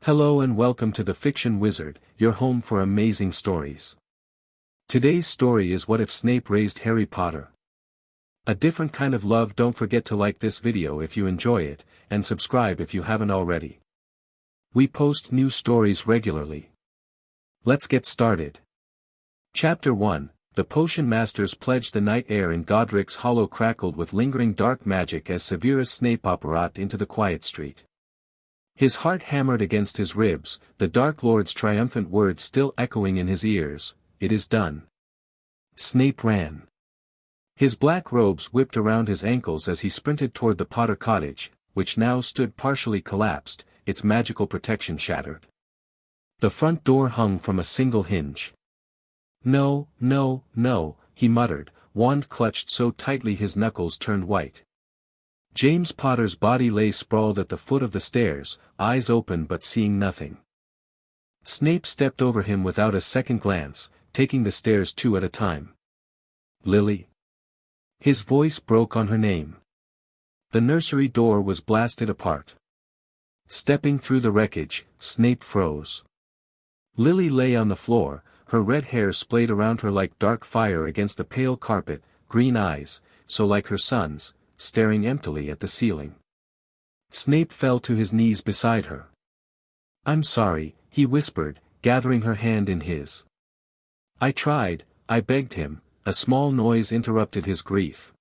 Hello and welcome to the Fiction Wizard, your home for amazing stories. Today's story is What If Snape Raised Harry Potter? A different kind of love. Don't forget to like this video if you enjoy it, and subscribe if you haven't already. We post new stories regularly. Let's get started. Chapter 1, The Potion Masters pledged the night air in Godric's Hollow crackled with lingering dark magic as Severus Snape operated into the quiet street. His heart hammered against his ribs, the Dark Lord's triumphant words still echoing in his ears, "It is done." Snape ran. His black robes whipped around his ankles as he sprinted toward the Potter cottage, which now stood partially collapsed, its magical protection shattered. The front door hung from a single hinge. "No, no, no," he muttered, wand clutched so tightly his knuckles turned white. James Potter's body lay sprawled at the foot of the stairs, eyes open but seeing nothing. Snape stepped over him without a second glance, taking the stairs two at a time. "Lily?" His voice broke on her name. The nursery door was blasted apart. Stepping through the wreckage, Snape froze. Lily lay on the floor, her red hair splayed around her like dark fire against the pale carpet, green eyes, so like her son's, staring emptily at the ceiling. Snape fell to his knees beside her. "I'm sorry," he whispered, gathering her hand in his. I begged him." A small noise interrupted his grief.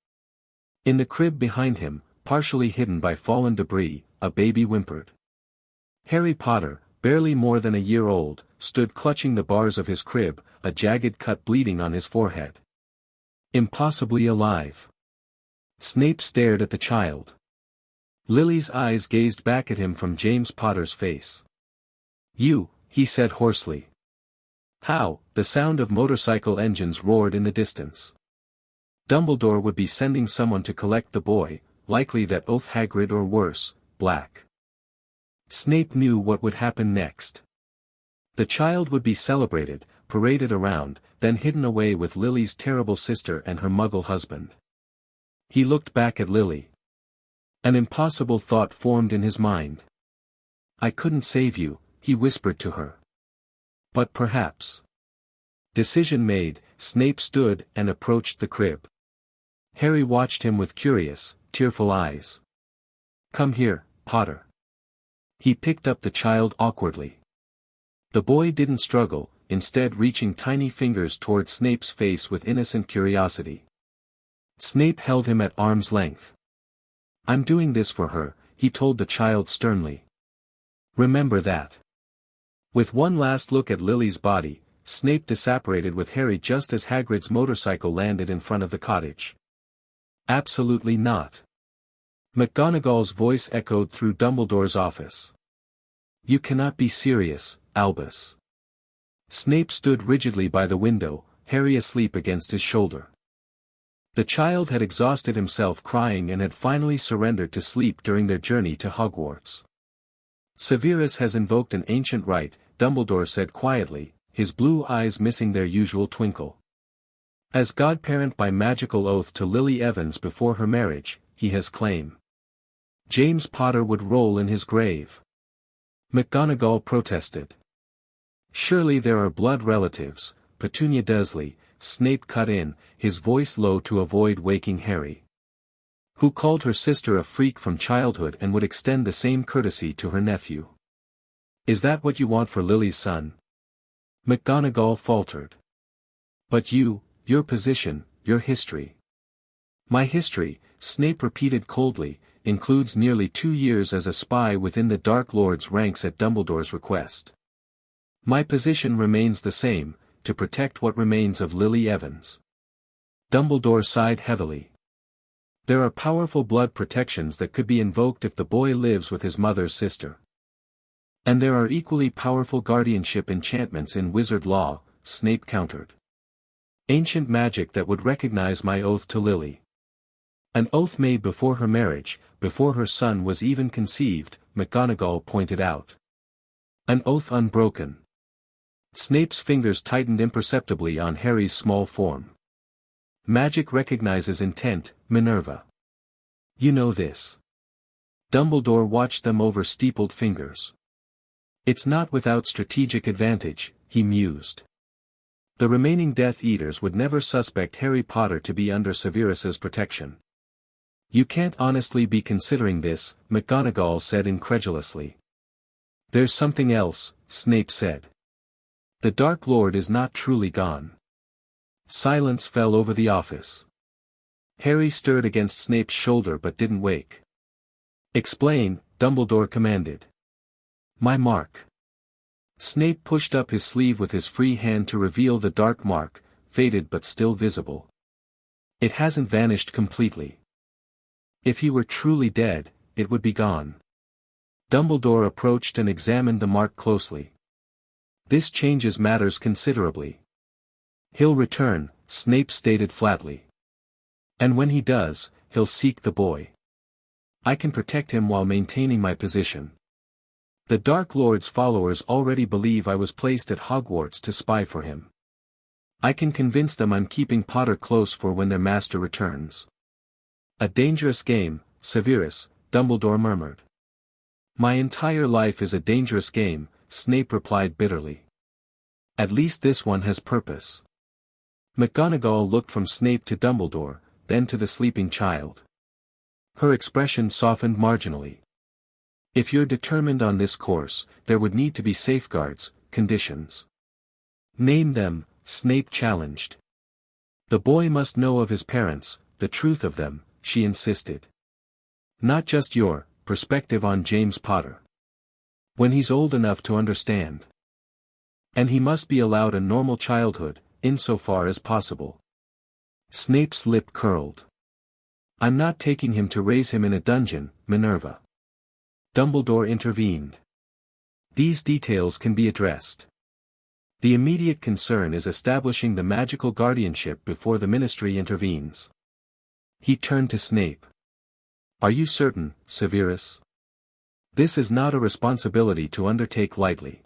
In the crib behind him, partially hidden by fallen debris, a baby whimpered. Harry Potter, barely more than a year old, stood clutching the bars of his crib, a jagged cut bleeding on his forehead. Impossibly alive. Snape stared at the child. Lily's eyes gazed back at him from James Potter's face. "You," he said hoarsely. "How?" The sound of motorcycle engines roared in the distance. Dumbledore would be sending someone to collect the boy, likely that oaf Hagrid or worse, Black. Snape knew what would happen next. The child would be celebrated, paraded around, then hidden away with Lily's terrible sister and her muggle husband. He looked back at Lily. An impossible thought formed in his mind. "I couldn't save you," he whispered to her. "But perhaps." Decision made, Snape stood and approached the crib. Harry watched him with curious, tearful eyes. "Come here, Potter." He picked up the child awkwardly. The boy didn't struggle, instead reaching tiny fingers toward Snape's face with innocent curiosity. Snape held him at arm's length. "I'm doing this for her," he told the child sternly. "Remember that." With one last look at Lily's body, Snape disapparated with Harry just as Hagrid's motorcycle landed in front of the cottage. "Absolutely not." McGonagall's voice echoed through Dumbledore's office. "You cannot be serious, Albus." Snape stood rigidly by the window, Harry asleep against his shoulder. The child had exhausted himself crying and had finally surrendered to sleep during their journey to Hogwarts. "Severus has invoked an ancient rite," Dumbledore said quietly, his blue eyes missing their usual twinkle. "As godparent by magical oath to Lily Evans before her marriage, he has claim. James Potter would roll in his grave." McGonagall protested. "Surely there are blood relatives, Petunia Dursley," Snape cut in, his voice low to avoid waking Harry. "Who called her sister a freak from childhood and would extend the same courtesy to her nephew. Is that what you want for Lily's son?" McGonagall faltered. "But your position, your history." "My history," Snape repeated coldly, "includes nearly 2 years as a spy within the Dark Lord's ranks at Dumbledore's request. My position remains the same, to protect what remains of Lily Evans." Dumbledore sighed heavily. "There are powerful blood protections that could be invoked if the boy lives with his mother's sister. And there are equally powerful guardianship enchantments in wizard law," Snape countered. "Ancient magic that would recognize my oath to Lily. An oath made before her marriage, before her son was even conceived," McGonagall pointed out. "An oath unbroken." Snape's fingers tightened imperceptibly on Harry's small form. "Magic recognizes intent, Minerva. You know this." Dumbledore watched them over steepled fingers. It's not without strategic advantage, he mused. The remaining Death Eaters would never suspect Harry Potter to be under Severus's protection. You can't honestly be considering this, McGonagall said incredulously. There's something else, Snape said. The Dark Lord is not truly gone. Silence fell over the office. Harry stirred against Snape's shoulder but didn't wake. Explain, Dumbledore commanded. My mark. Snape pushed up his sleeve with his free hand to reveal the dark mark, faded but still visible. It hasn't vanished completely. If he were truly dead, it would be gone. Dumbledore approached and examined the mark closely. This changes matters considerably. He'll return, Snape stated flatly. And when he does, he'll seek the boy. I can protect him while maintaining my position. The Dark Lord's followers already believe I was placed at Hogwarts to spy for him. I can convince them I'm keeping Potter close for when their master returns. A dangerous game, Severus, Dumbledore murmured. My entire life is a dangerous game, Snape replied bitterly. At least this one has purpose. McGonagall looked from Snape to Dumbledore, then to the sleeping child. Her expression softened marginally. If you're determined on this course, there would need to be safeguards, conditions. Name them, Snape challenged. The boy must know of his parents, the truth of them, she insisted. Not just your perspective on James Potter. When he's old enough to understand. And he must be allowed a normal childhood, insofar as possible. Snape's lip curled. I'm not taking him to raise him in a dungeon, Minerva. Dumbledore intervened. These details can be addressed. The immediate concern is establishing the magical guardianship before the Ministry intervenes. He turned to Snape. Are you certain, Severus? This is not a responsibility to undertake lightly.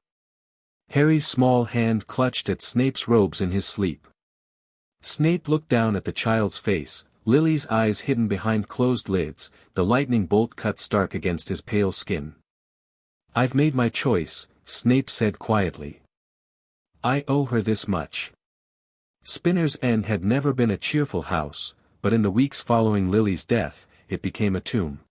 Harry's small hand clutched at Snape's robes in his sleep. Snape looked down at the child's face, Lily's eyes hidden behind closed lids, the lightning bolt cut stark against his pale skin. I've made my choice, Snape said quietly. I owe her this much. Spinner's End had never been a cheerful house, but in the weeks following Lily's death, it became a tomb.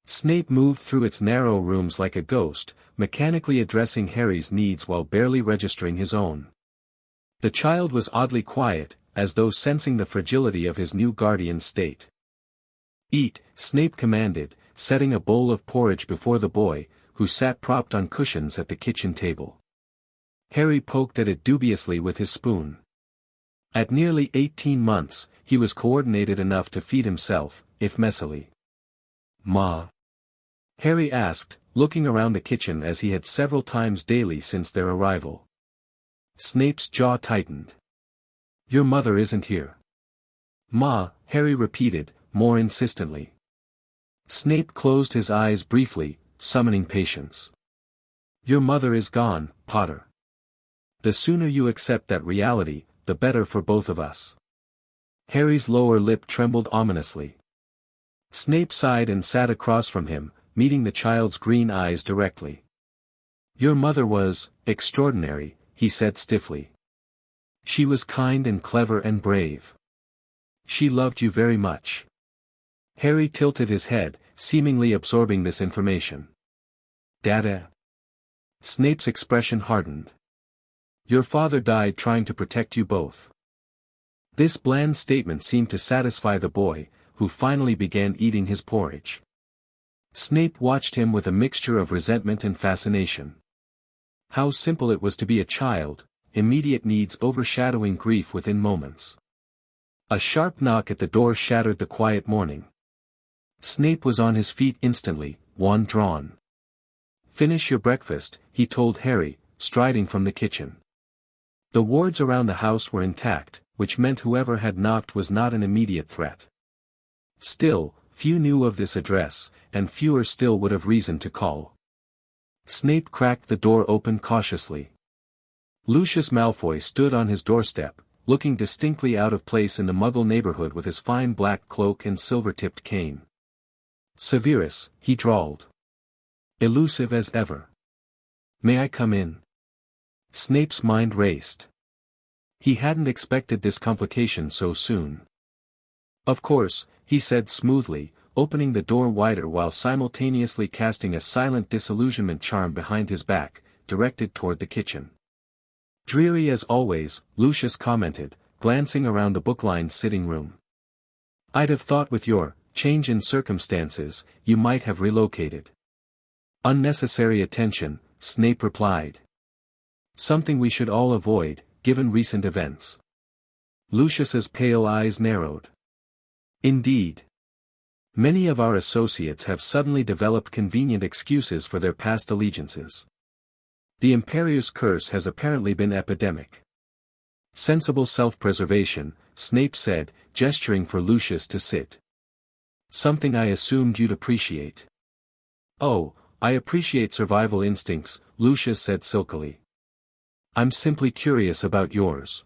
Snape moved through its narrow rooms like a ghost, mechanically addressing Harry's needs while barely registering his own. The child was oddly quiet, as though sensing the fragility of his new guardian's state. Eat, Snape commanded, setting a bowl of porridge before the boy, who sat propped on cushions at the kitchen table. Harry poked at it dubiously with his spoon. At nearly 18 months, he was coordinated enough to feed himself, if messily. Ma? Harry asked, looking around the kitchen as he had several times daily since their arrival. Snape's jaw tightened. Your mother isn't here. Ma, Harry repeated, more insistently. Snape closed his eyes briefly, summoning patience. Your mother is gone, Potter. The sooner you accept that reality, the better for both of us. Harry's lower lip trembled ominously. Snape sighed and sat across from him, meeting the child's green eyes directly. Your mother was extraordinary, he said stiffly. She was kind and clever and brave. She loved you very much. Harry tilted his head, seemingly absorbing this information. Dada? Snape's expression hardened. Your father died trying to protect you both. This bland statement seemed to satisfy the boy, who finally began eating his porridge. Snape watched him with a mixture of resentment and fascination. How simple it was to be a child, immediate needs overshadowing grief within moments. A sharp knock at the door shattered the quiet morning. Snape was on his feet instantly, wand drawn. Finish your breakfast, he told Harry, striding from the kitchen. The wards around the house were intact, which meant whoever had knocked was not an immediate threat. Still, few knew of this address, and fewer still would have reason to call. Snape cracked the door open cautiously. Lucius Malfoy stood on his doorstep, looking distinctly out of place in the Muggle neighborhood with his fine black cloak and silver-tipped cane. Severus, he drawled. Elusive as ever. May I come in? Snape's mind raced. He hadn't expected this complication so soon. Of course, he said smoothly, opening the door wider while simultaneously casting a silent disillusionment charm behind his back, directed toward the kitchen. Dreary as always, Lucius commented, glancing around the book-lined sitting room. I'd have thought with your change in circumstances, you might have relocated. Unnecessary attention, Snape replied. Something we should all avoid, given recent events. Lucius's pale eyes narrowed. Indeed. Many of our associates have suddenly developed convenient excuses for their past allegiances. The Imperius curse has apparently been epidemic. Sensible self-preservation, Snape said, gesturing for Lucius to sit. Something I assumed you'd appreciate. Oh, I appreciate survival instincts, Lucius said silkily. I'm simply curious about yours.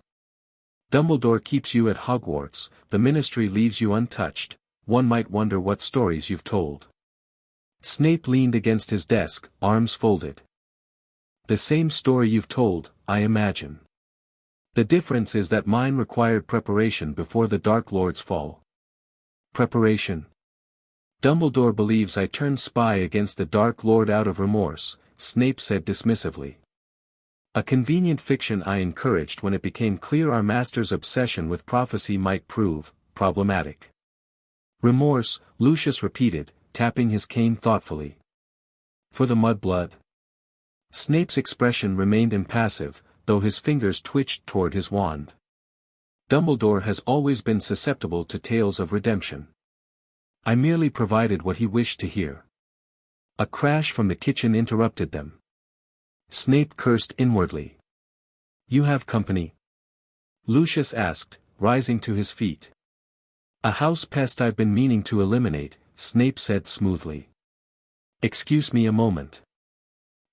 Dumbledore keeps you at Hogwarts, the Ministry leaves you untouched, one might wonder what stories you've told. Snape leaned against his desk, arms folded. The same story you've told, I imagine. The difference is that mine required preparation before the Dark Lord's fall. Preparation? Dumbledore believes I turned spy against the Dark Lord out of remorse, Snape said dismissively. A convenient fiction I encouraged when it became clear our master's obsession with prophecy might prove problematic. Remorse, Lucius repeated, tapping his cane thoughtfully. For the mudblood? Snape's expression remained impassive, though his fingers twitched toward his wand. Dumbledore has always been susceptible to tales of redemption. I merely provided what he wished to hear. A crash from the kitchen interrupted them. Snape cursed inwardly. You have company? Lucius asked, rising to his feet. A house pest I've been meaning to eliminate, Snape said smoothly. Excuse me a moment.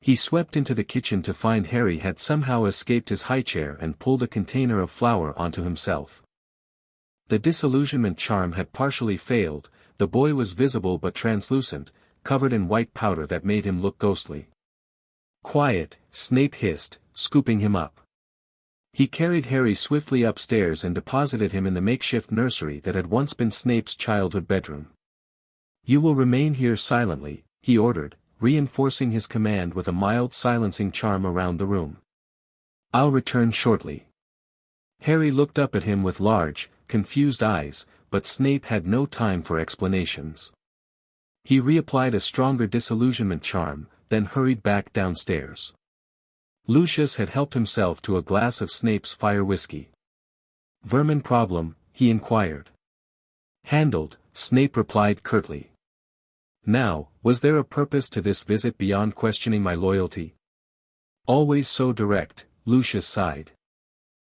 He swept into the kitchen to find Harry had somehow escaped his highchair and pulled a container of flour onto himself. The disillusionment charm had partially failed, the boy was visible but translucent, covered in white powder that made him look ghostly. Quiet, Snape hissed, scooping him up. He carried Harry swiftly upstairs and deposited him in the makeshift nursery that had once been Snape's childhood bedroom. You will remain here silently, he ordered, reinforcing his command with a mild silencing charm around the room. I'll return shortly. Harry looked up at him with large, confused eyes, but Snape had no time for explanations. He reapplied a stronger disillusionment charm, then hurried back downstairs. Lucius had helped himself to a glass of Snape's fire whiskey. Vermin problem, he inquired. Handled, Snape replied curtly. Now, was there a purpose to this visit beyond questioning my loyalty? Always so direct, Lucius sighed.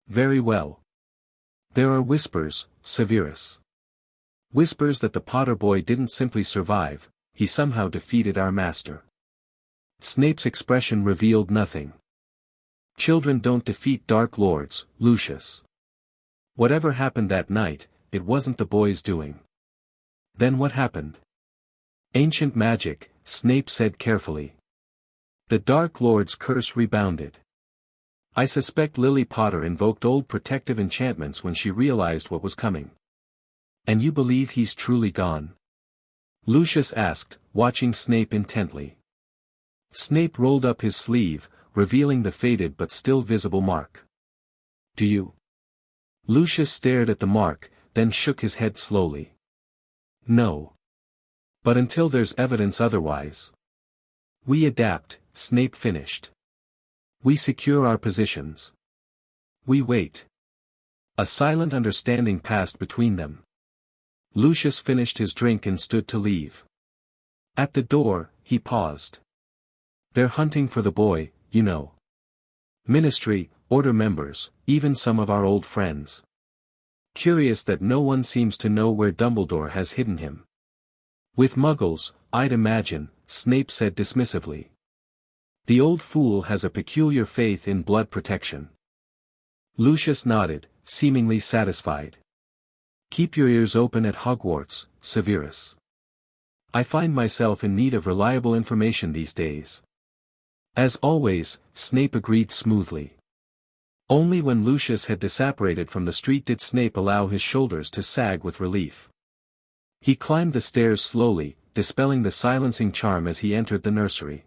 Very well. There are whispers, Severus. Whispers that the Potter boy didn't simply survive, he somehow defeated our master. Snape's expression revealed nothing. Children don't defeat Dark Lords, Lucius. Whatever happened that night, it wasn't the boy's doing. Then what happened? Ancient magic, Snape said carefully. The Dark Lord's curse rebounded. I suspect Lily Potter invoked old protective enchantments when she realized what was coming. And you believe he's truly gone? Lucius asked, watching Snape intently. Snape rolled up his sleeve, revealing the faded but still visible mark. Do you? Lucius stared at the mark, then shook his head slowly. No. But until there's evidence otherwise. We adapt, Snape finished. We secure our positions. We wait. A silent understanding passed between them. Lucius finished his drink and stood to leave. At the door, he paused. They're hunting for the boy, you know. Ministry, Order members, even some of our old friends. Curious that no one seems to know where Dumbledore has hidden him. With Muggles, I'd imagine, Snape said dismissively. The old fool has a peculiar faith in blood protection. Lucius nodded, seemingly satisfied. Keep your ears open at Hogwarts, Severus. I find myself in need of reliable information these days. As always, Snape agreed smoothly. Only when Lucius had disapparated from the street did Snape allow his shoulders to sag with relief. He climbed the stairs slowly, dispelling the silencing charm as he entered the nursery.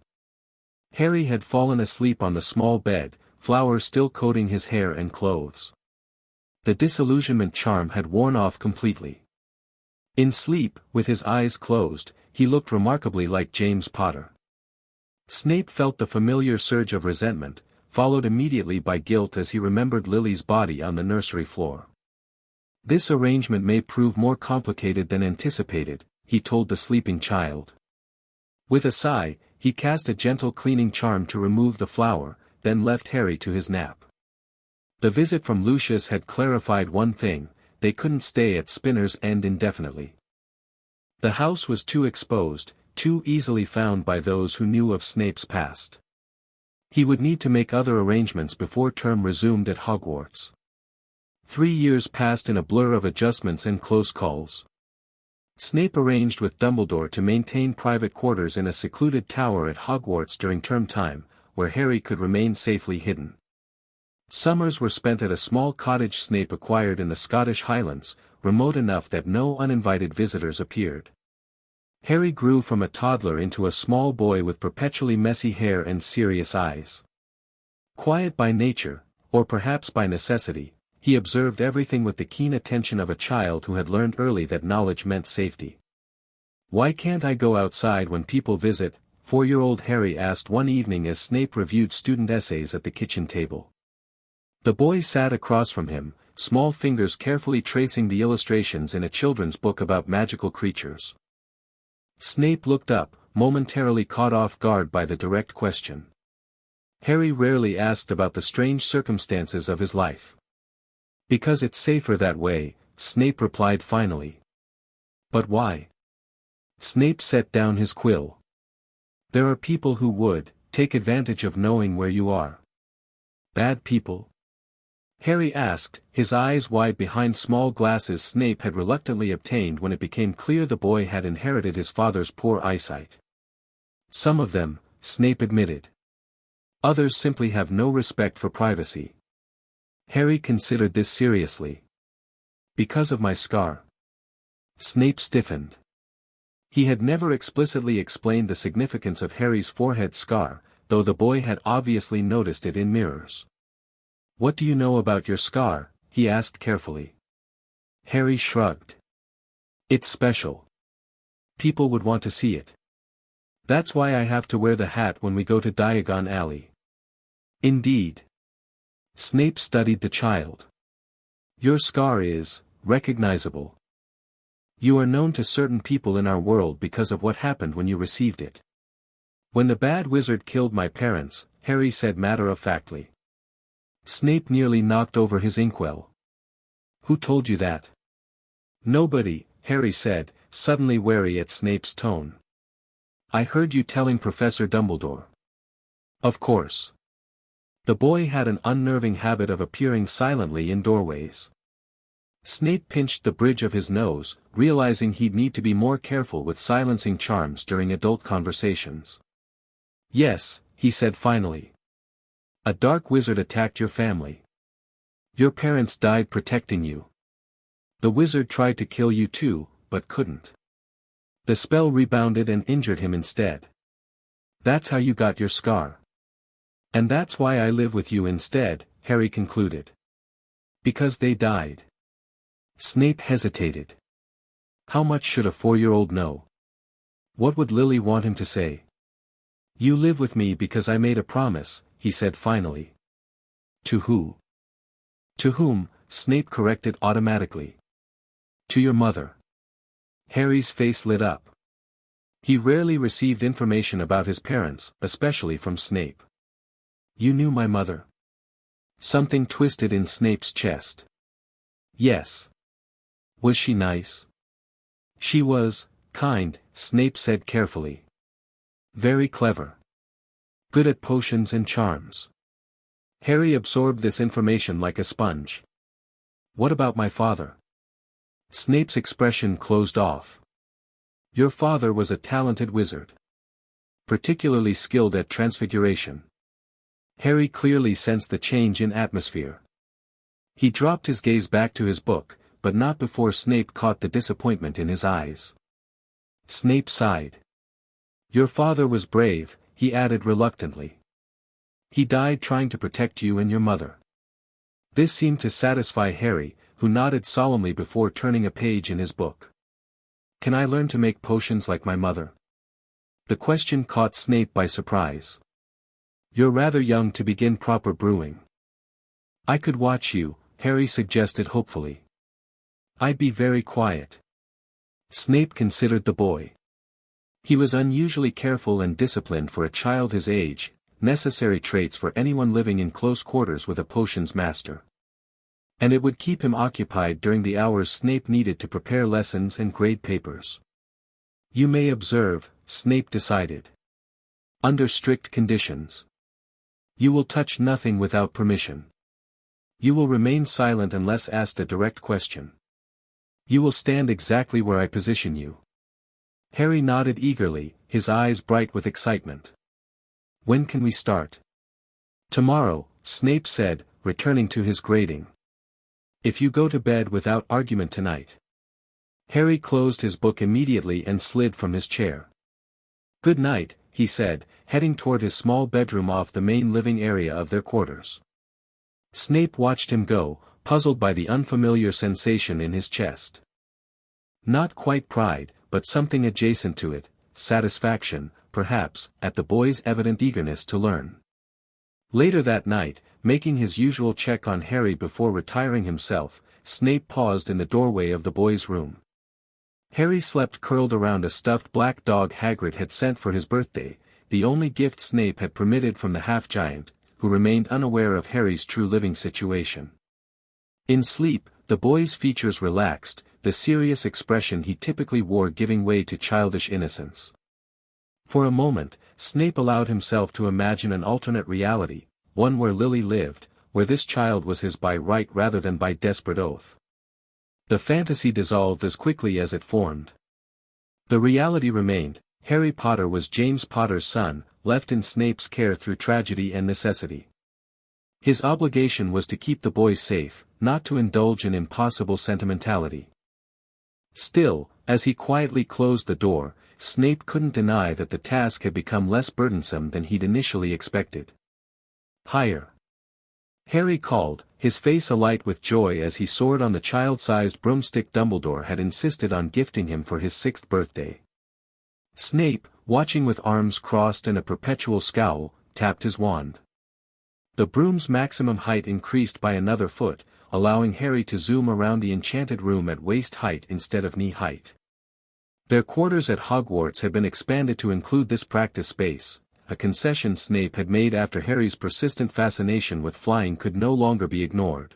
Harry had fallen asleep on the small bed, flowers still coating his hair and clothes. The disillusionment charm had worn off completely. In sleep, with his eyes closed, he looked remarkably like James Potter. Snape felt the familiar surge of resentment, followed immediately by guilt as he remembered Lily's body on the nursery floor. This arrangement may prove more complicated than anticipated, he told the sleeping child. With a sigh, he cast a gentle cleaning charm to remove the flower, then left Harry to his nap. The visit from Lucius had clarified one thing: they couldn't stay at Spinner's End indefinitely. The house was too exposed, too easily found by those who knew of Snape's past. He would need to make other arrangements before term resumed at Hogwarts. 3 years passed in a blur of adjustments and close calls. Snape arranged with Dumbledore to maintain private quarters in a secluded tower at Hogwarts during term time, where Harry could remain safely hidden. Summers were spent at a small cottage Snape acquired in the Scottish Highlands, remote enough that no uninvited visitors appeared. Harry grew from a toddler into a small boy with perpetually messy hair and serious eyes. Quiet by nature, or perhaps by necessity, he observed everything with the keen attention of a child who had learned early that knowledge meant safety. "Why can't I go outside when people visit?" 4-year-old Harry asked one evening as Snape reviewed student essays at the kitchen table. The boy sat across from him, small fingers carefully tracing the illustrations in a children's book about magical creatures. Snape looked up, momentarily caught off guard by the direct question. Harry rarely asked about the strange circumstances of his life. "Because it's safer that way," Snape replied finally. "But why?" Snape set down his quill. "There are people who would take advantage of knowing where you are." "Bad people?" Harry asked, his eyes wide behind small glasses Snape had reluctantly obtained when it became clear the boy had inherited his father's poor eyesight. "Some of them," Snape admitted. "Others simply have no respect for privacy." Harry considered this seriously. "Because of my scar?" Snape stiffened. He had never explicitly explained the significance of Harry's forehead scar, though the boy had obviously noticed it in mirrors. "What do you know about your scar?" he asked carefully. Harry shrugged. "It's special. People would want to see it. That's why I have to wear the hat when we go to Diagon Alley." "Indeed." Snape studied the child. "Your scar is recognizable. You are known to certain people in our world because of what happened when you received it." "When the bad wizard killed my parents," Harry said matter-of-factly. Snape nearly knocked over his inkwell. "Who told you that?" "Nobody," Harry said, suddenly wary at Snape's tone. "I heard you telling Professor Dumbledore." "Of course." The boy had an unnerving habit of appearing silently in doorways. Snape pinched the bridge of his nose, realizing he'd need to be more careful with silencing charms during adult conversations. "Yes," he said finally. "A dark wizard attacked your family. Your parents died protecting you. The wizard tried to kill you too, but couldn't. The spell rebounded and injured him instead. That's how you got your scar. And that's why I live with you instead," Harry concluded. "Because they died." Snape hesitated. How much should a 4-year-old know? What would Lily want him to say? "You live with me because I made a promise," he said finally. "To who?" "To whom," Snape corrected automatically. "To your mother." Harry's face lit up. He rarely received information about his parents, especially from Snape. "You knew my mother?" Something twisted in Snape's chest. "Yes." "Was she nice?" "She was kind," Snape said carefully. "Very clever. Good at potions and charms." Harry absorbed this information like a sponge. "What about my father?" Snape's expression closed off. "Your father was a talented wizard. particularly skilled at transfiguration. Harry clearly sensed the change in atmosphere. He dropped his gaze back to his book, but not before Snape caught the disappointment in his eyes. Snape sighed. "Your father was brave," he added reluctantly. "He died trying to protect you and your mother." This seemed to satisfy Harry, who nodded solemnly before turning a page in his book. "Can I learn to make potions like my mother?" The question caught Snape by surprise. "You're rather young to begin proper brewing." "I could watch you," Harry suggested hopefully. "I'd be very quiet." Snape considered the boy. He was unusually careful and disciplined for a child his age, necessary traits for anyone living in close quarters with a potions master. And it would keep him occupied during the hours Snape needed to prepare lessons and grade papers. "You may observe," Snape decided. "Under strict conditions. You will touch nothing without permission. You will remain silent unless asked a direct question. You will stand exactly where I position you." Harry nodded eagerly, his eyes bright with excitement. "When can we start?" "Tomorrow," Snape said, returning to his grading. "If you go to bed without argument tonight." Harry closed his book immediately and slid from his chair. "Good night," he said, heading toward his small bedroom off the main living area of their quarters. Snape watched him go, puzzled by the unfamiliar sensation in his chest. Not quite pride, but something adjacent to it, satisfaction, perhaps, at the boy's evident eagerness to learn. Later that night, making his usual check on Harry before retiring himself, Snape paused in the doorway of the boy's room. Harry slept curled around a stuffed black dog Hagrid had sent for his birthday, the only gift Snape had permitted from the half-giant, who remained unaware of Harry's true living situation. In sleep, the boy's features relaxed, the serious expression he typically wore giving way to childish innocence. For a moment, Snape allowed himself to imagine an alternate reality, one where Lily lived, where this child was his by right rather than by desperate oath. The fantasy dissolved as quickly as it formed. The reality remained: Harry Potter was James Potter's son, left in Snape's care through tragedy and necessity. His obligation was to keep the boy safe, not to indulge in impossible sentimentality. Still, as he quietly closed the door, Snape couldn't deny that the task had become less burdensome than he'd initially expected. "Higher!" Harry called, his face alight with joy as he soared on the child-sized broomstick Dumbledore had insisted on gifting him for his 6th birthday. Snape, watching with arms crossed and a perpetual scowl, tapped his wand. The broom's maximum height increased by another foot, allowing Harry to zoom around the enchanted room at waist height instead of knee height. Their quarters at Hogwarts had been expanded to include this practice space, a concession Snape had made after Harry's persistent fascination with flying could no longer be ignored.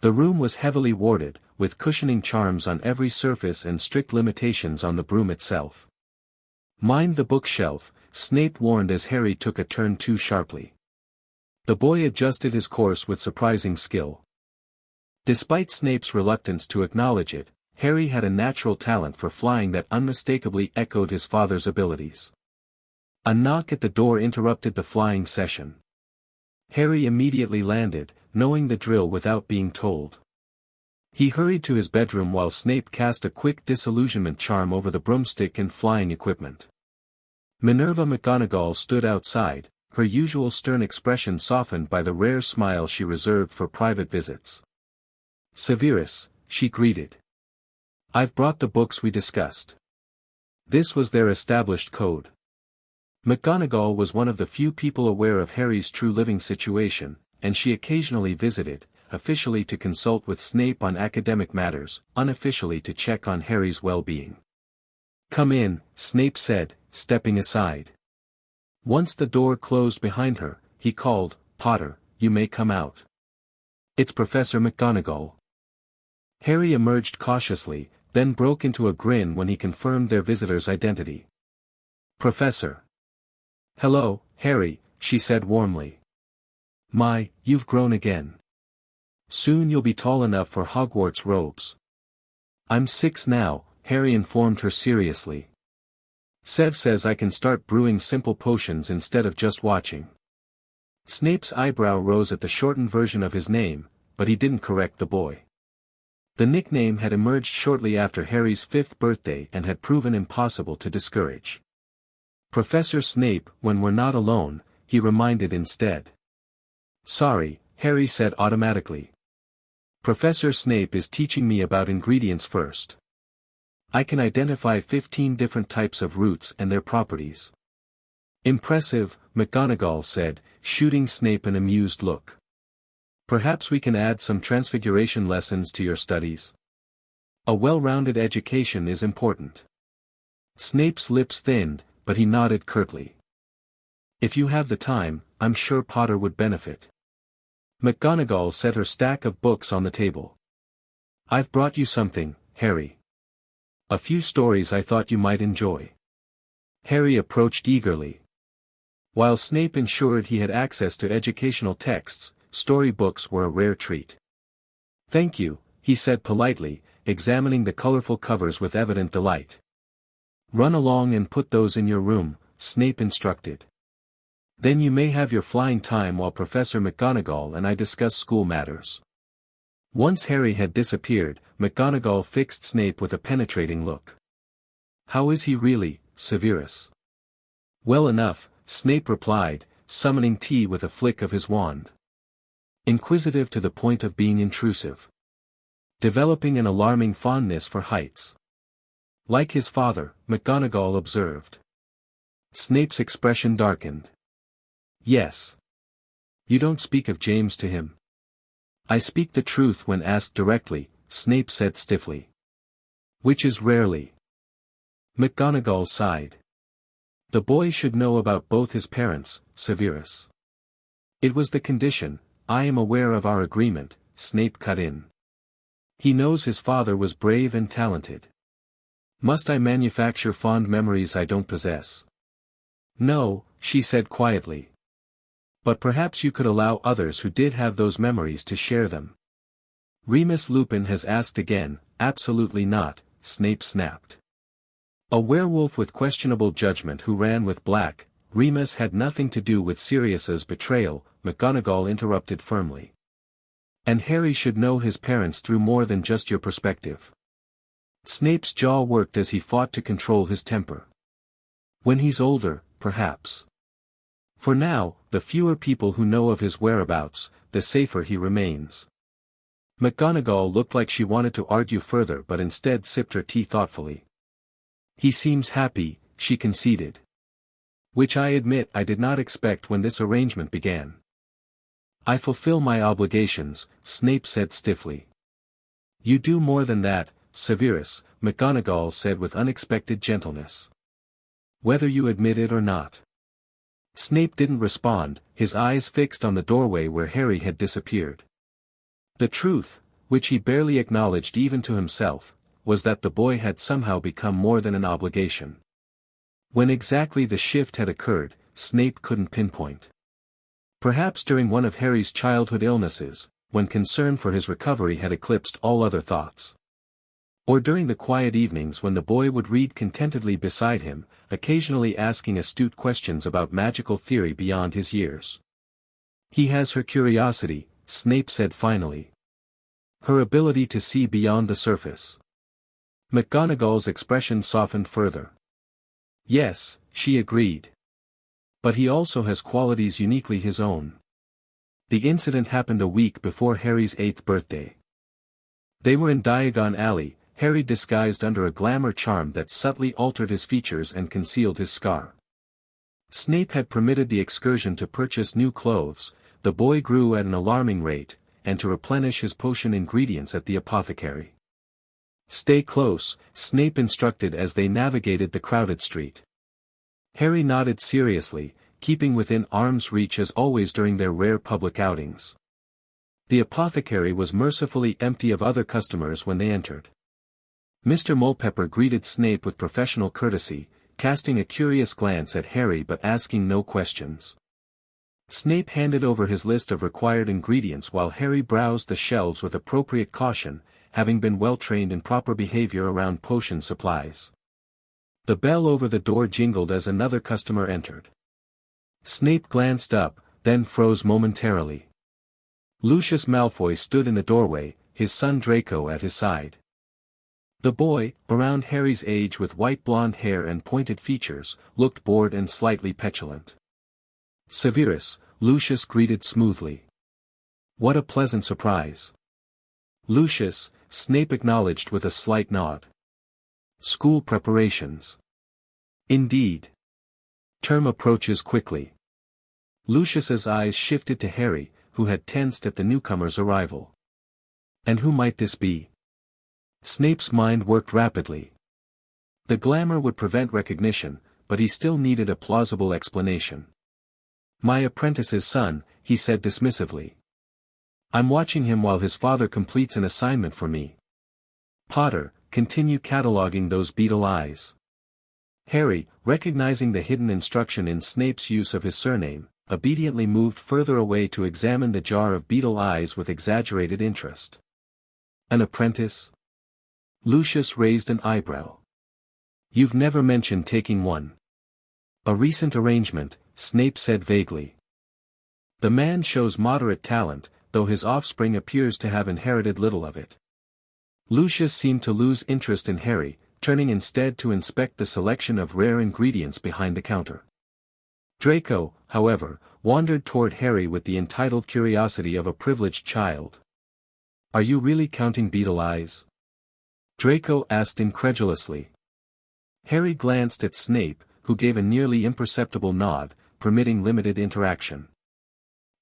The room was heavily warded, with cushioning charms on every surface and strict limitations on the broom itself. "Mind the bookshelf," Snape warned as Harry took a turn too sharply. The boy adjusted his course with surprising skill. Despite Snape's reluctance to acknowledge it, Harry had a natural talent for flying that unmistakably echoed his father's abilities. A knock at the door interrupted the flying session. Harry immediately landed, knowing the drill without being told. He hurried to his bedroom while Snape cast a quick disillusionment charm over the broomstick and flying equipment. Minerva McGonagall stood outside, her usual stern expression softened by the rare smile she reserved for private visits. "Severus," she greeted. "I've brought the books we discussed." This was their established code. McGonagall was one of the few people aware of Harry's true living situation, and she occasionally visited, officially to consult with Snape on academic matters, unofficially to check on Harry's well-being. "Come in," Snape said, stepping aside. Once the door closed behind her, he called, "Potter, you may come out." "It's Professor McGonagall." Harry emerged cautiously, then broke into a grin when he confirmed their visitor's identity. "Professor." "Hello, Harry," she said warmly. "My, you've grown again. Soon you'll be tall enough for Hogwarts robes." "I'm 6 now," Harry informed her seriously. Sev says I can start brewing simple potions instead of just watching. Snape's eyebrow rose at the shortened version of his name, but he didn't correct the boy. The nickname had emerged shortly after Harry's 5th birthday and had proven impossible to discourage. Professor Snape, when we're not alone, he reminded instead. Sorry, Harry said automatically. Professor Snape is teaching me about ingredients first. I can identify 15 different types of roots and their properties. Impressive, McGonagall said, shooting Snape an amused look. Perhaps we can add some transfiguration lessons to your studies. A well-rounded education is important. Snape's lips thinned, but he nodded curtly. If you have the time, I'm sure Potter would benefit. McGonagall set her stack of books on the table. I've brought you something, Harry. A few stories I thought you might enjoy. Harry approached eagerly. While Snape ensured he had access to educational texts, storybooks were a rare treat. Thank you, he said politely, examining the colorful covers with evident delight. Run along and put those in your room, Snape instructed. Then you may have your flying time while Professor McGonagall and I discuss school matters. Once Harry had disappeared, McGonagall fixed Snape with a penetrating look. How is he really, Severus? Well enough, Snape replied, summoning tea with a flick of his wand. Inquisitive to the point of being intrusive. Developing an alarming fondness for heights. Like his father, McGonagall observed. Snape's expression darkened. Yes. You don't speak of James to him. I speak the truth when asked directly, Snape said stiffly. Which is rarely. McGonagall sighed. The boy should know about both his parents, Severus. It was the condition. I am aware of our agreement, Snape cut in. He knows his father was brave and talented. Must I manufacture fond memories I don't possess? No, she said quietly. But perhaps you could allow others who did have those memories to share them. Remus Lupin has asked again. Absolutely not, Snape snapped. A werewolf with questionable judgment who ran with Black, Remus had nothing to do with Sirius's betrayal, McGonagall interrupted firmly. And Harry should know his parents through more than just your perspective. Snape's jaw worked as he fought to control his temper. When he's older, perhaps. For now, the fewer people who know of his whereabouts, the safer he remains. McGonagall looked like she wanted to argue further but instead sipped her tea thoughtfully. He seems happy, she conceded. Which I admit I did not expect when this arrangement began. I fulfill my obligations, Snape said stiffly. You do more than that, Severus, McGonagall said with unexpected gentleness. Whether you admit it or not. Snape didn't respond, his eyes fixed on the doorway where Harry had disappeared. The truth, which he barely acknowledged even to himself, was that the boy had somehow become more than an obligation. When exactly the shift had occurred, Snape couldn't pinpoint. Perhaps during one of Harry's childhood illnesses, when concern for his recovery had eclipsed all other thoughts. Or during the quiet evenings when the boy would read contentedly beside him, occasionally asking astute questions about magical theory beyond his years. He has her curiosity, Snape said finally. Her ability to see beyond the surface. McGonagall's expression softened further. Yes, she agreed. But he also has qualities uniquely his own. The incident happened a week before Harry's 8th birthday. They were in Diagon Alley, Harry disguised under a glamour charm that subtly altered his features and concealed his scar. Snape had permitted the excursion to purchase new clothes, the boy grew at an alarming rate, and to replenish his potion ingredients at the apothecary. Stay close, Snape instructed as they navigated the crowded street. Harry nodded seriously, keeping within arm's reach as always during their rare public outings. The apothecary was mercifully empty of other customers when they entered. Mr. Mulpepper greeted Snape with professional courtesy, casting a curious glance at Harry but asking no questions. Snape handed over his list of required ingredients while Harry browsed the shelves with appropriate caution, having been well trained in proper behavior around potion supplies. The bell over the door jingled as another customer entered. Snape glanced up, then froze momentarily. Lucius Malfoy stood in the doorway, his son Draco at his side. The boy, around Harry's age with white blonde hair and pointed features, looked bored and slightly petulant. Severus, Lucius greeted smoothly. What a pleasant surprise. Lucius, Snape acknowledged with a slight nod. School preparations. Indeed. Term approaches quickly. Lucius's eyes shifted to Harry, who had tensed at the newcomer's arrival. And who might this be? Snape's mind worked rapidly. The glamour would prevent recognition, but he still needed a plausible explanation. My apprentice's son, he said dismissively. I'm watching him while his father completes an assignment for me. Potter, continue cataloging those beetle eyes. Harry, recognizing the hidden instruction in Snape's use of his surname, obediently moved further away to examine the jar of beetle eyes with exaggerated interest. An apprentice? Lucius raised an eyebrow. You've never mentioned taking one. A recent arrangement, Snape said vaguely. The man shows moderate talent, though his offspring appears to have inherited little of it. Lucius seemed to lose interest in Harry, turning instead to inspect the selection of rare ingredients behind the counter. Draco, however, wandered toward Harry with the entitled curiosity of a privileged child. Are you really counting beetle eyes? Draco asked incredulously. Harry glanced at Snape, who gave a nearly imperceptible nod, permitting limited interaction.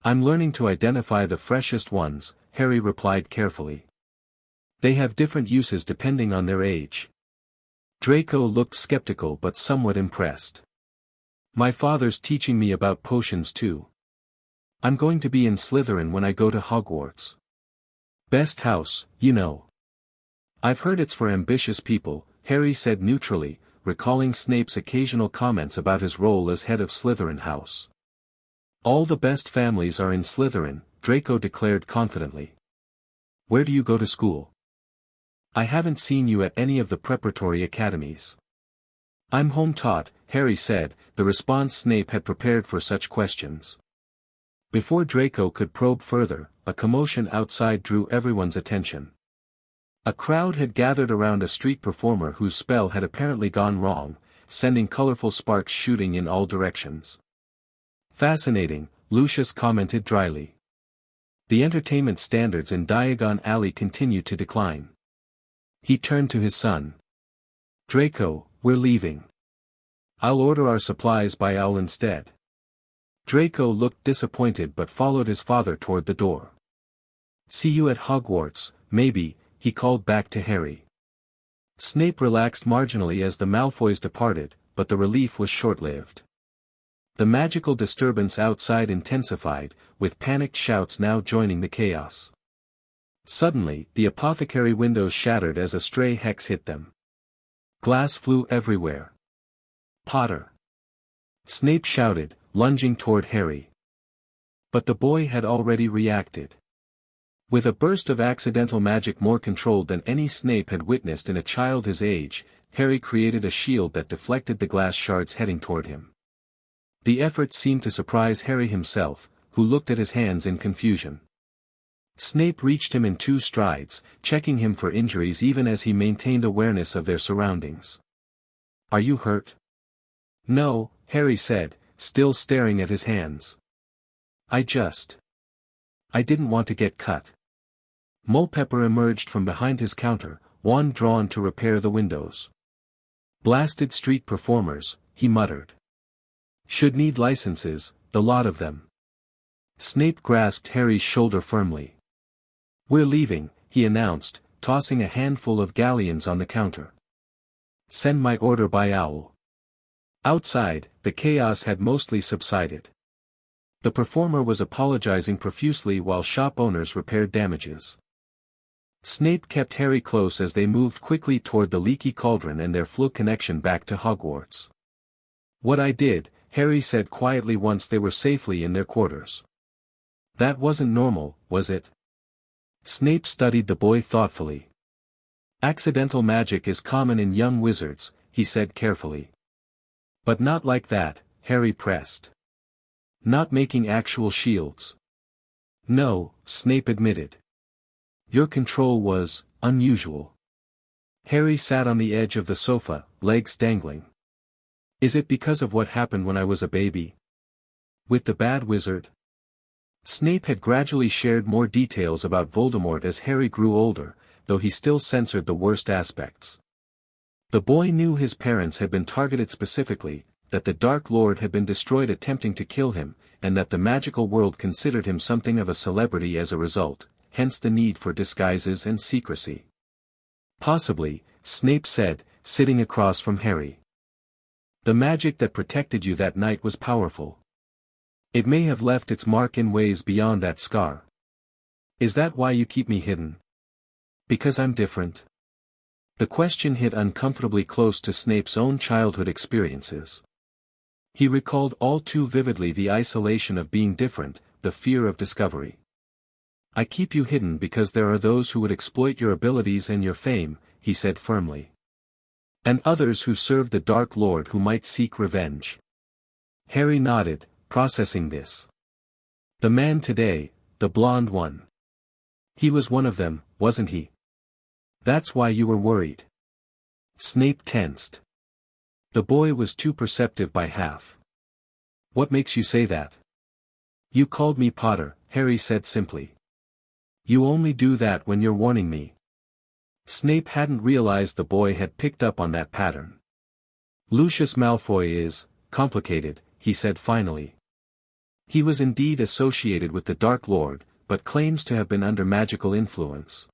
I'm learning to identify the freshest ones, Harry replied carefully. They have different uses depending on their age. Draco looked skeptical but somewhat impressed. My father's teaching me about potions too. I'm going to be in Slytherin when I go to Hogwarts. Best house, you know. I've heard it's for ambitious people, Harry said neutrally, recalling Snape's occasional comments about his role as head of Slytherin House. All the best families are in Slytherin, Draco declared confidently. Where do you go to school? I haven't seen you at any of the preparatory academies. I'm home-taught, Harry said, the response Snape had prepared for such questions. Before Draco could probe further, a commotion outside drew everyone's attention. A crowd had gathered around a street performer whose spell had apparently gone wrong, sending colorful sparks shooting in all directions. Fascinating, Lucius commented dryly. The entertainment standards in Diagon Alley continue to decline. He turned to his son. Draco, we're leaving. I'll order our supplies by Owl instead. Draco looked disappointed but followed his father toward the door. See you at Hogwarts, maybe, he called back to Harry. Snape relaxed marginally as the Malfoys departed, but the relief was short-lived. The magical disturbance outside intensified, with panicked shouts now joining the chaos. Suddenly, the apothecary windows shattered as a stray hex hit them. Glass flew everywhere. Potter! Snape shouted, lunging toward Harry. But the boy had already reacted. With a burst of accidental magic more controlled than any Snape had witnessed in a child his age, Harry created a shield that deflected the glass shards heading toward him. The effort seemed to surprise Harry himself, who looked at his hands in confusion. Snape reached him in 2 strides, checking him for injuries even as he maintained awareness of their surroundings. Are you hurt? No, Harry said, still staring at his hands. I didn't want to get cut. Mulpepper emerged from behind his counter, wand drawn to repair the windows. Blasted street performers, he muttered. Should need licenses, the lot of them. Snape grasped Harry's shoulder firmly. We're leaving, he announced, tossing a handful of galleons on the counter. Send my order by Owl. Outside, the chaos had mostly subsided. The performer was apologizing profusely while shop owners repaired damages. Snape kept Harry close as they moved quickly toward the leaky cauldron and their fluke connection back to Hogwarts. What I did, Harry said quietly once they were safely in their quarters. That wasn't normal, was it? Snape studied the boy thoughtfully. Accidental magic is common in young wizards, he said carefully. But not like that, Harry pressed. Not making actual shields. No, Snape admitted. Your control was unusual. Harry sat on the edge of the sofa, legs dangling. Is it because of what happened when I was a baby? With the bad wizard? Snape had gradually shared more details about Voldemort as Harry grew older, though he still censored the worst aspects. The boy knew his parents had been targeted specifically, that the Dark Lord had been destroyed attempting to kill him, and that the magical world considered him something of a celebrity as a result, hence the need for disguises and secrecy. Possibly, Snape said, sitting across from Harry. The magic that protected you that night was powerful. It may have left its mark in ways beyond that scar. Is that why you keep me hidden? Because I'm different? The question hit uncomfortably close to Snape's own childhood experiences. He recalled all too vividly the isolation of being different, the fear of discovery. I keep you hidden because there are those who would exploit your abilities and your fame, he said firmly. And others who serve the Dark Lord who might seek revenge. Harry nodded, processing this. The man today, the blonde one. He was one of them, wasn't he? That's why you were worried. Snape tensed. The boy was too perceptive by half. What makes you say that? You called me Potter, Harry said simply. You only do that when you're warning me. Snape hadn't realized the boy had picked up on that pattern. Lucius Malfoy is complicated, he said finally. He was indeed associated with the Dark Lord, but claims to have been under magical influence.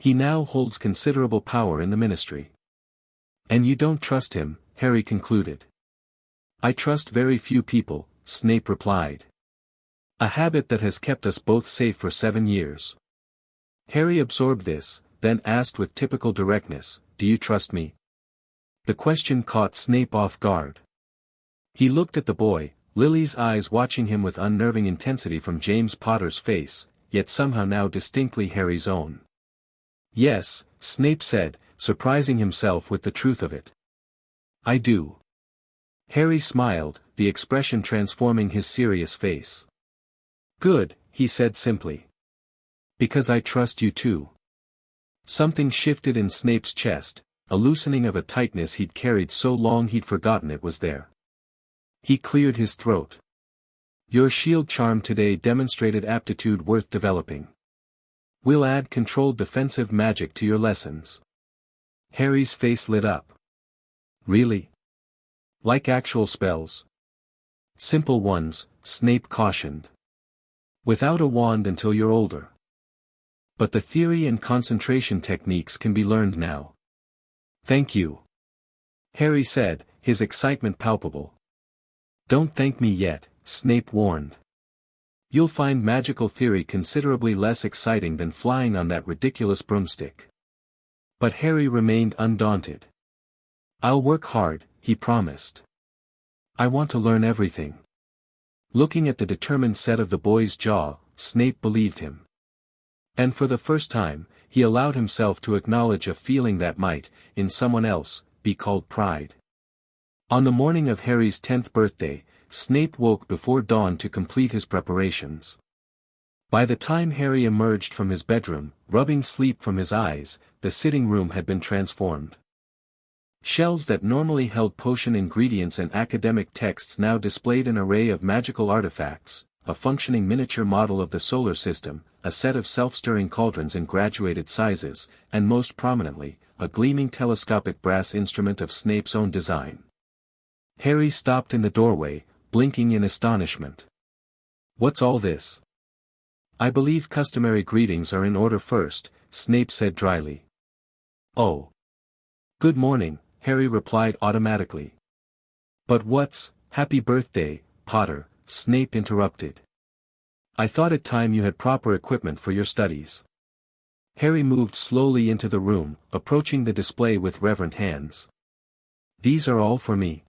He now holds considerable power in the Ministry. And you don't trust him, Harry concluded. I trust very few people, Snape replied. A habit that has kept us both safe for 7 years. Harry absorbed this, then asked with typical directness, do you trust me? The question caught Snape off guard. He looked at the boy, Lily's eyes watching him with unnerving intensity from James Potter's face, yet somehow now distinctly Harry's own. Yes, Snape said, surprising himself with the truth of it. I do. Harry smiled, the expression transforming his serious face. Good, he said simply. Because I trust you too. Something shifted in Snape's chest, a loosening of a tightness he'd carried so long he'd forgotten it was there. He cleared his throat. Your shield charm today demonstrated aptitude worth developing. We'll add controlled defensive magic to your lessons. Harry's face lit up. Really? Like actual spells? Simple ones, Snape cautioned. Without a wand until you're older. But the theory and concentration techniques can be learned now. Thank you. Harry said, his excitement palpable. Don't thank me yet, Snape warned. You'll find magical theory considerably less exciting than flying on that ridiculous broomstick. But Harry remained undaunted. I'll work hard, he promised. I want to learn everything. Looking at the determined set of the boy's jaw, Snape believed him. And for the first time, he allowed himself to acknowledge a feeling that might, in someone else, be called pride. On the morning of Harry's 10th birthday, Snape woke before dawn to complete his preparations. By the time Harry emerged from his bedroom, rubbing sleep from his eyes, the sitting room had been transformed. Shelves that normally held potion ingredients and academic texts now displayed an array of magical artifacts, a functioning miniature model of the solar system, a set of self-stirring cauldrons in graduated sizes, and most prominently, a gleaming telescopic brass instrument of Snape's own design. Harry stopped in the doorway, blinking in astonishment. What's all this? I believe customary greetings are in order first, Snape said dryly. Oh. Good morning, Harry replied automatically. But what's, happy birthday, Potter, Snape interrupted. I thought it time you had proper equipment for your studies. Harry moved slowly into the room, approaching the display with reverent hands. These are all for me.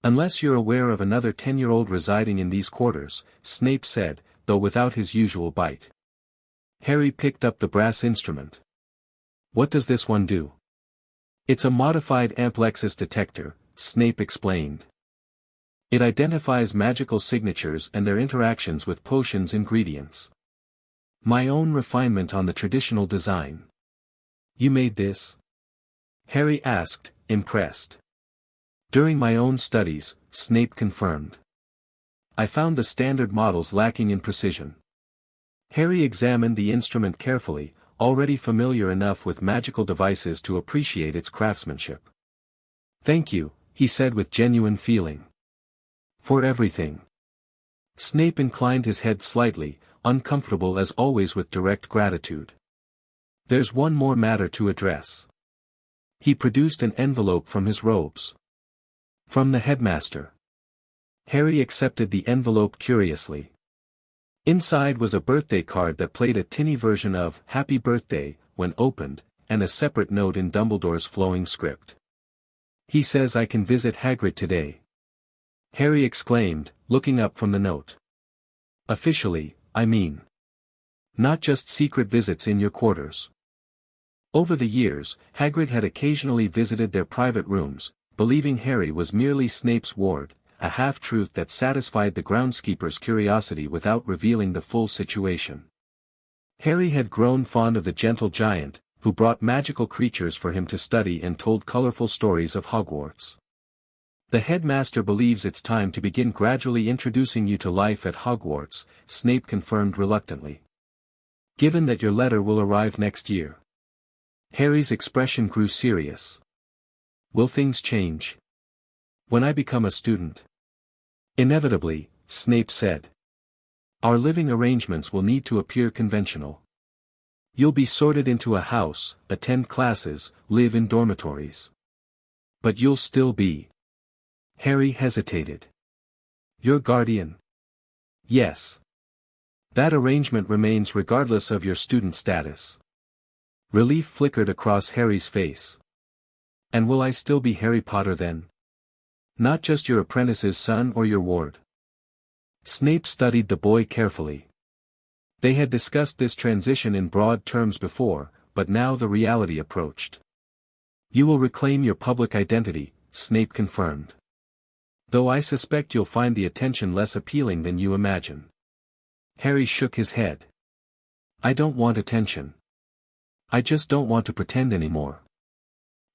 Unless you're aware of another 10-year-old residing in these quarters, Snape said, though without his usual bite. Harry picked up the brass instrument. What does this one do? It's a modified amplexus detector, Snape explained. It identifies magical signatures and their interactions with potions' ingredients. My own refinement on the traditional design. You made this? Harry asked, impressed. During my own studies, Snape confirmed. I found the standard models lacking in precision. Harry examined the instrument carefully, already familiar enough with magical devices to appreciate its craftsmanship. Thank you, he said with genuine feeling. For everything. Snape inclined his head slightly, uncomfortable as always with direct gratitude. There's one more matter to address. He produced an envelope from his robes. From the headmaster. Harry accepted the envelope curiously. Inside was a birthday card that played a tinny version of "Happy Birthday" when opened, and a separate note in Dumbledore's flowing script. He says I can visit Hagrid today. Harry exclaimed, looking up from the note. Officially, I mean. Not just secret visits in your quarters. Over the years, Hagrid had occasionally visited their private rooms, believing Harry was merely Snape's ward, a half-truth that satisfied the groundskeeper's curiosity without revealing the full situation. Harry had grown fond of the gentle giant, who brought magical creatures for him to study and told colorful stories of Hogwarts. The headmaster believes it's time to begin gradually introducing you to life at Hogwarts, Snape confirmed reluctantly. Given that your letter will arrive next year. Harry's expression grew serious. Will things change? When I become a student? Inevitably, Snape said. Our living arrangements will need to appear conventional. You'll be sorted into a house, attend classes, live in dormitories. But you'll still be. Harry hesitated. Your guardian? Yes. That arrangement remains regardless of your student status. Relief flickered across Harry's face. And will I still be Harry Potter then? Not just your apprentice's son or your ward. Snape studied the boy carefully. They had discussed this transition in broad terms before, but now the reality approached. You will reclaim your public identity, Snape confirmed. Though I suspect you'll find the attention less appealing than you imagine. Harry shook his head. I don't want attention. I just don't want to pretend anymore.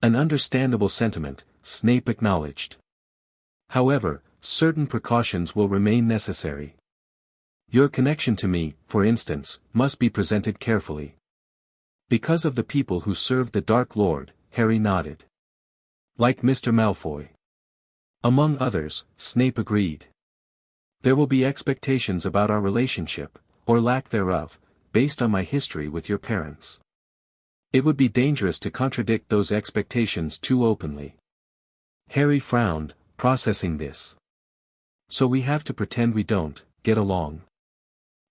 An understandable sentiment, Snape acknowledged. However, certain precautions will remain necessary. Your connection to me, for instance, must be presented carefully. Because of the people who served the Dark Lord, Harry nodded. Like Mr. Malfoy. Among others, Snape agreed. There will be expectations about our relationship, or lack thereof, based on my history with your parents. It would be dangerous to contradict those expectations too openly. Harry frowned, processing this. So we have to pretend we don't get along.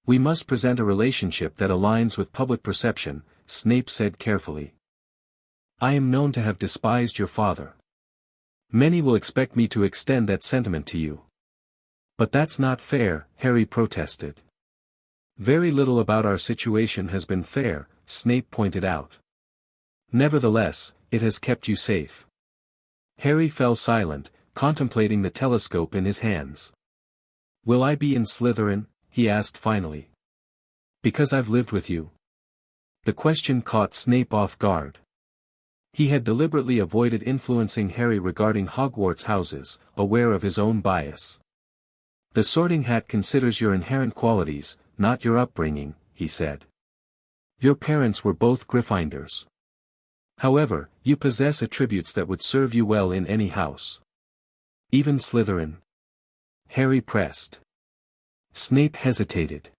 We must present a relationship that aligns with public perception, Snape said carefully. I am known to have despised your father. Many will expect me to extend that sentiment to you. But that's not fair, Harry protested. Very little about our situation has been fair, Snape pointed out. Nevertheless, it has kept you safe. Harry fell silent, contemplating the telescope in his hands. Will I be in Slytherin? He asked finally. Because I've lived with you. The question caught Snape off guard. He had deliberately avoided influencing Harry regarding Hogwarts houses, aware of his own bias. The Sorting Hat considers your inherent qualities, not your upbringing, he said. Your parents were both Gryffindors. However, you possess attributes that would serve you well in any house. Even Slytherin. Harry pressed. Snape hesitated.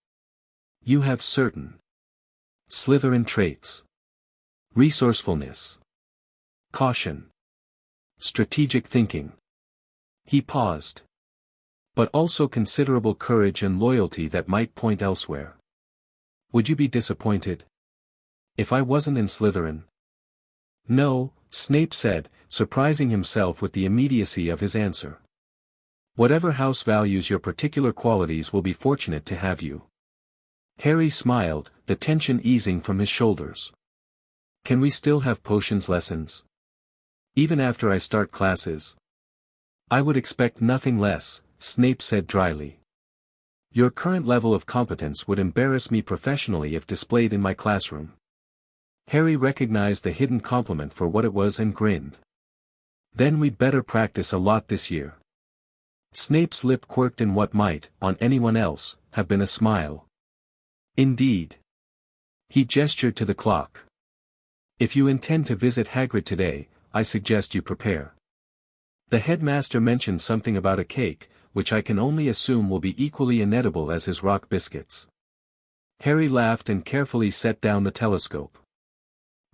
You have certain Slytherin traits. Resourcefulness. Caution. Strategic thinking. He paused. But also considerable courage and loyalty that might point elsewhere. Would you be disappointed? If I wasn't in Slytherin? No, Snape said, surprising himself with the immediacy of his answer. Whatever house values your particular qualities will be fortunate to have you. Harry smiled, the tension easing from his shoulders. Can we still have potions lessons? Even after I start classes. I would expect nothing less, Snape said dryly. Your current level of competence would embarrass me professionally if displayed in my classroom. Harry recognized the hidden compliment for what it was and grinned. Then we'd better practice a lot this year. Snape's lip quirked in what might, on anyone else, have been a smile. Indeed. He gestured to the clock. If you intend to visit Hagrid today, I suggest you prepare. The headmaster mentioned something about a cake, which I can only assume will be equally inedible as his rock biscuits. Harry laughed and carefully set down the telescope.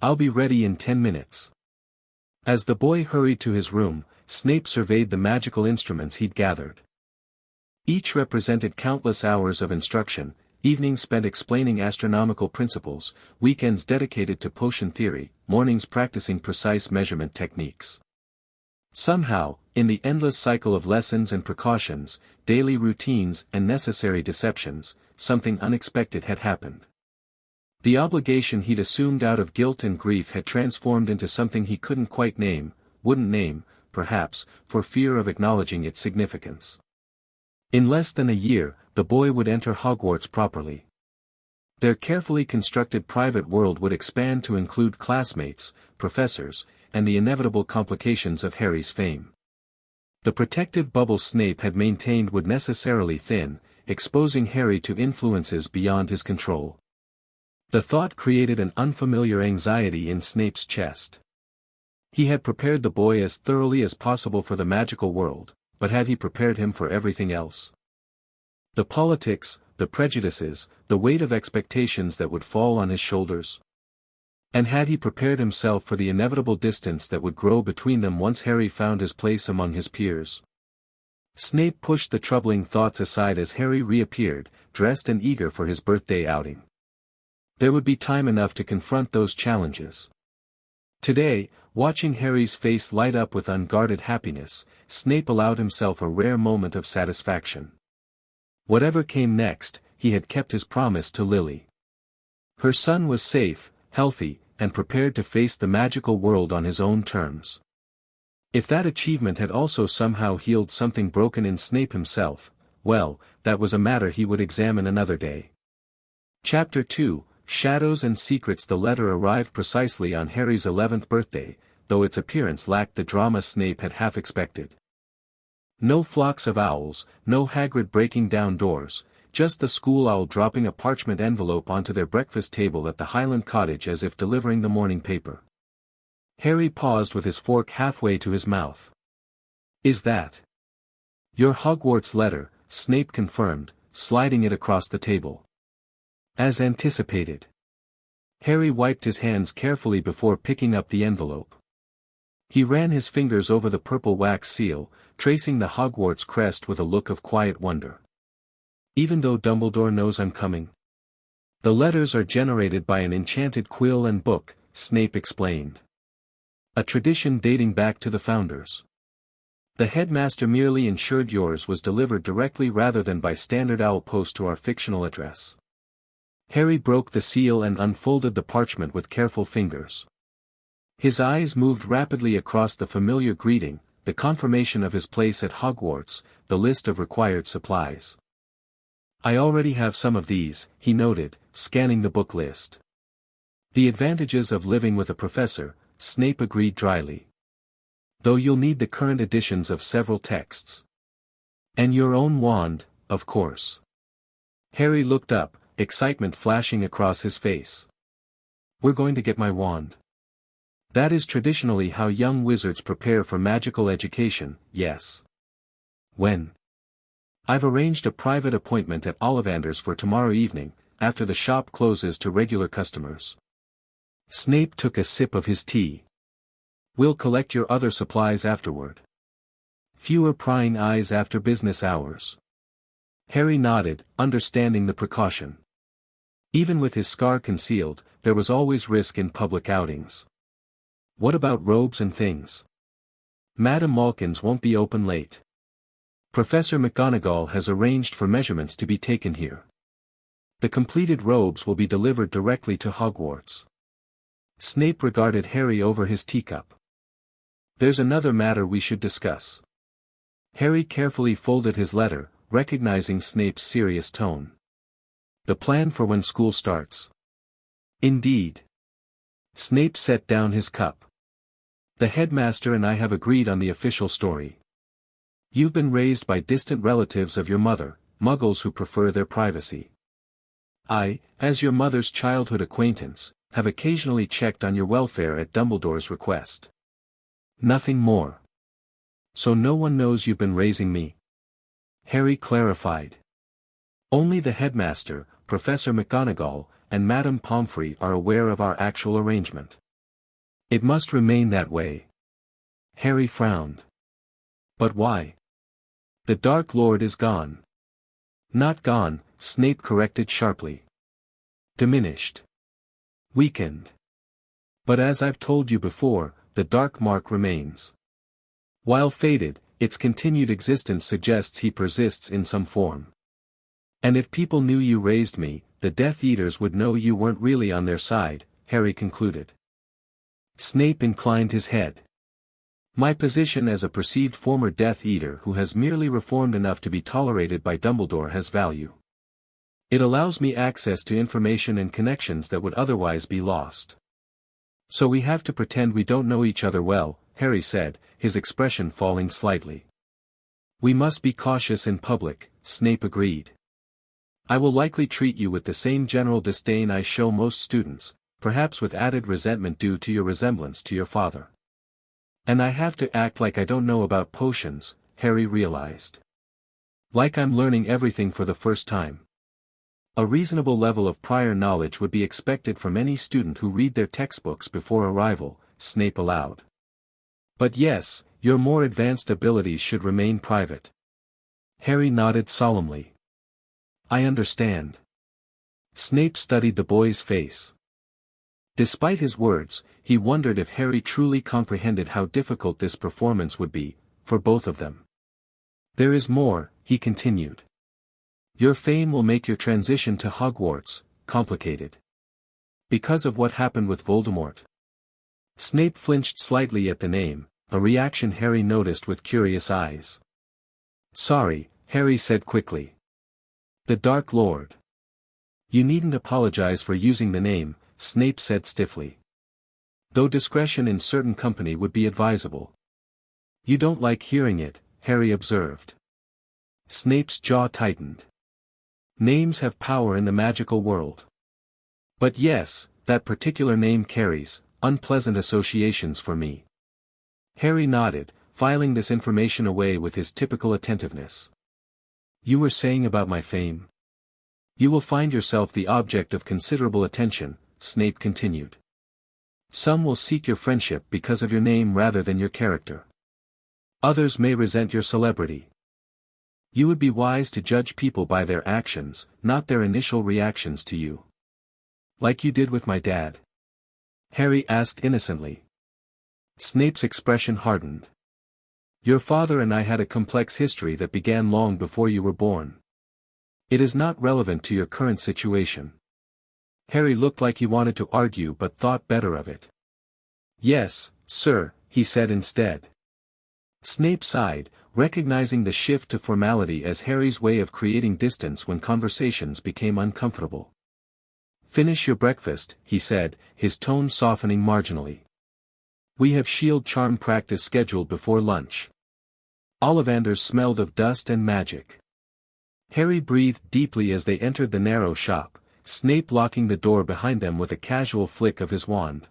I'll be ready in 10 minutes. As the boy hurried to his room, Snape surveyed the magical instruments he'd gathered. Each represented countless hours of instruction, evenings spent explaining astronomical principles, weekends dedicated to potion theory, mornings practicing precise measurement techniques. Somehow, in the endless cycle of lessons and precautions, daily routines and necessary deceptions, something unexpected had happened. The obligation he'd assumed out of guilt and grief had transformed into something he couldn't quite wouldn't name, perhaps, for fear of acknowledging its significance. In less than a year, the boy would enter Hogwarts properly. Their carefully constructed private world would expand to include classmates, professors, and the inevitable complications of Harry's fame. The protective bubble Snape had maintained would necessarily thin, exposing Harry to influences beyond his control. The thought created an unfamiliar anxiety in Snape's chest. He had prepared the boy as thoroughly as possible for the magical world, but had he prepared him for everything else? The politics, the prejudices, the weight of expectations that would fall on his shoulders? And had he prepared himself for the inevitable distance that would grow between them once Harry found his place among his peers? Snape pushed the troubling thoughts aside as Harry reappeared, dressed and eager for his birthday outing. There would be time enough to confront those challenges. Today, watching Harry's face light up with unguarded happiness, Snape allowed himself a rare moment of satisfaction. Whatever came next, he had kept his promise to Lily. Her son was safe, healthy, and prepared to face the magical world on his own terms. If that achievement had also somehow healed something broken in Snape himself, well, that was a matter he would examine another day. Chapter 2, Shadows and Secrets. The letter arrived precisely on Harry's 11th birthday, though its appearance lacked the drama Snape had half expected. No flocks of owls, no Hagrid breaking down doors, just the school owl dropping a parchment envelope onto their breakfast table at the Highland cottage as if delivering the morning paper. Harry paused with his fork halfway to his mouth. Is that your Hogwarts letter? Snape confirmed, sliding it across the table. As anticipated. Harry wiped his hands carefully before picking up the envelope. He ran his fingers over the purple wax seal, tracing the Hogwarts crest with a look of quiet wonder. Even though Dumbledore knows I'm coming? The letters are generated by an enchanted quill and book, Snape explained. A tradition dating back to the founders. The headmaster merely ensured yours was delivered directly rather than by standard owl post to our fictional address. Harry broke the seal and unfolded the parchment with careful fingers. His eyes moved rapidly across the familiar greeting, the confirmation of his place at Hogwarts, the list of required supplies. I already have some of these, he noted, scanning the book list. The advantages of living with a professor, Snape agreed dryly. Though you'll need the current editions of several texts. And your own wand, of course. Harry looked up, excitement flashing across his face. We're going to get my wand. That is traditionally how young wizards prepare for magical education, yes. When? I've arranged a private appointment at Ollivander's for tomorrow evening, after the shop closes to regular customers. Snape took a sip of his tea. We'll collect your other supplies afterward. Fewer prying eyes after business hours. Harry nodded, understanding the precaution. Even with his scar concealed, there was always risk in public outings. What about robes and things? Madame Malkin's won't be open late. Professor McGonagall has arranged for measurements to be taken here. The completed robes will be delivered directly to Hogwarts. Snape regarded Harry over his teacup. There's another matter we should discuss. Harry carefully folded his letter, recognizing Snape's serious tone. The plan for when school starts. Indeed. Snape set down his cup. The headmaster and I have agreed on the official story. You've been raised by distant relatives of your mother, Muggles who prefer their privacy. I, as your mother's childhood acquaintance, have occasionally checked on your welfare at Dumbledore's request. Nothing more. So no one knows you've been raising me? Harry clarified. Only the headmaster, Professor McGonagall, and Madame Pomfrey are aware of our actual arrangement. It must remain that way. Harry frowned. But why? The Dark Lord is gone. Not gone, Snape corrected sharply. Diminished. Weakened. But as I've told you before, the dark mark remains. While faded, its continued existence suggests he persists in some form. And if people knew you raised me, the Death Eaters would know you weren't really on their side, Harry concluded. Snape inclined his head. My position as a perceived former Death Eater who has merely reformed enough to be tolerated by Dumbledore has value. It allows me access to information and connections that would otherwise be lost. So we have to pretend we don't know each other well, Harry said, his expression falling slightly. We must be cautious in public, Snape agreed. I will likely treat you with the same general disdain I show most students, perhaps with added resentment due to your resemblance to your father. And I have to act like I don't know about potions, Harry realized. Like I'm learning everything for the first time. A reasonable level of prior knowledge would be expected from any student who read their textbooks before arrival, Snape allowed. But yes, your more advanced abilities should remain private. Harry nodded solemnly. I understand. Snape studied the boy's face. Despite his words, he wondered if Harry truly comprehended how difficult this performance would be, for both of them. There is more, he continued. Your fame will make your transition to Hogwarts complicated. Because of what happened with Voldemort. Snape flinched slightly at the name, a reaction Harry noticed with curious eyes. Sorry, Harry said quickly. The Dark Lord. You needn't apologize for using the name, Snape said stiffly. Though discretion in certain company would be advisable. You don't like hearing it, Harry observed. Snape's jaw tightened. Names have power in the magical world. But yes, that particular name carries unpleasant associations for me. Harry nodded, filing this information away with his typical attentiveness. You were saying about my fame? You will find yourself the object of considerable attention, Snape continued. Some will seek your friendship because of your name rather than your character. Others may resent your celebrity. You would be wise to judge people by their actions, not their initial reactions to you. Like you did with my dad? Harry asked innocently. Snape's expression hardened. Your father and I had a complex history that began long before you were born. It is not relevant to your current situation. Harry looked like he wanted to argue but thought better of it. Yes, sir, he said instead. Snape sighed, recognizing the shift to formality as Harry's way of creating distance when conversations became uncomfortable. Finish your breakfast, he said, his tone softening marginally. We have shield charm practice scheduled before lunch. Ollivanders smelled of dust and magic. Harry breathed deeply as they entered the narrow shop, Snape locking the door behind them with a casual flick of his wand.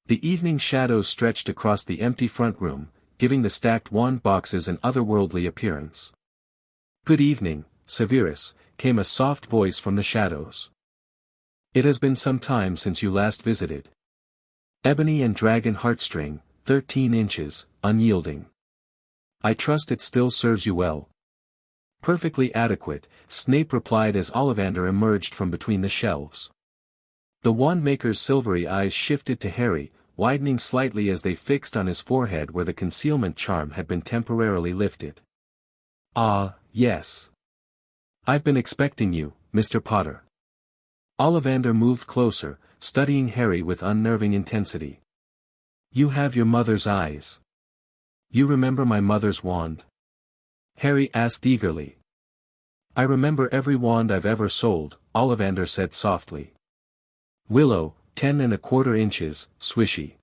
The evening shadows stretched across the empty front room, giving the stacked wand boxes an otherworldly appearance. Good evening, Severus, came a soft voice from the shadows. It has been some time since you last visited. Ebony and dragon heartstring, 13 inches, unyielding. I trust it still serves you well. Perfectly adequate, Snape replied as Ollivander emerged from between the shelves. The wandmaker's silvery eyes shifted to Harry, widening slightly as they fixed on his forehead where the concealment charm had been temporarily lifted. Ah, yes. I've been expecting you, Mr. Potter. Ollivander moved closer, studying Harry with unnerving intensity. You have your mother's eyes. You remember my mother's wand? Harry asked eagerly. I remember every wand I've ever sold, Ollivander said softly. Willow, 10¼ inches, swishy.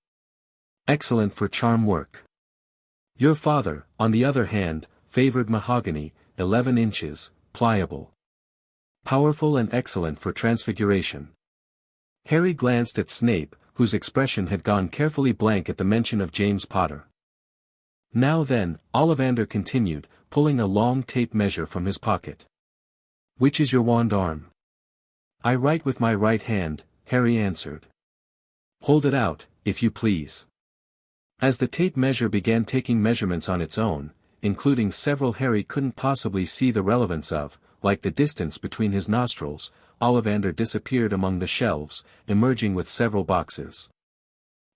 Excellent for charm work. Your father, on the other hand, favored mahogany, 11 inches, pliable. Powerful and excellent for transfiguration. Harry glanced at Snape, whose expression had gone carefully blank at the mention of James Potter. Now then, Ollivander continued, pulling a long tape measure from his pocket. Which is your wand arm? I write with my right hand, Harry answered. Hold it out, if you please. As the tape measure began taking measurements on its own, including several Harry couldn't possibly see the relevance of, like the distance between his nostrils, Ollivander disappeared among the shelves, emerging with several boxes.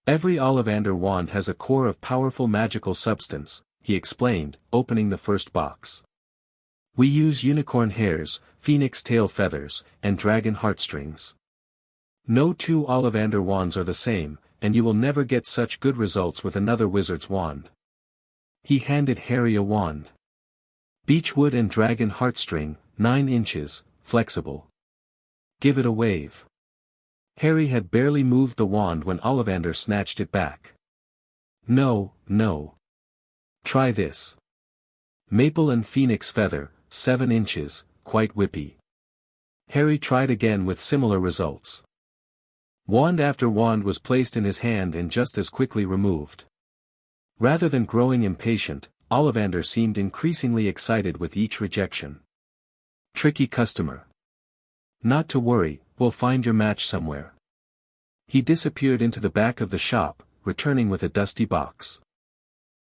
Every Ollivander wand has a core of powerful magical substance, he explained, opening the first box. We use unicorn hairs, phoenix tail feathers, and dragon heartstrings. No two Ollivander wands are the same, and you will never get such good results with another wizard's wand. He handed Harry a wand. Beechwood and dragon heartstring, 9 inches, flexible. Give it a wave. Harry had barely moved the wand when Ollivander snatched it back. No, no. Try this. Maple and phoenix feather, 7 inches, quite whippy. Harry tried again with similar results. Wand after wand was placed in his hand and just as quickly removed. Rather than growing impatient, Ollivander seemed increasingly excited with each rejection. Tricky customer. Not to worry, we'll find your match somewhere. He disappeared into the back of the shop, returning with a dusty box.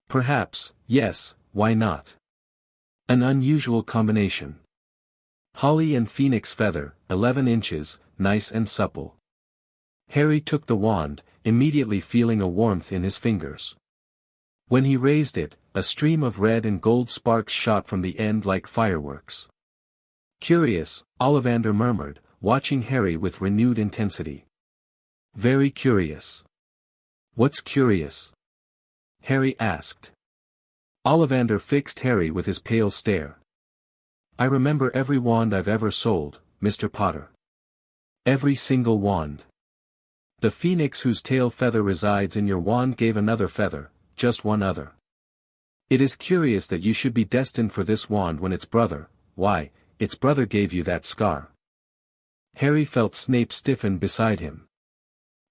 Perhaps, yes, why not? An unusual combination. Holly and phoenix feather, 11 inches, nice and supple. Harry took the wand, immediately feeling a warmth in his fingers. When he raised it, a stream of red and gold sparks shot from the end like fireworks. Curious, Ollivander murmured, watching Harry with renewed intensity. Very curious. What's curious? Harry asked. Ollivander fixed Harry with his pale stare. I remember every wand I've ever sold, Mr. Potter. Every single wand. The phoenix whose tail feather resides in your wand gave another feather, just one other. It is curious that you should be destined for this wand when its brother, why, its brother gave you that scar. Harry felt Snape stiffen beside him.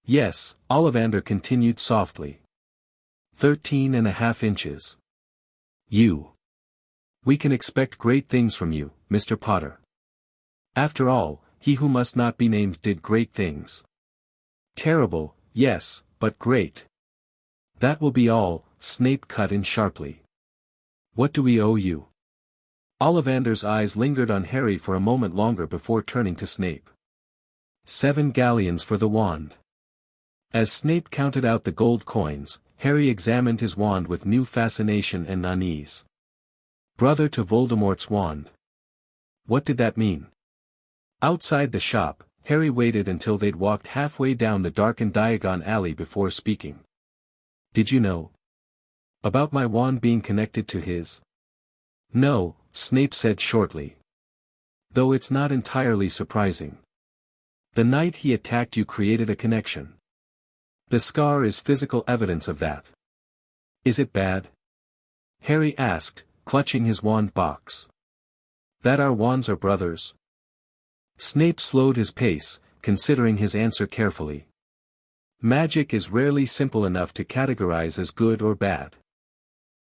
Yes, Ollivander continued softly. 13½ inches. You. We can expect great things from you, Mr. Potter. After all, he who must not be named did great things. Terrible, yes, but great. That will be all, Snape cut in sharply. What do we owe you? Ollivander's eyes lingered on Harry for a moment longer before turning to Snape. 7 galleons for the wand. As Snape counted out the gold coins, Harry examined his wand with new fascination and unease. Brother to Voldemort's wand. What did that mean? Outside the shop, Harry waited until they'd walked halfway down the darkened Diagon alley before speaking. Did you know? About my wand being connected to his? No, Snape said shortly. Though it's not entirely surprising. The night he attacked you created a connection. The scar is physical evidence of that. Is it bad? Harry asked, clutching his wand box. That our wands are brothers? Snape slowed his pace, considering his answer carefully. Magic is rarely simple enough to categorize as good or bad.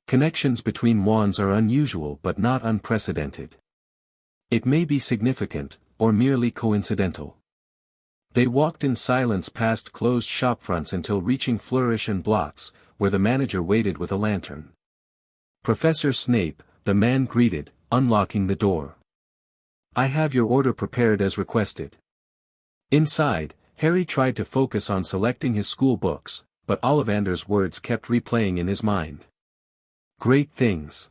Connections between wands are unusual but not unprecedented. It may be significant, or merely coincidental. They walked in silence past closed shopfronts until reaching Flourish and Blots, where the manager waited with a lantern. Professor Snape, the man greeted, unlocking the door. I have your order prepared as requested. Inside, Harry tried to focus on selecting his school books, but Ollivander's words kept replaying in his mind. Great things.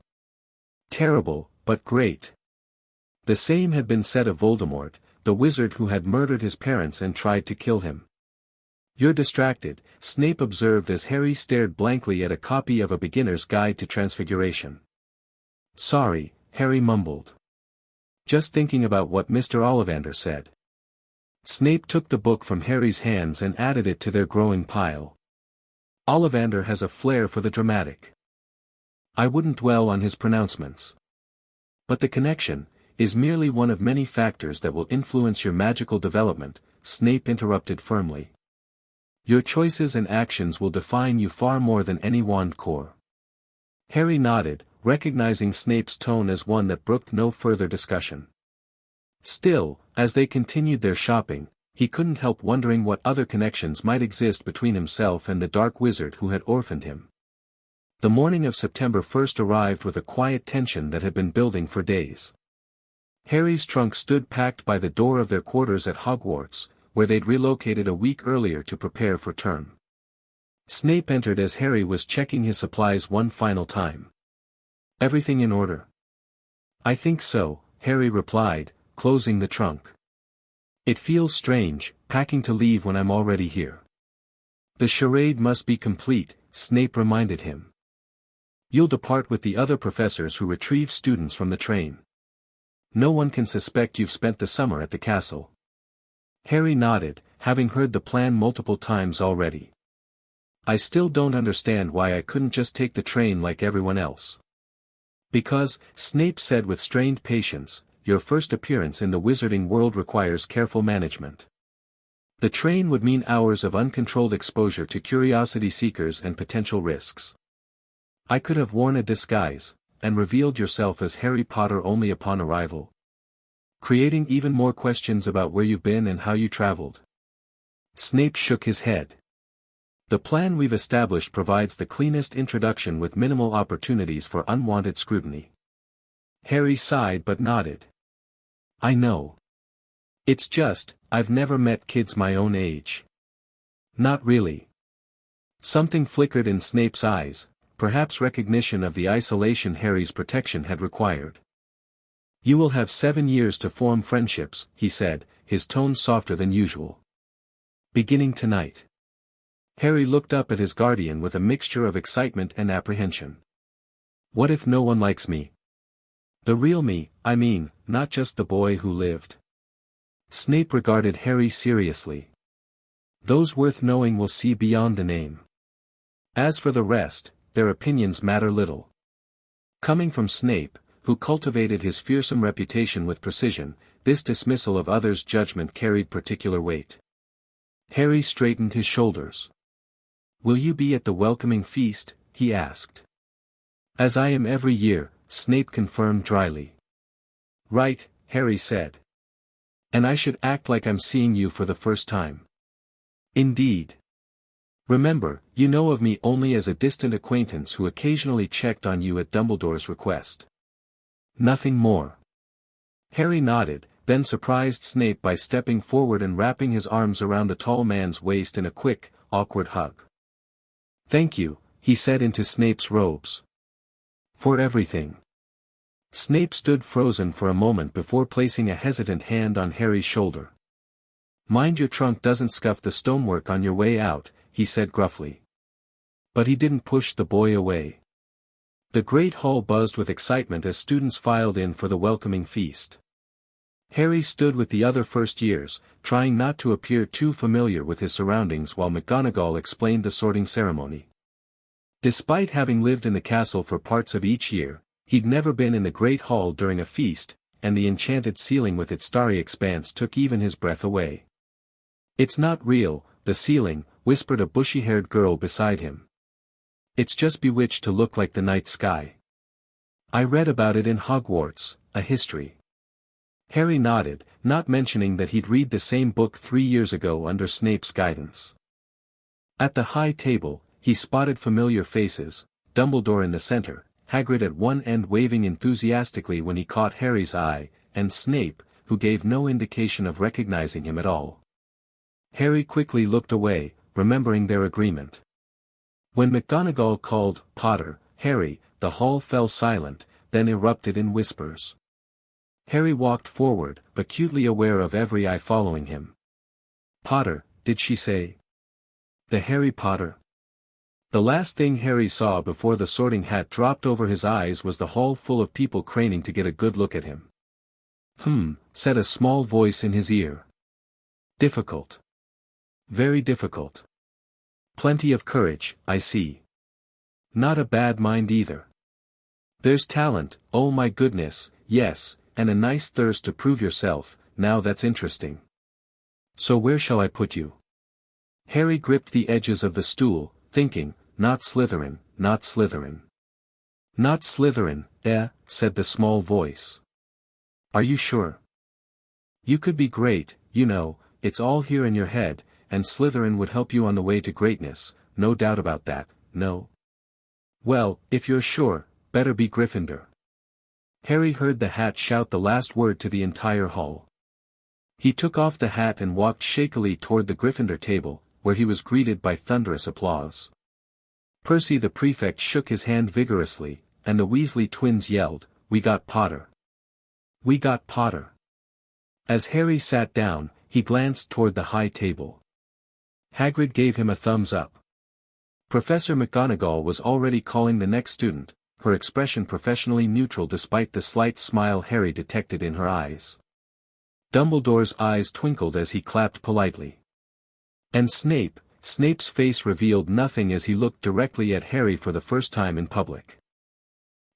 Terrible, but great. The same had been said of Voldemort, the wizard who had murdered his parents and tried to kill him. "You're distracted," Snape observed as Harry stared blankly at a copy of A Beginner's Guide to Transfiguration. "Sorry," Harry mumbled. "Just thinking about what Mr. Ollivander said." Snape took the book from Harry's hands and added it to their growing pile. "Ollivander has a flair for the dramatic. I wouldn't dwell on his pronouncements. But the connection is merely one of many factors that will influence your magical development," Snape interrupted firmly. "Your choices and actions will define you far more than any wand core." Harry nodded, recognizing Snape's tone as one that brooked no further discussion. Still, as they continued their shopping, he couldn't help wondering what other connections might exist between himself and the dark wizard who had orphaned him. The morning of September 1st arrived with a quiet tension that had been building for days. Harry's trunk stood packed by the door of their quarters at Hogwarts, where they'd relocated a week earlier to prepare for term. Snape entered as Harry was checking his supplies one final time. "Everything in order?" "I think so," Harry replied, closing the trunk. "It feels strange, packing to leave when I'm already here." "The charade must be complete," Snape reminded him. "You'll depart with the other professors who retrieve students from the train. No one can suspect you've spent the summer at the castle." Harry nodded, having heard the plan multiple times already. "I still don't understand why I couldn't just take the train like everyone else." "Because," Snape said with strained patience, "your first appearance in the wizarding world requires careful management. The train would mean hours of uncontrolled exposure to curiosity seekers and potential risks. I could have worn a disguise, and revealed yourself as Harry Potter only upon arrival, creating even more questions about where you've been and how you traveled." Snape shook his head. "The plan we've established provides the cleanest introduction with minimal opportunities for unwanted scrutiny." Harry sighed but nodded. "I know. It's just, I've never met kids my own age." "Not really." Something flickered in Snape's eyes, perhaps recognition of the isolation Harry's protection had required. "You will have 7 years to form friendships," he said, his tone softer than usual. "Beginning tonight." Harry looked up at his guardian with a mixture of excitement and apprehension. "What if no one likes me? The real me, I mean, not just the boy who lived." Snape regarded Harry seriously. "Those worth knowing will see beyond the name. As for the rest, their opinions matter little." Coming from Snape, who cultivated his fearsome reputation with precision, this dismissal of others' judgment carried particular weight. Harry straightened his shoulders. "Will you be at the welcoming feast?" he asked. "As I am every year," Snape confirmed dryly. "Right," Harry said. "And I should act like I'm seeing you for the first time." "Indeed. Remember, you know of me only as a distant acquaintance who occasionally checked on you at Dumbledore's request. Nothing more." Harry nodded, then surprised Snape by stepping forward and wrapping his arms around the tall man's waist in a quick, awkward hug. "Thank you," he said into Snape's robes. "For everything." Snape stood frozen for a moment before placing a hesitant hand on Harry's shoulder. "Mind your trunk doesn't scuff the stonework on your way out," he said gruffly. But he didn't push the boy away. The great hall buzzed with excitement as students filed in for the welcoming feast. Harry stood with the other first years, trying not to appear too familiar with his surroundings while McGonagall explained the sorting ceremony. Despite having lived in the castle for parts of each year, he'd never been in the great hall during a feast, and the enchanted ceiling with its starry expanse took even his breath away. "It's not real, the ceiling," whispered a bushy-haired girl beside him. "It's just bewitched to look like the night sky. I read about it in Hogwarts, a history." Harry nodded, not mentioning that he'd read the same book 3 years ago under Snape's guidance. At the high table, he spotted familiar faces, Dumbledore in the center, Hagrid at one end waving enthusiastically when he caught Harry's eye, and Snape, who gave no indication of recognizing him at all. Harry quickly looked away, remembering their agreement. When McGonagall called "Potter, Harry," the hall fell silent, then erupted in whispers. Harry walked forward, acutely aware of every eye following him. "Potter, did she say?" The Harry Potter. The last thing Harry saw before the sorting hat dropped over his eyes was the hall full of people craning to get a good look at him. Said a small voice in his ear. Difficult. Very difficult. Plenty of courage, I see. Not a bad mind either. There's talent, oh my goodness, yes, and a nice thirst to prove yourself, now that's interesting. So where shall I put you? Harry gripped the edges of the stool, thinking, not Slytherin, not Slytherin. Not Slytherin, said the small voice. Are you sure? You could be great, you know, it's all here in your head, and Slytherin would help you on the way to greatness, no doubt about that, no? Well, if you're sure, better be Gryffindor. Harry heard the hat shout the last word to the entire hall. He took off the hat and walked shakily toward the Gryffindor table, where he was greeted by thunderous applause. Percy the prefect shook his hand vigorously, and the Weasley twins yelled, "We got Potter! We got Potter!" As Harry sat down, he glanced toward the high table. Hagrid gave him a thumbs up. Professor McGonagall was already calling the next student, her expression professionally neutral despite the slight smile Harry detected in her eyes. Dumbledore's eyes twinkled as he clapped politely. And Snape's face revealed nothing as he looked directly at Harry for the first time in public.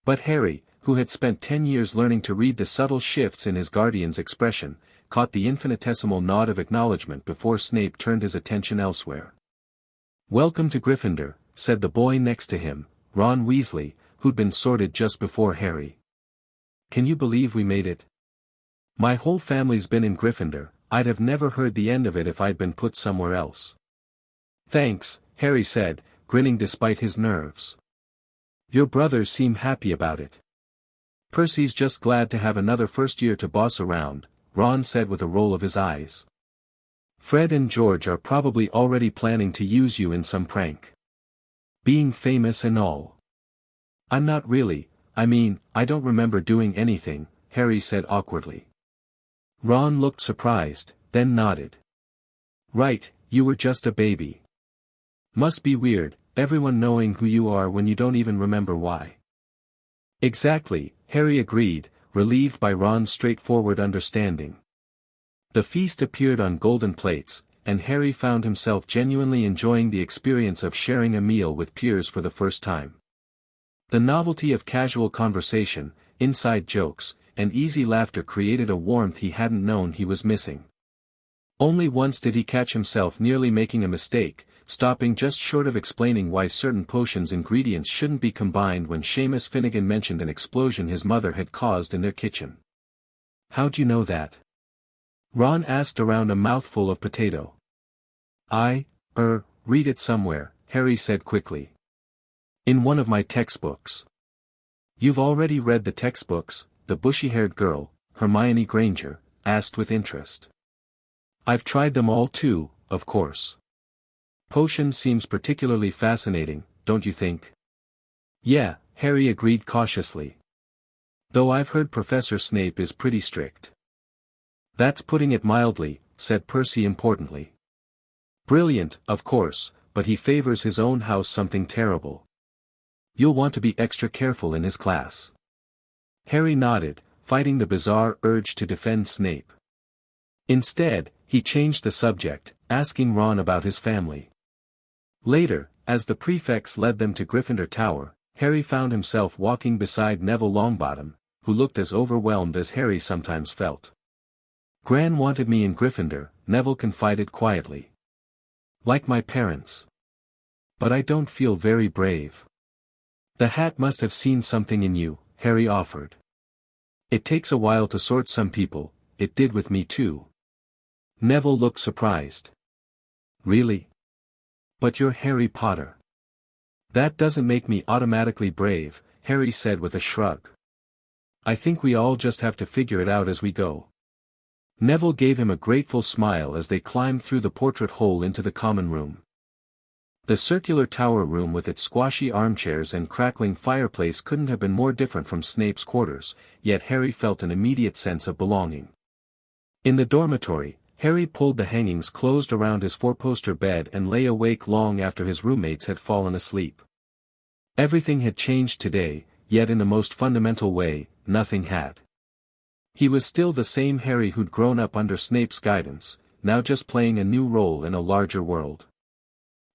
But Harry, who had spent 10 years learning to read the subtle shifts in his guardian's expression, caught the infinitesimal nod of acknowledgement before Snape turned his attention elsewhere. "Welcome to Gryffindor," said the boy next to him, Ron Weasley, who'd been sorted just before Harry. "Can you believe we made it? My whole family's been in Gryffindor, I'd have never heard the end of it if I'd been put somewhere else." "Thanks," Harry said, grinning despite his nerves. "Your brothers seem happy about it." "Percy's just glad to have another first year to boss around," Ron said with a roll of his eyes. "Fred and George are probably already planning to use you in some prank. Being famous and all." "I'm not really, I mean, I don't remember doing anything," Harry said awkwardly. Ron looked surprised, then nodded. "Right, you were just a baby. Must be weird, everyone knowing who you are when you don't even remember why." "Exactly," Harry agreed, relieved by Ron's straightforward understanding. The feast appeared on golden plates, and Harry found himself genuinely enjoying the experience of sharing a meal with peers for the first time. The novelty of casual conversation, inside jokes, and easy laughter created a warmth he hadn't known he was missing. Only once did he catch himself nearly making a mistake, stopping just short of explaining why certain potions' ingredients shouldn't be combined when Seamus Finnegan mentioned an explosion his mother had caused in their kitchen. "How'd you know that?" Ron asked around a mouthful of potato. Read it somewhere," Harry said quickly. "In one of my textbooks." "You've already read the textbooks?" the bushy-haired girl, Hermione Granger, asked with interest. "I've tried them all too, of course. Potion seems particularly fascinating, don't you think?" "Yeah," Harry agreed cautiously. "Though I've heard Professor Snape is pretty strict." "That's putting it mildly," said Percy importantly. "Brilliant, of course, but he favors his own house something terrible. You'll want to be extra careful in his class." Harry nodded, fighting the bizarre urge to defend Snape. Instead, he changed the subject, asking Ron about his family. Later, as the prefects led them to Gryffindor Tower, Harry found himself walking beside Neville Longbottom, who looked as overwhelmed as Harry sometimes felt. "Gran wanted me in Gryffindor," Neville confided quietly. "Like my parents. But I don't feel very brave." "The hat must have seen something in you," Harry offered. "It takes a while to sort some people, it did with me too." Neville looked surprised. "Really? But you're Harry Potter." "That doesn't make me automatically brave," Harry said with a shrug. "I think we all just have to figure it out as we go." Neville gave him a grateful smile as they climbed through the portrait hole into the common room. The circular tower room with its squashy armchairs and crackling fireplace couldn't have been more different from Snape's quarters, yet Harry felt an immediate sense of belonging. In the dormitory, Harry pulled the hangings closed around his four-poster bed and lay awake long after his roommates had fallen asleep. Everything had changed today, yet in the most fundamental way, nothing had. He was still the same Harry who'd grown up under Snape's guidance, now just playing a new role in a larger world.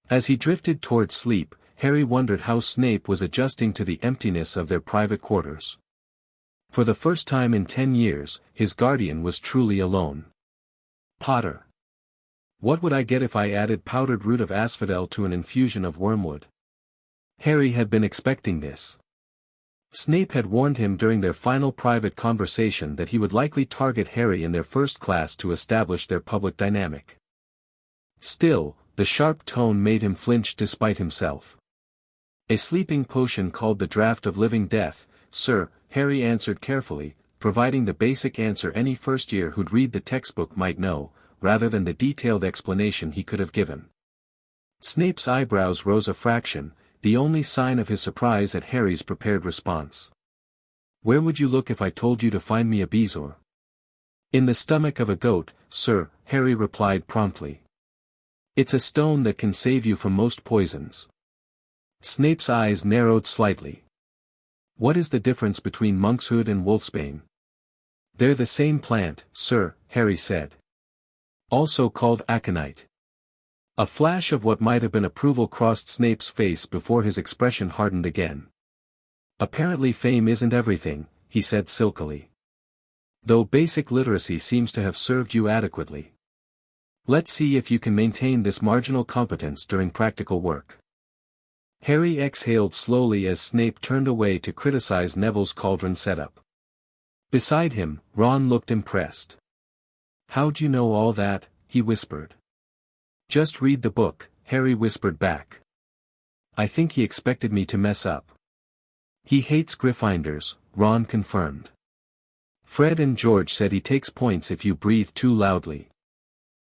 As he drifted toward sleep, Harry wondered how Snape was adjusting to the emptiness of their private quarters. For the first time in 10 years, his guardian was truly alone. Potter. What would I get if I added powdered root of asphodel to an infusion of wormwood? Harry had been expecting this. Snape had warned him during their final private conversation that he would likely target Harry in their first class to establish their public dynamic. Still, the sharp tone made him flinch despite himself. A sleeping potion called the Draught of Living Death, sir, Harry answered carefully, providing the basic answer any first year who'd read the textbook might know, rather than the detailed explanation he could have given. Snape's eyebrows rose a fraction, the only sign of his surprise at Harry's prepared response. Where would you look if I told you to find me a bezoar? In the stomach of a goat, sir, Harry replied promptly. It's a stone that can save you from most poisons. Snape's eyes narrowed slightly. What is the difference between monkshood and wolfsbane? They're the same plant, sir, Harry said. Also called aconite. A flash of what might have been approval crossed Snape's face before his expression hardened again. Apparently fame isn't everything, he said silkily. Though basic literacy seems to have served you adequately. Let's see if you can maintain this marginal competence during practical work. Harry exhaled slowly as Snape turned away to criticize Neville's cauldron setup. Beside him, Ron looked impressed. How'd you know all that? He whispered. Just read the book, Harry whispered back. I think he expected me to mess up. He hates Gryffindors, Ron confirmed. Fred and George said he takes points if you breathe too loudly.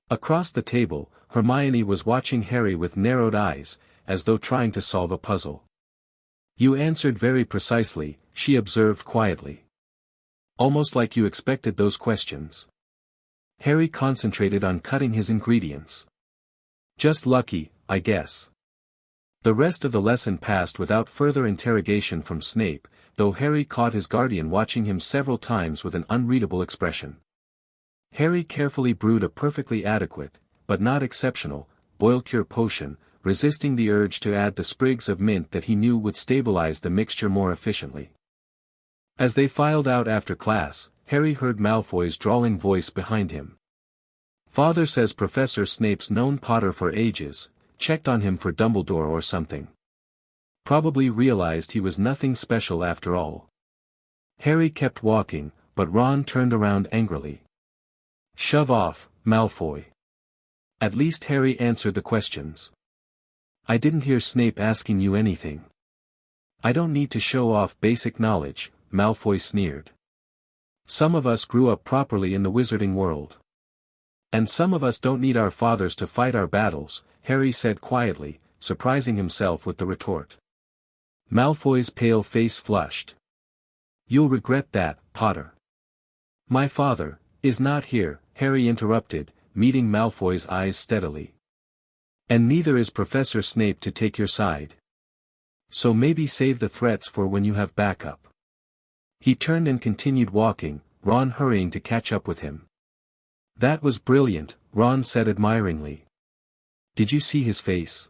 Across the table, Hermione was watching Harry with narrowed eyes, as though trying to solve a puzzle. You answered very precisely, she observed quietly. Almost like you expected those questions. Harry concentrated on cutting his ingredients. Just lucky, I guess. The rest of the lesson passed without further interrogation from Snape, though Harry caught his guardian watching him several times with an unreadable expression. Harry carefully brewed a perfectly adequate, but not exceptional, boil-cure potion, resisting the urge to add the sprigs of mint that he knew would stabilize the mixture more efficiently. As they filed out after class, Harry heard Malfoy's drawling voice behind him. Father says Professor Snape's known Potter for ages, checked on him for Dumbledore or something. Probably realized he was nothing special after all. Harry kept walking, but Ron turned around angrily. Shove off, Malfoy. At least Harry answered the questions. I didn't hear Snape asking you anything. I don't need to show off basic knowledge, Malfoy sneered. Some of us grew up properly in the wizarding world. And some of us don't need our fathers to fight our battles, Harry said quietly, surprising himself with the retort. Malfoy's pale face flushed. You'll regret that, Potter. My father is not here, Harry interrupted, meeting Malfoy's eyes steadily. And neither is Professor Snape to take your side. So maybe save the threats for when you have backup. He turned and continued walking, Ron hurrying to catch up with him. That was brilliant, Ron said admiringly. Did you see his face?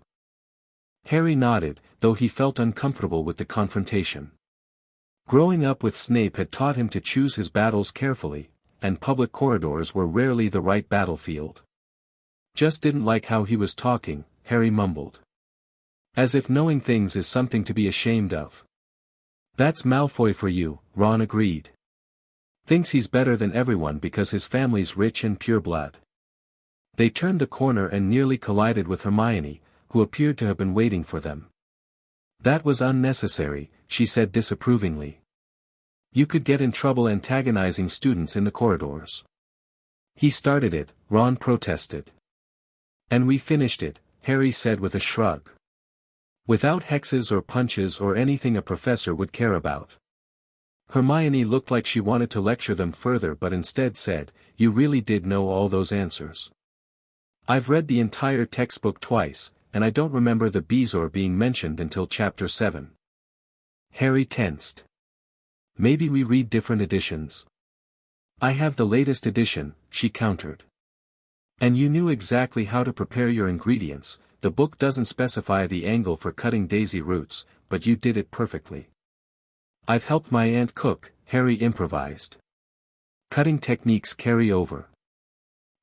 Harry nodded, though he felt uncomfortable with the confrontation. Growing up with Snape had taught him to choose his battles carefully, and public corridors were rarely the right battlefield. Just didn't like how he was talking, Harry mumbled. As if knowing things is something to be ashamed of. That's Malfoy for you, Ron agreed. Thinks he's better than everyone because his family's rich and pure blood. They turned the corner and nearly collided with Hermione, who appeared to have been waiting for them. That was unnecessary, she said disapprovingly. You could get in trouble antagonizing students in the corridors. He started it, Ron protested. And we finished it, Harry said with a shrug. Without hexes or punches or anything a professor would care about. Hermione looked like she wanted to lecture them further but instead said, you really did know all those answers. I've read the entire textbook twice, and I don't remember the Bezoar being mentioned until chapter 7. Harry tensed. Maybe we read different editions. I have the latest edition, she countered. And you knew exactly how to prepare your ingredients. The book doesn't specify the angle for cutting daisy roots, but you did it perfectly. I've helped my aunt cook, Harry improvised. Cutting techniques carry over.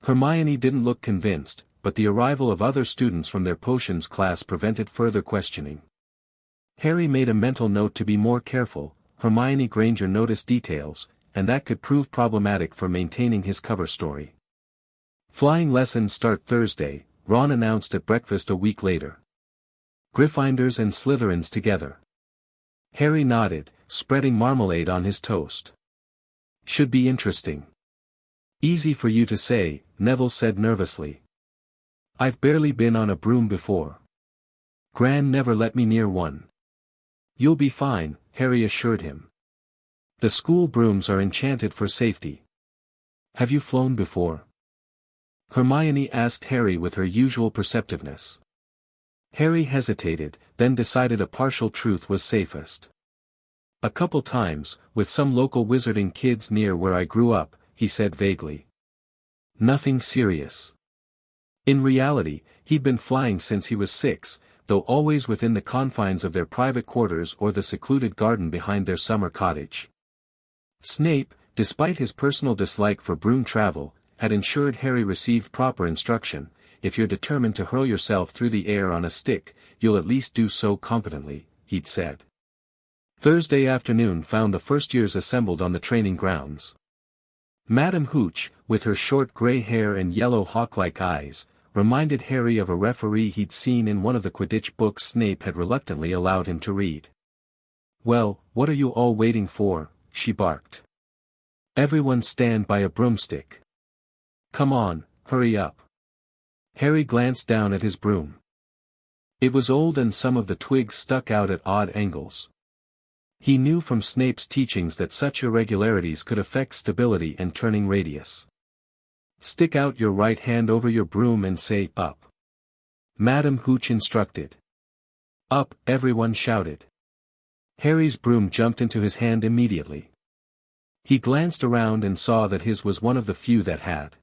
Hermione didn't look convinced, but the arrival of other students from their potions class prevented further questioning. Harry made a mental note to be more careful. Hermione Granger noticed details, and that could prove problematic for maintaining his cover story. Flying lessons start Thursday, Ron announced at breakfast a week later. Gryffindors and Slytherins together. Harry nodded, spreading marmalade on his toast. Should be interesting. Easy for you to say, Neville said nervously. I've barely been on a broom before. Gran never let me near one. You'll be fine, Harry assured him. The school brooms are enchanted for safety. Have you flown before? Hermione asked Harry with her usual perceptiveness. Harry hesitated, then decided a partial truth was safest. A couple times, with some local wizarding kids near where I grew up, he said vaguely. Nothing serious. In reality, he'd been flying since he was 6, though always within the confines of their private quarters or the secluded garden behind their summer cottage. Snape, despite his personal dislike for broom travel, had ensured Harry received proper instruction. If you're determined to hurl yourself through the air on a stick, you'll at least do so competently, he'd said. Thursday afternoon found the first-years assembled on the training grounds. Madame Hooch, with her short grey hair and yellow hawk-like eyes, reminded Harry of a referee he'd seen in one of the Quidditch books Snape had reluctantly allowed him to read. Well, what are you all waiting for? She barked. Everyone stand by a broomstick. Come on, hurry up. Harry glanced down at his broom. It was old and some of the twigs stuck out at odd angles. He knew from Snape's teachings that such irregularities could affect stability and turning radius. Stick out your right hand over your broom and say, up. Madame Hooch instructed. Up, everyone shouted. Harry's broom jumped into his hand immediately. He glanced around and saw that his was one of the few that had.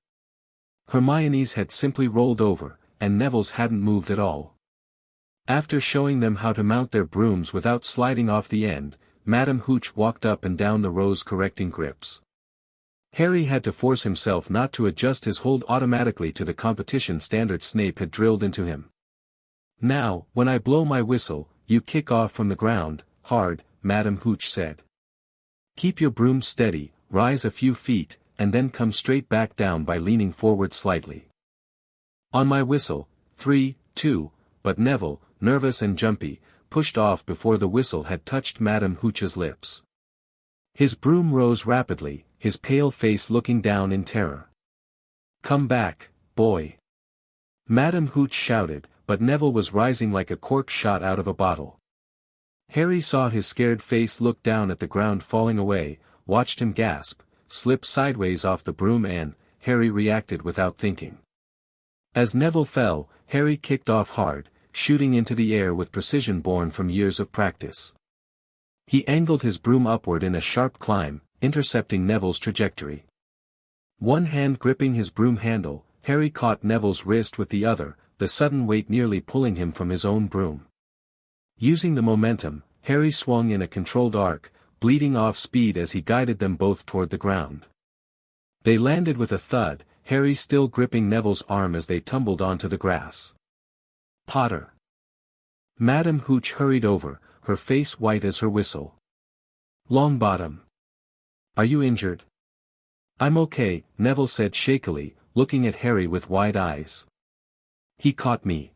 Hermione's had simply rolled over, and Neville's hadn't moved at all. After showing them how to mount their brooms without sliding off the end, Madame Hooch walked up and down the rows correcting grips. Harry had to force himself not to adjust his hold automatically to the competition standard Snape had drilled into him. Now, when I blow my whistle, you kick off from the ground, hard, Madame Hooch said. Keep your broom steady, rise a few feet, and then come straight back down by leaning forward slightly. On my whistle, 3, 2, but Neville, nervous and jumpy, pushed off before the whistle had touched Madame Hooch's lips. His broom rose rapidly, his pale face looking down in terror. Come back, boy. Madame Hooch shouted, but Neville was rising like a cork shot out of a bottle. Harry saw his scared face look down at the ground falling away, watched him gasp, slip sideways off the broom and, Harry reacted without thinking. As Neville fell, Harry kicked off hard, shooting into the air with precision born from years of practice. He angled his broom upward in a sharp climb, intercepting Neville's trajectory. One hand gripping his broom handle, Harry caught Neville's wrist with the other, the sudden weight nearly pulling him from his own broom. Using the momentum, Harry swung in a controlled arc, bleeding off speed as he guided them both toward the ground. They landed with a thud, Harry still gripping Neville's arm as they tumbled onto the grass. Potter. Madame Hooch hurried over, her face white as her whistle. Longbottom. Are you injured? I'm okay, Neville said shakily, looking at Harry with wide eyes. He caught me.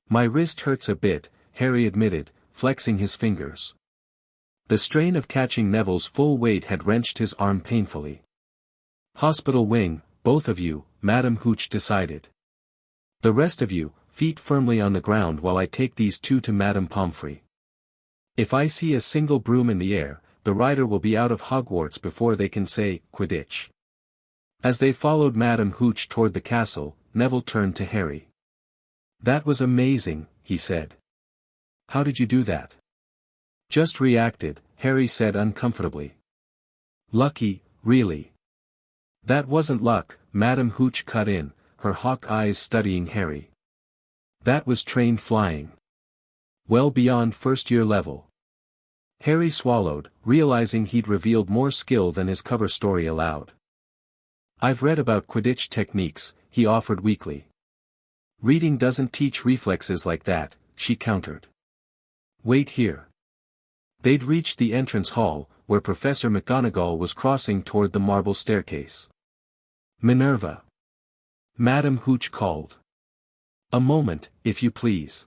My wrist hurts a bit, Harry admitted, flexing his fingers. The strain of catching Neville's full weight had wrenched his arm painfully. Hospital wing, both of you, Madame Hooch decided. The rest of you, feet firmly on the ground while I take these two to Madame Pomfrey. If I see a single broom in the air, the rider will be out of Hogwarts before they can say, Quidditch. As they followed Madam Hooch toward the castle, Neville turned to Harry. "That was amazing," he said. "How did you do that?" "Just reacted," Harry said uncomfortably. "Lucky, really." "That wasn't luck," Madam Hooch cut in, her hawk eyes studying Harry. "That was trained flying. Well beyond first-year level." Harry swallowed, realizing he'd revealed more skill than his cover story allowed. "I've read about Quidditch techniques," he offered weakly. "Reading doesn't teach reflexes like that," she countered. "Wait here." They'd reached the entrance hall, where Professor McGonagall was crossing toward the marble staircase. "Minerva!" Madam Hooch called. "A moment, if you please."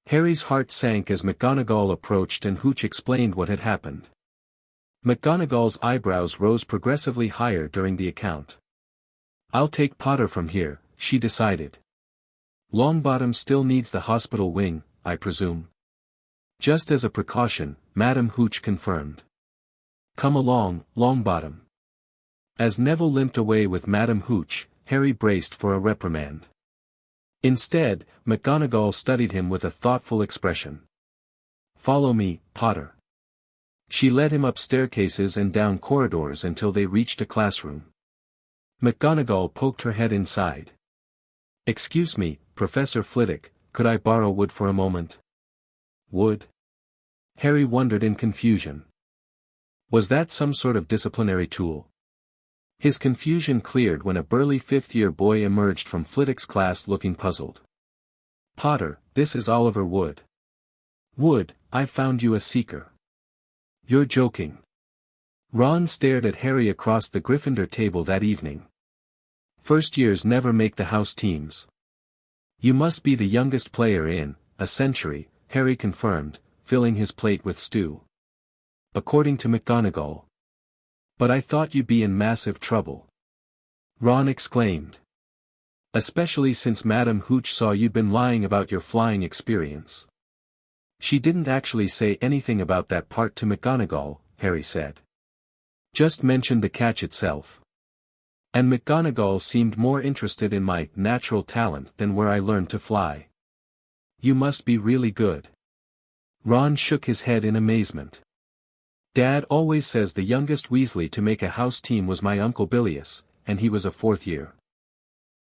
Harry's heart sank as McGonagall approached and Hooch explained what had happened. McGonagall's eyebrows rose progressively higher during the account. "I'll take Potter from here," she decided. "Longbottom still needs the hospital wing, I presume." "Just as a precaution," Madam Hooch confirmed. "Come along, Longbottom." As Neville limped away with Madam Hooch, Harry braced for a reprimand. Instead, McGonagall studied him with a thoughtful expression. "Follow me, Potter." She led him up staircases and down corridors until they reached a classroom. McGonagall poked her head inside. "Excuse me, Professor Flitwick, could I borrow wood for a moment?" "Wood?" Harry wondered in confusion. Was that some sort of disciplinary tool? His confusion cleared when a burly fifth-year boy emerged from Flitwick's class looking puzzled. "Potter, this is Oliver Wood." "Wood, I found you a seeker." "You're joking." Ron stared at Harry across the Gryffindor table that evening. "First years never make the house teams." "You must be the youngest player in a century," Harry confirmed, filling his plate with stew. "According to McGonagall." "But I thought you'd be in massive trouble." Ron exclaimed. "Especially since Madam Hooch saw you'd been lying about your flying experience." "She didn't actually say anything about that part to McGonagall," Harry said. "Just mentioned the catch itself. And McGonagall seemed more interested in my natural talent than where I learned to fly." "You must be really good." Ron shook his head in amazement. "Dad always says the youngest Weasley to make a house team was my Uncle Bilious, and he was a fourth year."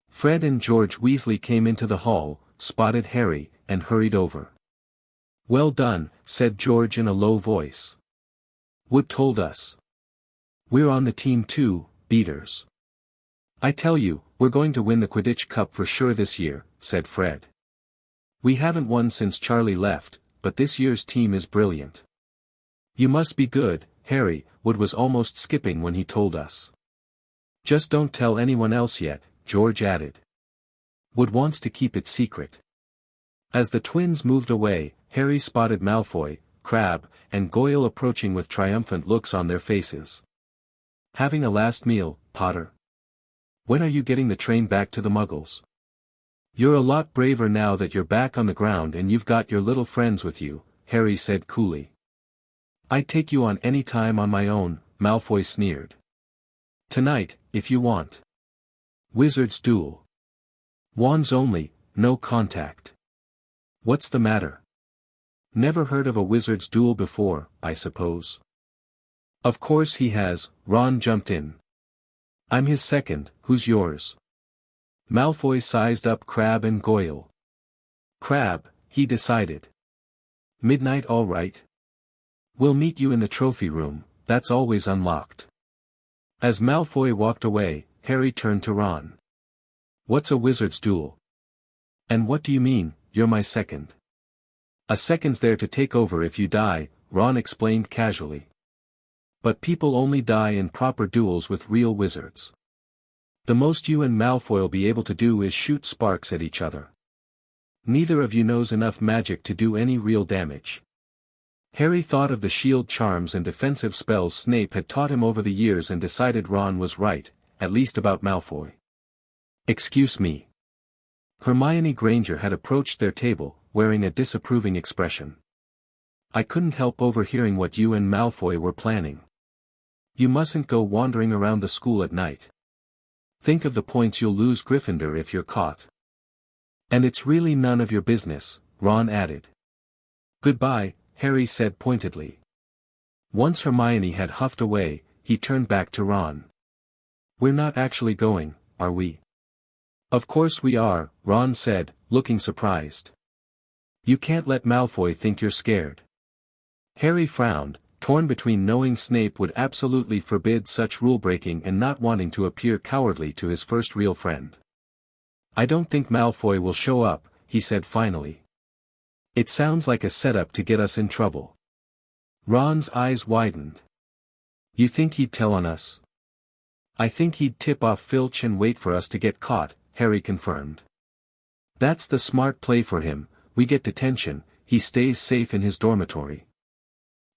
Fred and George Weasley came into the hall, spotted Harry, and hurried over. "Well done," said George in a low voice. "Wood told us. We're on the team too, beaters." "I tell you, we're going to win the Quidditch Cup for sure this year," said Fred. "We haven't won since Charlie left, but this year's team is brilliant." "You must be good, Harry," Wood was almost skipping when he told us. "Just don't tell anyone else yet," George added. "Wood wants to keep it secret." As the twins moved away, Harry spotted Malfoy, Crabbe, and Goyle approaching with triumphant looks on their faces. "Having a last meal, Potter? When are you getting the train back to the Muggles?" "You're a lot braver now that you're back on the ground and you've got your little friends with you," Harry said coolly. "I'd take you on any time on my own," Malfoy sneered. "Tonight, if you want." "Wizard's duel. Wands only, no contact." "What's the matter? Never heard of a wizard's duel before, I suppose?" "Of course he has," Ron jumped in. "I'm his second, who's yours?" Malfoy sized up Crabbe and Goyle. "Crabbe," he decided. "Midnight all right? We'll meet you in the trophy room, that's always unlocked." As Malfoy walked away, Harry turned to Ron. "What's a wizard's duel? And what do you mean, you're my second?" "A second's there to take over if you die," Ron explained casually. "But people only die in proper duels with real wizards. The most you and Malfoy'll be able to do is shoot sparks at each other. Neither of you knows enough magic to do any real damage." Harry thought of the shield charms and defensive spells Snape had taught him over the years and decided Ron was right, at least about Malfoy. "Excuse me." Hermione Granger had approached their table, wearing a disapproving expression. "I couldn't help overhearing what you and Malfoy were planning. You mustn't go wandering around the school at night." Think of the points you'll lose, Gryffindor, if you're caught. And it's really none of your business, Ron added. Goodbye, Harry said pointedly. Once Hermione had huffed away, he turned back to Ron. We're not actually going, are we? Of course we are, Ron said, looking surprised. You can't let Malfoy think you're scared. Harry frowned, torn between knowing Snape would absolutely forbid such rule-breaking and not wanting to appear cowardly to his first real friend. I don't think Malfoy will show up, he said finally. It sounds like a setup to get us in trouble. Ron's eyes widened. You think he'd tell on us? I think he'd tip off Filch and wait for us to get caught, Harry confirmed. That's the smart play for him. We get detention, he stays safe in his dormitory.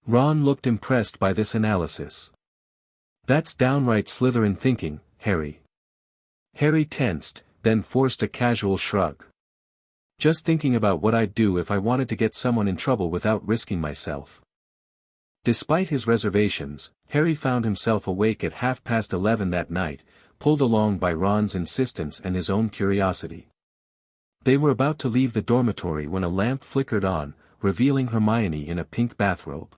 Ron looked impressed by this analysis. That's downright Slytherin thinking, Harry. Harry tensed, then forced a casual shrug. Just thinking about what I'd do if I wanted to get someone in trouble without risking myself. Despite his reservations, Harry found himself awake at 11:30 that night, pulled along by Ron's insistence and his own curiosity. They were about to leave the dormitory when a lamp flickered on, revealing Hermione in a pink bathrobe.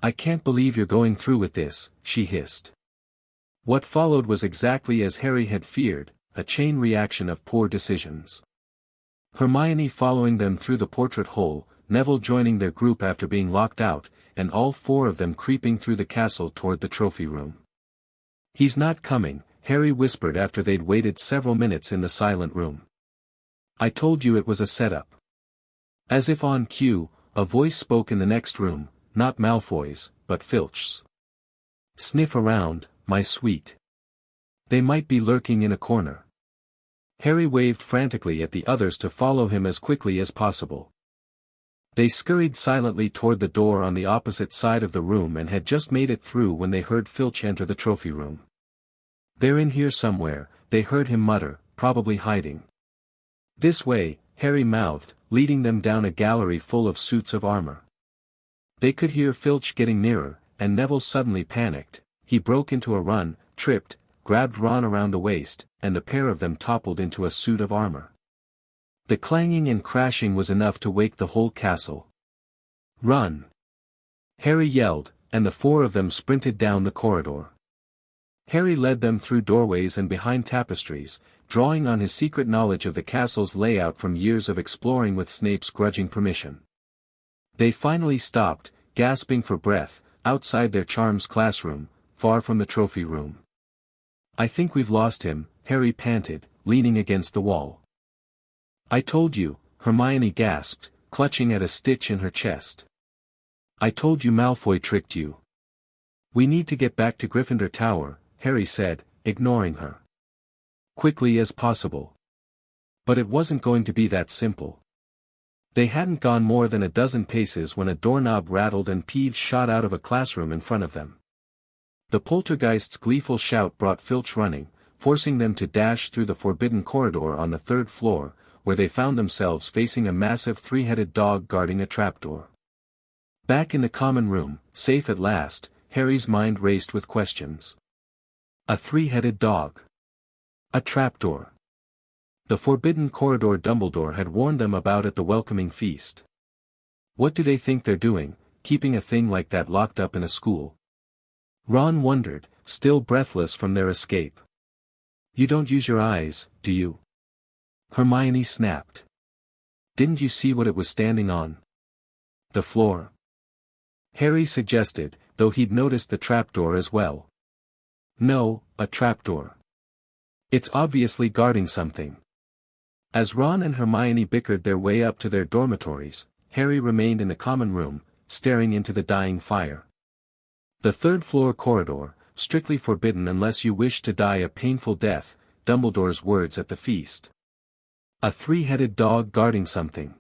I can't believe you're going through with this, she hissed. What followed was exactly as Harry had feared, a chain reaction of poor decisions. Hermione following them through the portrait hole, Neville joining their group after being locked out, and all four of them creeping through the castle toward the trophy room. He's not coming, Harry whispered after they'd waited several minutes in the silent room. I told you it was a setup. As if on cue, a voice spoke in the next room, not Malfoy's, but Filch's. Sniff around, my sweet. They might be lurking in a corner. Harry waved frantically at the others to follow him as quickly as possible. They scurried silently toward the door on the opposite side of the room and had just made it through when they heard Filch enter the trophy room. They're in here somewhere, they heard him mutter, probably hiding. This way, Harry mouthed, leading them down a gallery full of suits of armor. They could hear Filch getting nearer, and Neville suddenly panicked. He broke into a run, tripped, grabbed Ron around the waist, and the pair of them toppled into a suit of armor. The clanging and crashing was enough to wake the whole castle. Run! Harry yelled, and the four of them sprinted down the corridor. Harry led them through doorways and behind tapestries, drawing on his secret knowledge of the castle's layout from years of exploring with Snape's grudging permission. They finally stopped, gasping for breath, outside their charms classroom, far from the trophy room. I think we've lost him, Harry panted, leaning against the wall. I told you, Hermione gasped, clutching at a stitch in her chest. I told you Malfoy tricked you. We need to get back to Gryffindor Tower, Harry said, ignoring her. Quickly as possible. But it wasn't going to be that simple. They hadn't gone more than a dozen paces when a doorknob rattled and Peeves shot out of a classroom in front of them. The poltergeist's gleeful shout brought Filch running, forcing them to dash through the forbidden corridor on the third floor, where they found themselves facing a massive three-headed dog guarding a trapdoor. Back in the common room, safe at last, Harry's mind raced with questions. A three-headed dog. A trapdoor. The forbidden corridor Dumbledore had warned them about at the welcoming feast. What do they think they're doing, keeping a thing like that locked up in a school? Ron wondered, still breathless from their escape. You don't use your eyes, do you? Hermione snapped. Didn't you see what it was standing on? The floor. Harry suggested, though he'd noticed the trapdoor as well. No, a trapdoor. It's obviously guarding something. As Ron and Hermione bickered their way up to their dormitories, Harry remained in the common room, staring into the dying fire. The third-floor corridor, strictly forbidden unless you wish to die a painful death, Dumbledore's words at the feast. A three-headed dog guarding something.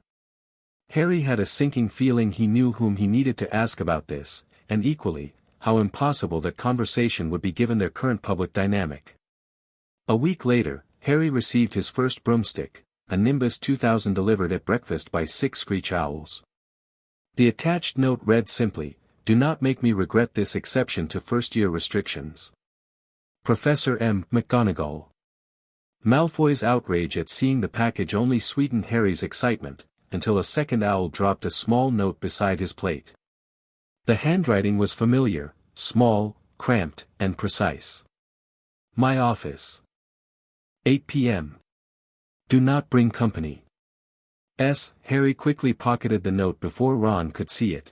Harry had a sinking feeling he knew whom he needed to ask about this, and equally, how impossible that conversation would be given their current public dynamic. A week later, Harry received his first broomstick, a Nimbus 2000 delivered at breakfast by 6 screech owls. The attached note read simply, "Do not make me regret this exception to first-year restrictions. Professor M. McGonagall." Malfoy's outrage at seeing the package only sweetened Harry's excitement, until a second owl dropped a small note beside his plate. The handwriting was familiar, small, cramped, and precise. My office. 8 p.m. Do not bring company. Harry quickly pocketed the note before Ron could see it.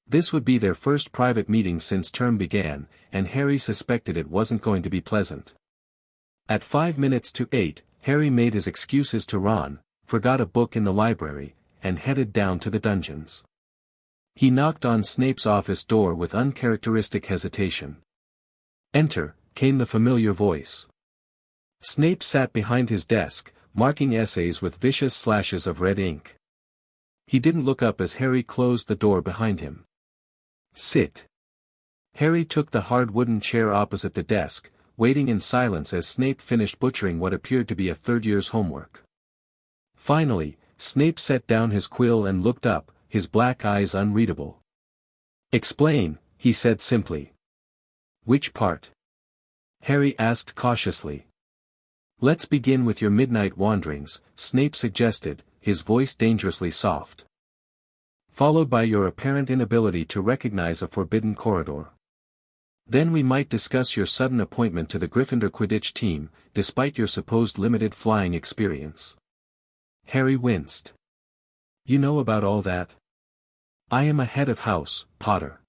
This would be their first private meeting since term began, and Harry suspected it wasn't going to be pleasant. At 5 minutes to 8, Harry made his excuses to Ron, forgot a book in the library, and headed down to the dungeons. He knocked on Snape's office door with uncharacteristic hesitation. Enter, came the familiar voice. Snape sat behind his desk, marking essays with vicious slashes of red ink. He didn't look up as Harry closed the door behind him. Sit. Harry took the hard wooden chair opposite the desk, waiting in silence as Snape finished butchering what appeared to be a third year's homework. Finally, Snape set down his quill and looked up, his black eyes unreadable. Explain, he said simply. Which part? Harry asked cautiously. Let's begin with your midnight wanderings, Snape suggested, his voice dangerously soft. Followed by your apparent inability to recognize a forbidden corridor. Then we might discuss your sudden appointment to the Gryffindor Quidditch team, despite your supposed limited flying experience. Harry winced. You know about all that? I am a head of house, Potter.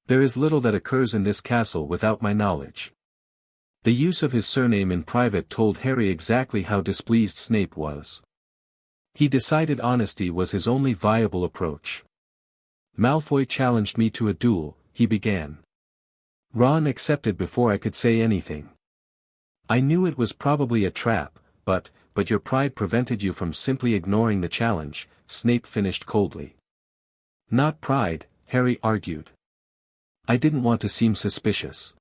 There is little that occurs in this castle without my knowledge. The use of his surname in private told Harry exactly how displeased Snape was. He decided honesty was his only viable approach. Malfoy challenged me to a duel, he began. Ron accepted before I could say anything. I knew it was probably a trap, but your pride prevented you from simply ignoring the challenge, Snape finished coldly. Not pride, Harry argued. I didn't want to seem suspicious.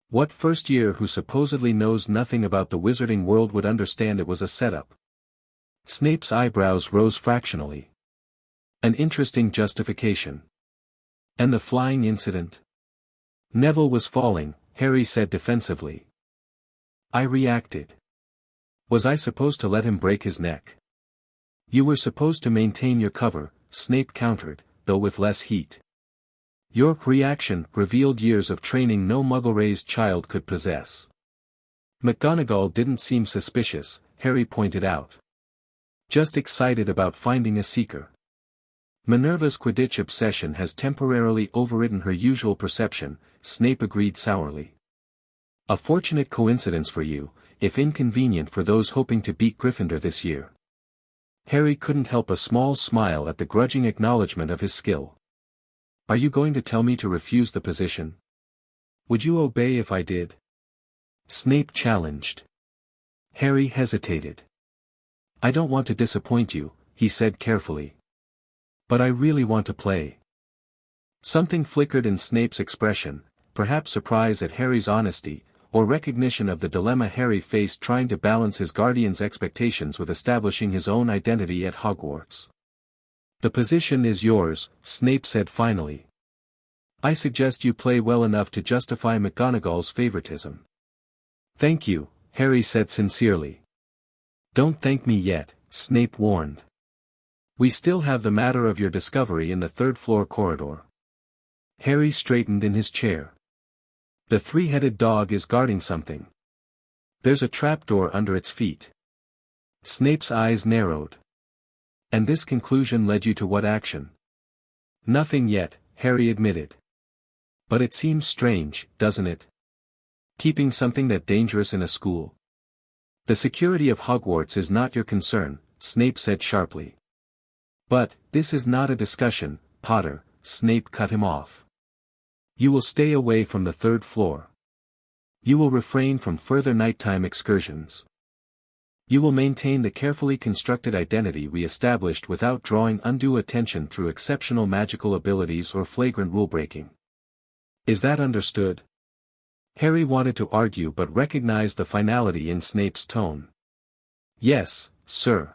What first year who supposedly knows nothing about the wizarding world would understand it was a setup? Snape's eyebrows rose fractionally. An interesting justification. And the flying incident? Neville was falling, Harry said defensively. I reacted. Was I supposed to let him break his neck? You were supposed to maintain your cover, Snape countered, though with less heat. Your reaction revealed years of training no Muggle-raised child could possess. McGonagall didn't seem suspicious, Harry pointed out. Just excited about finding a seeker. Minerva's Quidditch obsession has temporarily overridden her usual perception, Snape agreed sourly. A fortunate coincidence for you, if inconvenient for those hoping to beat Gryffindor this year. Harry couldn't help a small smile at the grudging acknowledgement of his skill. Are you going to tell me to refuse the position? Would you obey if I did? Snape challenged. Harry hesitated. I don't want to disappoint you, he said carefully. But I really want to play. Something flickered in Snape's expression, perhaps surprise at Harry's honesty, or recognition of the dilemma Harry faced trying to balance his guardian's expectations with establishing his own identity at Hogwarts. The position is yours, Snape said finally. I suggest you play well enough to justify McGonagall's favoritism. Thank you, Harry said sincerely. Don't thank me yet, Snape warned. We still have the matter of your discovery in the third-floor corridor. Harry straightened in his chair. The three-headed dog is guarding something. There's a trapdoor under its feet. Snape's eyes narrowed. And this conclusion led you to what action? Nothing yet, Harry admitted. But it seems strange, doesn't it? Keeping something that dangerous in a school. The security of Hogwarts is not your concern, Snape said sharply. But, this is not a discussion, Potter, Snape cut him off. You will stay away from the third floor. You will refrain from further nighttime excursions. You will maintain the carefully constructed identity we established without drawing undue attention through exceptional magical abilities or flagrant rule-breaking. Is that understood? Harry wanted to argue but recognized the finality in Snape's tone. Yes, sir.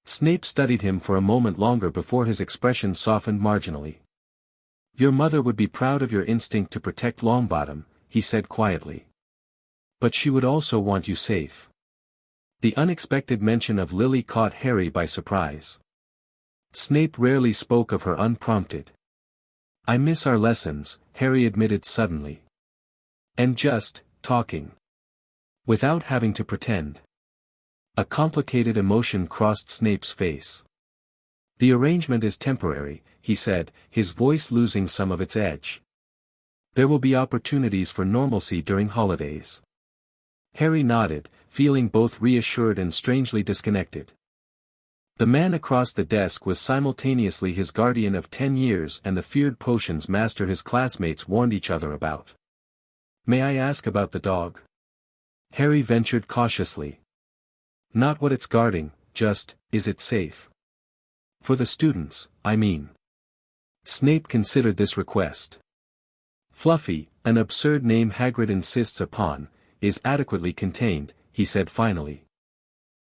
Snape studied him for a moment longer before his expression softened marginally. Your mother would be proud of your instinct to protect Longbottom, he said quietly. But she would also want you safe. The unexpected mention of Lily caught Harry by surprise. Snape rarely spoke of her unprompted. I miss our lessons, Harry admitted suddenly. And just, talking. Without having to pretend. A complicated emotion crossed Snape's face. The arrangement is temporary, he said, his voice losing some of its edge. There will be opportunities for normalcy during holidays. Harry nodded, feeling both reassured and strangely disconnected. The man across the desk was simultaneously his guardian of 10 years and the feared potions master his classmates warned each other about. May I ask about the dog? Harry ventured cautiously. Not what it's guarding, just, is it safe? For the students, I mean. Snape considered this request. Fluffy, an absurd name Hagrid insists upon, is adequately contained, he said finally.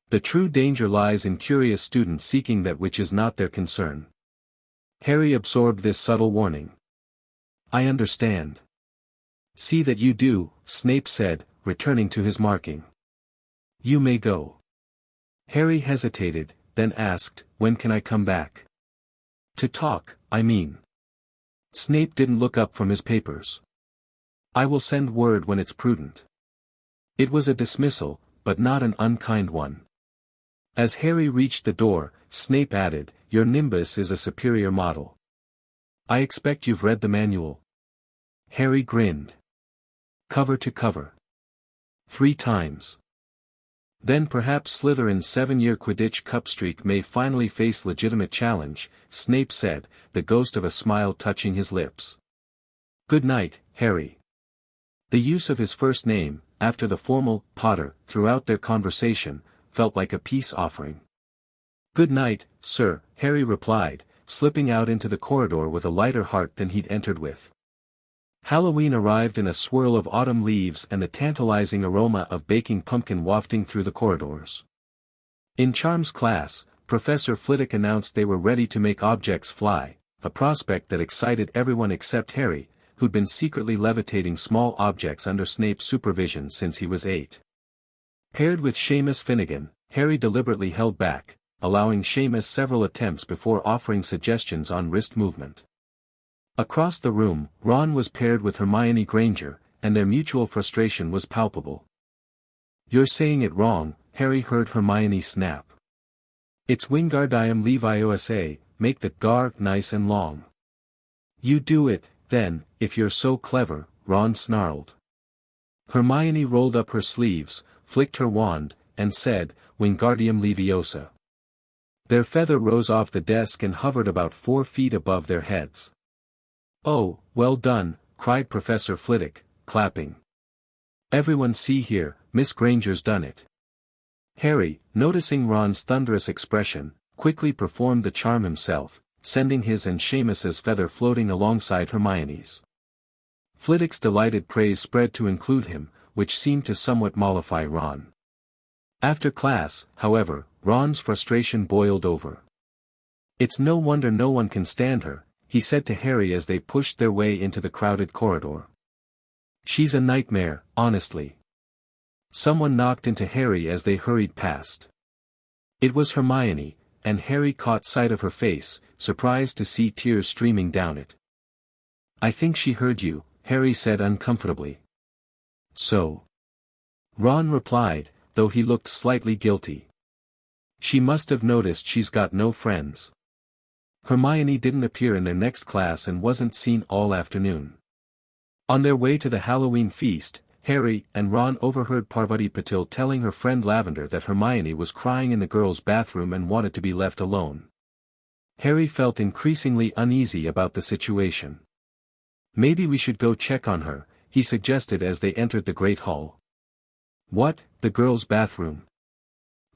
The true danger lies in curious students seeking that which is not their concern. Harry absorbed this subtle warning. I understand. See that you do, Snape said, returning to his marking. You may go. Harry hesitated, then asked, when can I come back? To talk, I mean. Snape didn't look up from his papers. I will send word when it's prudent. It was a dismissal, but not an unkind one. As Harry reached the door, Snape added, your Nimbus is a superior model. I expect you've read the manual. Harry grinned. Cover to cover. 3 times. Then perhaps Slytherin's 7-year Quidditch Cup streak may finally face legitimate challenge, Snape said, the ghost of a smile touching his lips. Good night, Harry. The use of his first name, after the formal Potter, throughout their conversation, felt like a peace offering. Good night, sir, Harry replied, slipping out into the corridor with a lighter heart than he'd entered with. Halloween arrived in a swirl of autumn leaves and the tantalizing aroma of baking pumpkin wafting through the corridors. In Charms class, Professor Flitwick announced they were ready to make objects fly, a prospect that excited everyone except Harry, who'd been secretly levitating small objects under Snape's supervision since he was 8. Paired with Seamus Finnegan, Harry deliberately held back, allowing Seamus several attempts before offering suggestions on wrist movement. Across the room, Ron was paired with Hermione Granger, and their mutual frustration was palpable. You're saying it wrong, Harry heard Hermione snap. It's Wingardium Leviosa, make the gar nice and long. You do it, then, if you're so clever, Ron snarled. Hermione rolled up her sleeves, flicked her wand, and said, Wingardium Leviosa. Their feather rose off the desk and hovered about 4 feet above their heads. Oh, well done, cried Professor Flitwick, clapping. Everyone see here, Miss Granger's done it. Harry, noticing Ron's thunderous expression, quickly performed the charm himself, sending his and Seamus's feather floating alongside Hermione's. Flitwick's delighted praise spread to include him, which seemed to somewhat mollify Ron. After class, however, Ron's frustration boiled over. It's no wonder no one can stand her, he said to Harry as they pushed their way into the crowded corridor. She's a nightmare, honestly. Someone knocked into Harry as they hurried past. It was Hermione, and Harry caught sight of her face, surprised to see tears streaming down it. I think she heard you, Harry said uncomfortably. So? Ron replied, though he looked slightly guilty. She must have noticed she's got no friends. Hermione didn't appear in their next class and wasn't seen all afternoon. On their way to the Halloween feast, Harry and Ron overheard Parvati Patil telling her friend Lavender that Hermione was crying in the girls' bathroom and wanted to be left alone. Harry felt increasingly uneasy about the situation. Maybe we should go check on her, he suggested as they entered the Great Hall. What, the girls' bathroom?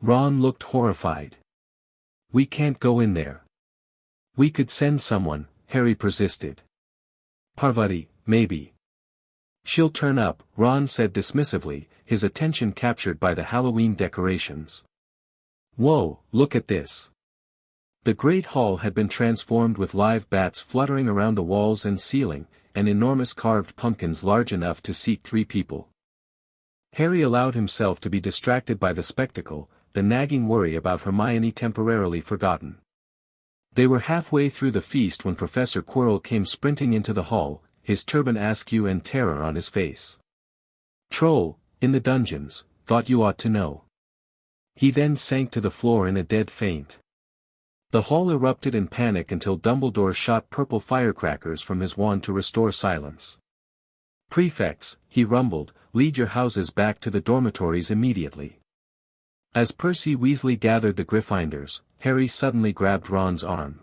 Ron looked horrified. We can't go in there. We could send someone, Harry persisted. Parvati, maybe. She'll turn up, Ron said dismissively, his attention captured by the Halloween decorations. Whoa, look at this. The Great Hall had been transformed with live bats fluttering around the walls and ceiling, and enormous carved pumpkins large enough to seat 3 people. Harry allowed himself to be distracted by the spectacle, the nagging worry about Hermione temporarily forgotten. They were halfway through the feast when Professor Quirrell came sprinting into the hall, his turban askew and terror on his face. "Troll, in the dungeons, thought you ought to know." He then sank to the floor in a dead faint. The hall erupted in panic until Dumbledore shot purple firecrackers from his wand to restore silence. "Prefects," he rumbled, "lead your houses back to the dormitories immediately." As Percy Weasley gathered the Gryffindors, Harry suddenly grabbed Ron's arm.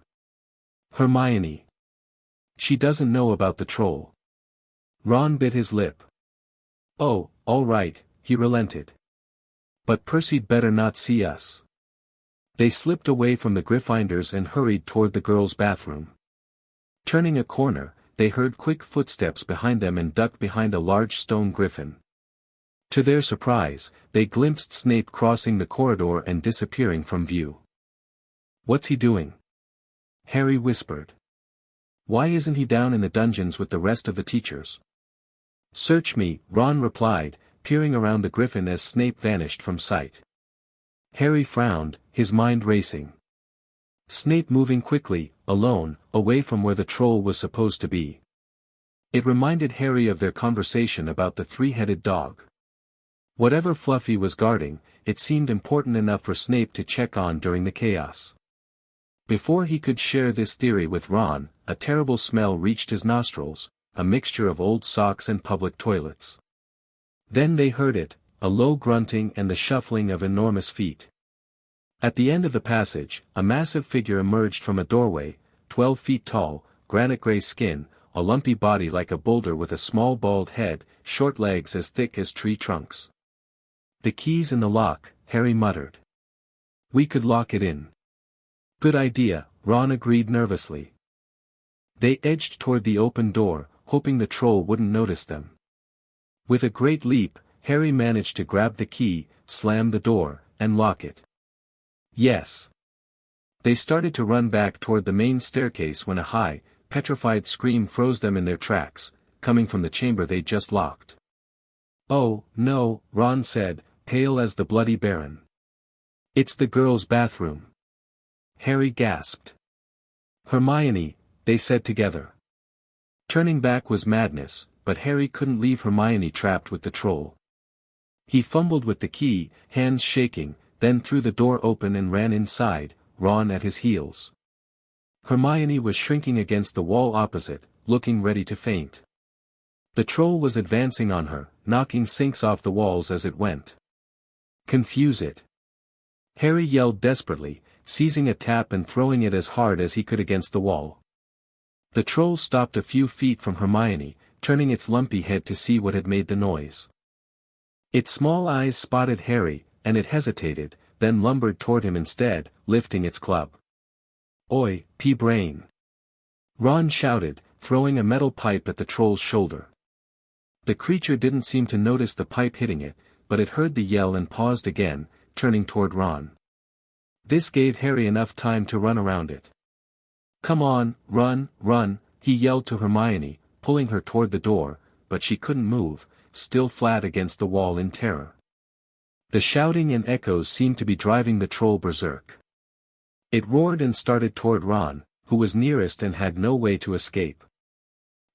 "Hermione. She doesn't know about the troll." Ron bit his lip. "Oh, all right," he relented. "But Percy'd better not see us." They slipped away from the Gryffindors and hurried toward the girls' bathroom. Turning a corner, they heard quick footsteps behind them and ducked behind a large stone griffin. To their surprise, they glimpsed Snape crossing the corridor and disappearing from view. "What's he doing?" Harry whispered. "Why isn't he down in the dungeons with the rest of the teachers?" "Search me," Ron replied, peering around the griffin as Snape vanished from sight. Harry frowned, his mind racing. Snape moving quickly, alone, away from where the troll was supposed to be. It reminded Harry of their conversation about the three-headed dog. Whatever Fluffy was guarding, it seemed important enough for Snape to check on during the chaos. Before he could share this theory with Ron, a terrible smell reached his nostrils, a mixture of old socks and public toilets. Then they heard it, a low grunting and the shuffling of enormous feet. At the end of the passage, a massive figure emerged from a doorway, 12 feet tall, granite-gray skin, a lumpy body like a boulder with a small bald head, short legs as thick as tree trunks. "The key's in the lock," Harry muttered. "We could lock it in." "Good idea," Ron agreed nervously. They edged toward the open door, hoping the troll wouldn't notice them. With a great leap, Harry managed to grab the key, slam the door, and lock it. Yes. They started to run back toward the main staircase when a high, petrified scream froze them in their tracks, coming from the chamber they'd just locked. "Oh, no," Ron said, pale as the Bloody Baron. "It's the girls' bathroom." Harry gasped. "Hermione," they said together. Turning back was madness, but Harry couldn't leave Hermione trapped with the troll. He fumbled with the key, hands shaking, then threw the door open and ran inside, Ron at his heels. Hermione was shrinking against the wall opposite, looking ready to faint. The troll was advancing on her, knocking sinks off the walls as it went. "Confuse it." Harry yelled desperately, seizing a tap and throwing it as hard as he could against the wall. The troll stopped a few feet from Hermione, turning its lumpy head to see what had made the noise. Its small eyes spotted Harry, and it hesitated, then lumbered toward him instead, lifting its club. "Oi, pea-brain!" Ron shouted, throwing a metal pipe at the troll's shoulder. The creature didn't seem to notice the pipe hitting it, but it heard the yell and paused again, turning toward Ron. This gave Harry enough time to run around it. "Come on, run, run," he yelled to Hermione, pulling her toward the door, but she couldn't move, still flat against the wall in terror. The shouting and echoes seemed to be driving the troll berserk. It roared and started toward Ron, who was nearest and had no way to escape.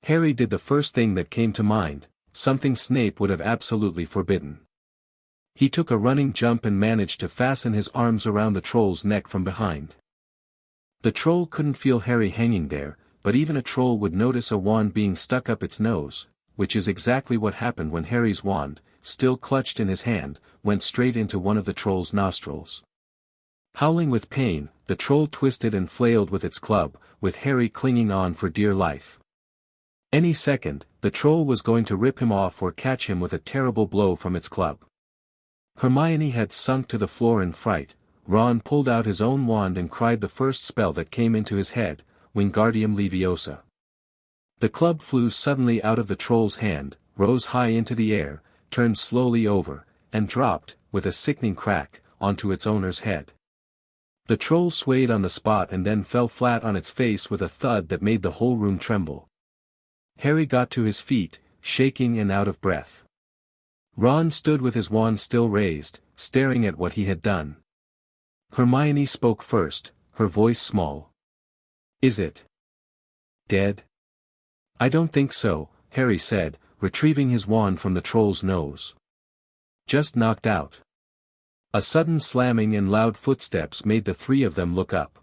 Harry did the first thing that came to mind, something Snape would have absolutely forbidden. He took a running jump and managed to fasten his arms around the troll's neck from behind. The troll couldn't feel Harry hanging there, but even a troll would notice a wand being stuck up its nose, which is exactly what happened when Harry's wand, still clutched in his hand, went straight into one of the troll's nostrils. Howling with pain, the troll twisted and flailed with its club, with Harry clinging on for dear life. Any second, the troll was going to rip him off or catch him with a terrible blow from its club. Hermione had sunk to the floor in fright. Ron pulled out his own wand and cried the first spell that came into his head, Wingardium Leviosa. The club flew suddenly out of the troll's hand, rose high into the air, turned slowly over, and dropped, with a sickening crack, onto its owner's head. The troll swayed on the spot and then fell flat on its face with a thud that made the whole room tremble. Harry got to his feet, shaking and out of breath. Ron stood with his wand still raised, staring at what he had done. Hermione spoke first, her voice small. Is it dead? I don't think so, Harry said, retrieving his wand from the troll's nose. Just knocked out. A sudden slamming and loud footsteps made the three of them look up.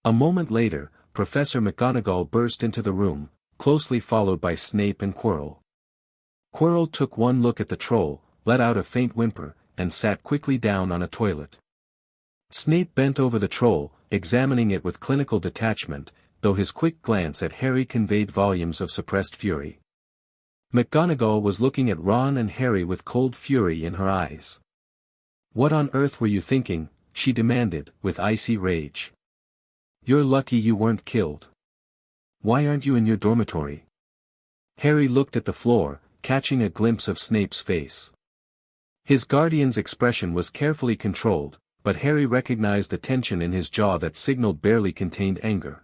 A moment later, Professor McGonagall burst into the room, closely followed by Snape and Quirrell. Quirrell took one look at the troll, let out a faint whimper, and sat quickly down on a toilet. Snape bent over the troll, examining it with clinical detachment, though his quick glance at Harry conveyed volumes of suppressed fury. McGonagall was looking at Ron and Harry with cold fury in her eyes. What on earth were you thinking? She demanded, with icy rage. You're lucky you weren't killed. Why aren't you in your dormitory? Harry looked at the floor, catching a glimpse of Snape's face. His guardian's expression was carefully controlled, but Harry recognized the tension in his jaw that signaled barely contained anger.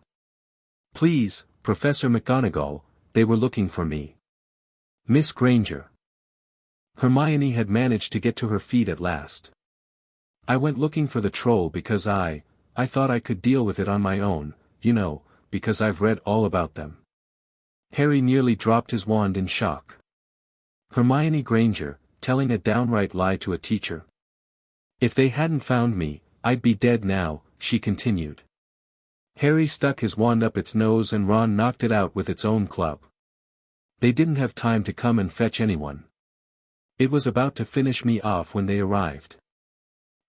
Please, Professor McGonagall, they were looking for me. Miss Granger. Hermione had managed to get to her feet at last. I went looking for the troll because I thought I could deal with it on my own, you know, because I've read all about them. Harry nearly dropped his wand in shock. Hermione Granger, telling a downright lie to a teacher. If they hadn't found me, I'd be dead now, she continued. Harry stuck his wand up its nose and Ron knocked it out with its own club. They didn't have time to come and fetch anyone. It was about to finish me off when they arrived.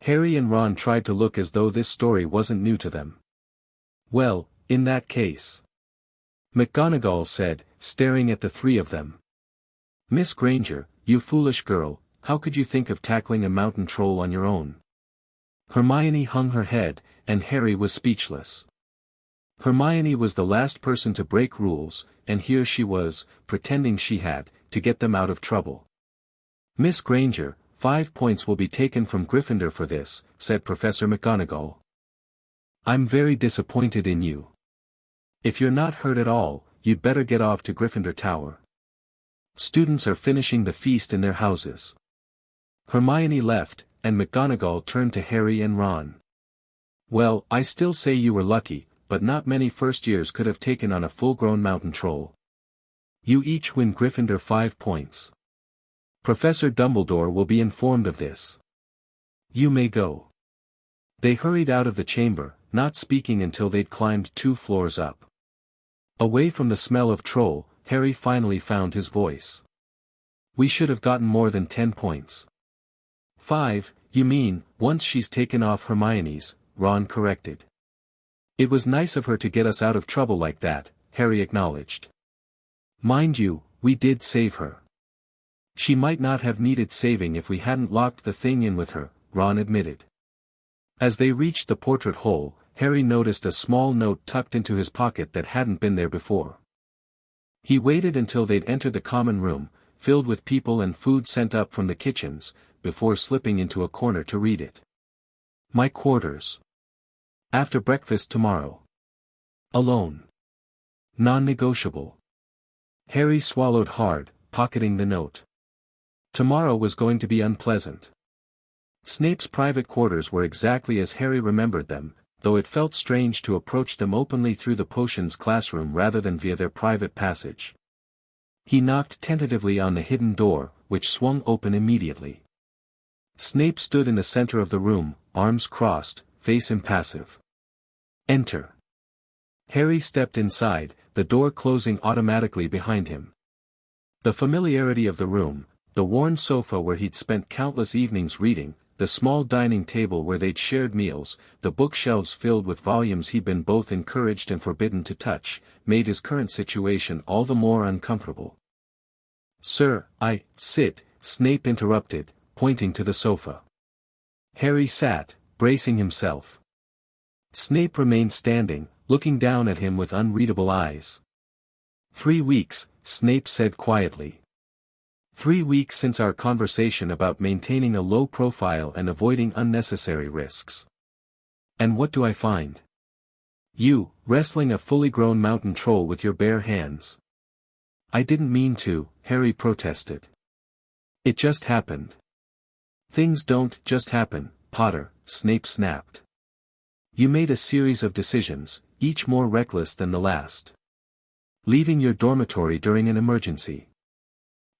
Harry and Ron tried to look as though this story wasn't new to them. Well, in that case. McGonagall said, staring at the three of them. Miss Granger, you foolish girl, how could you think of tackling a mountain troll on your own? Hermione hung her head, and Harry was speechless. Hermione was the last person to break rules, and here she was, pretending she had, to get them out of trouble. Miss Granger, 5 points will be taken from Gryffindor for this, said Professor McGonagall. I'm very disappointed in you. If you're not hurt at all, you'd better get off to Gryffindor Tower. Students are finishing the feast in their houses. Hermione left, and McGonagall turned to Harry and Ron. Well, I still say you were lucky, but not many first years could have taken on a full-grown mountain troll. You each win Gryffindor 5 points. Professor Dumbledore will be informed of this. You may go. They hurried out of the chamber, not speaking until they'd climbed 2 floors up. Away from the smell of troll, Harry finally found his voice. We should have gotten more than 10 points. 5, you mean, once she's taken off Hermione's, Ron corrected. It was nice of her to get us out of trouble like that, Harry acknowledged. Mind you, we did save her. She might not have needed saving if we hadn't locked the thing in with her, Ron admitted. As they reached the portrait hole, Harry noticed a small note tucked into his pocket that hadn't been there before. He waited until they'd entered the common room, filled with people and food sent up from the kitchens, before slipping into a corner to read it. My quarters. After breakfast tomorrow. Alone. Non-negotiable. Harry swallowed hard, pocketing the note. Tomorrow was going to be unpleasant. Snape's private quarters were exactly as Harry remembered them, though it felt strange to approach them openly through the potions classroom rather than via their private passage. He knocked tentatively on the hidden door, which swung open immediately. Snape stood in the center of the room, arms crossed, face impassive. Enter. Harry stepped inside, the door closing automatically behind him. The familiarity of the room, the worn sofa where he'd spent countless evenings reading, the small dining table where they'd shared meals, the bookshelves filled with volumes he'd been both encouraged and forbidden to touch, made his current situation all the more uncomfortable. Sir, sit, Snape interrupted, pointing to the sofa. Harry sat, bracing himself. Snape remained standing, looking down at him with unreadable eyes. 3 weeks, Snape said quietly. 3 weeks since our conversation about maintaining a low profile and avoiding unnecessary risks. And what do I find? You, wrestling a fully grown mountain troll with your bare hands. I didn't mean to, Harry protested. It just happened. Things don't just happen, Potter, Snape snapped. You made a series of decisions, each more reckless than the last. Leaving your dormitory during an emergency.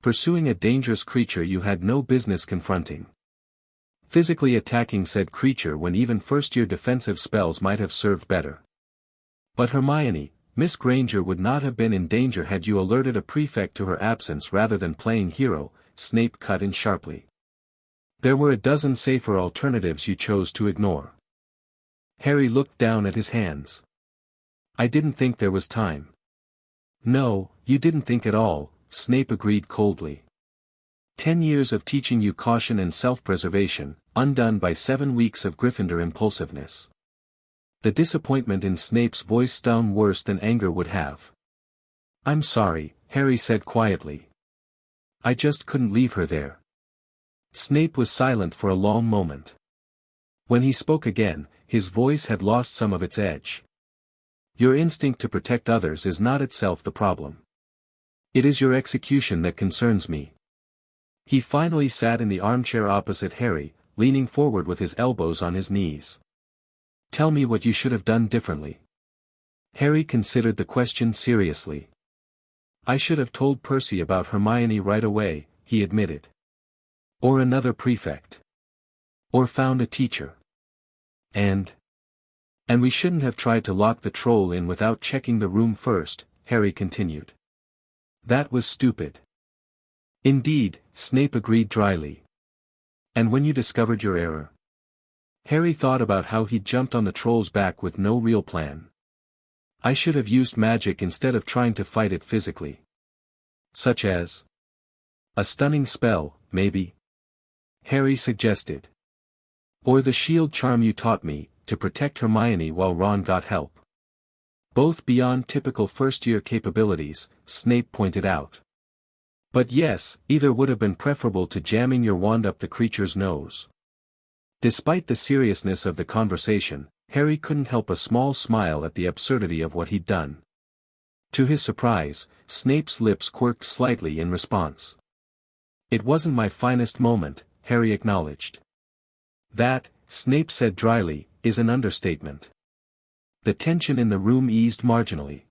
Pursuing a dangerous creature you had no business confronting. Physically attacking said creature when even first-year defensive spells might have served better. But Hermione, Miss Granger would not have been in danger had you alerted a prefect to her absence rather than playing hero, Snape cut in sharply. There were a dozen safer alternatives you chose to ignore. Harry looked down at his hands. I didn't think there was time. No, you didn't think at all, Snape agreed coldly. 10 years of teaching you caution and self-preservation, undone by 7 weeks of Gryffindor impulsiveness. The disappointment in Snape's voice stung worse than anger would have. I'm sorry, Harry said quietly. I just couldn't leave her there. Snape was silent for a long moment. When he spoke again, his voice had lost some of its edge. Your instinct to protect others is not itself the problem. It is your execution that concerns me. He finally sat in the armchair opposite Harry, leaning forward with his elbows on his knees. Tell me what you should have done differently. Harry considered the question seriously. I should have told Percy about Hermione right away, he admitted. Or another prefect. Or found a teacher. And we shouldn't have tried to lock the troll in without checking the room first, Harry continued. That was stupid. Indeed, Snape agreed dryly. And when you discovered your error? Harry thought about how he'd jumped on the troll's back with no real plan. I should have used magic instead of trying to fight it physically. Such as? A stunning spell, maybe? Harry suggested. Or the shield charm you taught me, to protect Hermione while Ron got help. Both beyond typical first-year capabilities, Snape pointed out. But yes, either would have been preferable to jamming your wand up the creature's nose. Despite the seriousness of the conversation, Harry couldn't help a small smile at the absurdity of what he'd done. To his surprise, Snape's lips quirked slightly in response. It wasn't my finest moment, Harry acknowledged. That, Snape said dryly, is an understatement. The tension in the room eased marginally.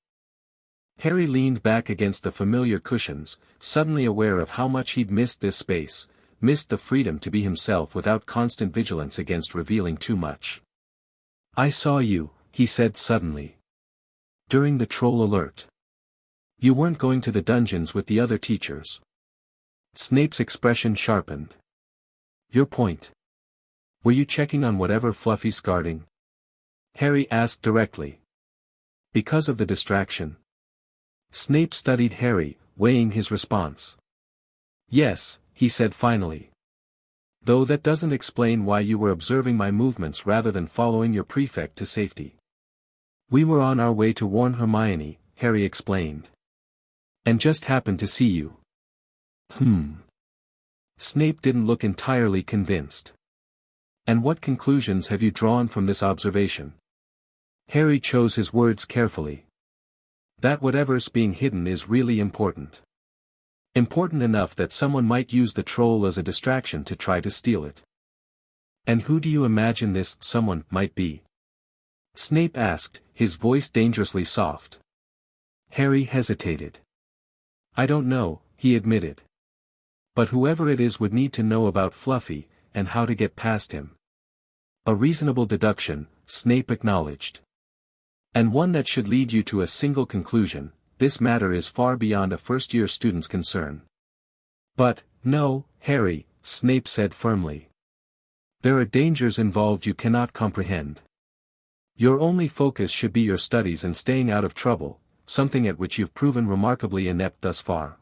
Harry leaned back against the familiar cushions, suddenly aware of how much he'd missed this space, missed the freedom to be himself without constant vigilance against revealing too much. I saw you, he said suddenly. During the troll alert. You weren't going to the dungeons with the other teachers. Snape's expression sharpened. Your point. Were you checking on whatever Fluffy's guarding? Harry asked directly. Because of the distraction. Snape studied Harry, weighing his response. Yes, he said finally. Though that doesn't explain why you were observing my movements rather than following your prefect to safety. We were on our way to warn Hermione, Harry explained. And just happened to see you. Snape didn't look entirely convinced. And what conclusions have you drawn from this observation? Harry chose his words carefully. That whatever's being hidden is really important. Important enough that someone might use the troll as a distraction to try to steal it. And who do you imagine this someone might be? Snape asked, his voice dangerously soft. Harry hesitated. I don't know, he admitted. But whoever it is would need to know about Fluffy, and how to get past him. A reasonable deduction, Snape acknowledged. And one that should lead you to a single conclusion: this matter is far beyond a first-year student's concern. But, no, Harry, Snape said firmly. There are dangers involved you cannot comprehend. Your only focus should be your studies and staying out of trouble, something at which you've proven remarkably inept thus far.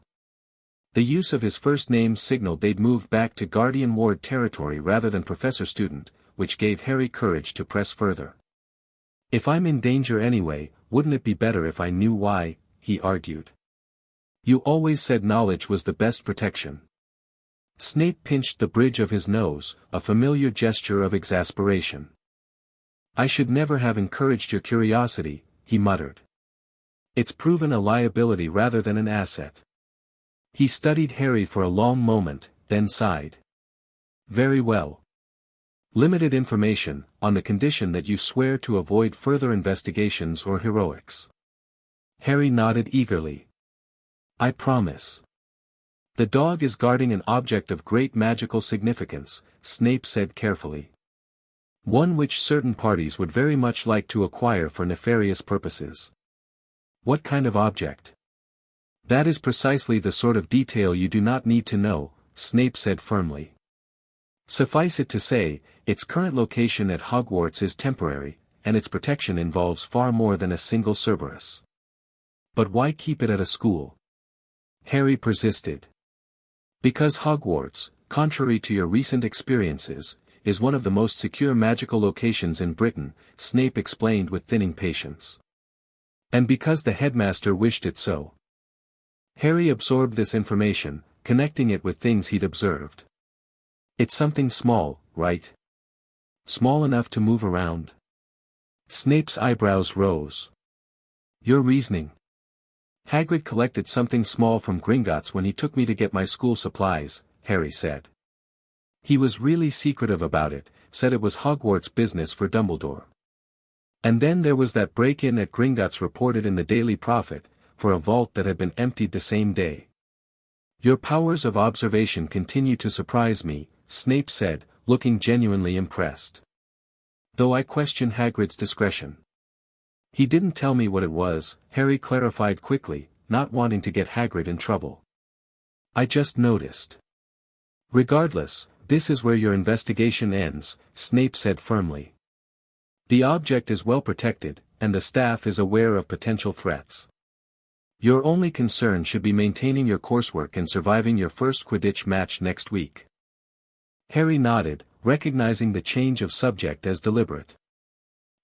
The use of his first name signaled they'd moved back to Guardian Ward territory rather than Professor-Student, which gave Harry courage to press further. If I'm in danger anyway, wouldn't it be better if I knew why? He argued. You always said knowledge was the best protection. Snape pinched the bridge of his nose, a familiar gesture of exasperation. I should never have encouraged your curiosity, he muttered. It's proven a liability rather than an asset. He studied Harry for a long moment, then sighed. Very well. Limited information, on the condition that you swear to avoid further investigations or heroics. Harry nodded eagerly. I promise. The dog is guarding an object of great magical significance, Snape said carefully. One which certain parties would very much like to acquire for nefarious purposes. What kind of object? That is precisely the sort of detail you do not need to know, Snape said firmly. Suffice it to say, its current location at Hogwarts is temporary, and its protection involves far more than a single Cerberus. But why keep it at a school? Harry persisted. Because Hogwarts, contrary to your recent experiences, is one of the most secure magical locations in Britain, Snape explained with thinning patience. And because the headmaster wished it so. Harry absorbed this information, connecting it with things he'd observed. It's something small, right? Small enough to move around? Snape's eyebrows rose. Your reasoning. Hagrid collected something small from Gringotts when he took me to get my school supplies, Harry said. He was really secretive about it, said it was Hogwarts business for Dumbledore. And then there was that break-in at Gringotts reported in the Daily Prophet, for a vault that had been emptied the same day. Your powers of observation continue to surprise me, Snape said, looking genuinely impressed. Though I question Hagrid's discretion. He didn't tell me what it was, Harry clarified quickly, not wanting to get Hagrid in trouble. I just noticed. Regardless, this is where your investigation ends, Snape said firmly. The object is well protected, and the staff is aware of potential threats. Your only concern should be maintaining your coursework and surviving your first Quidditch match next week. Harry nodded, recognizing the change of subject as deliberate.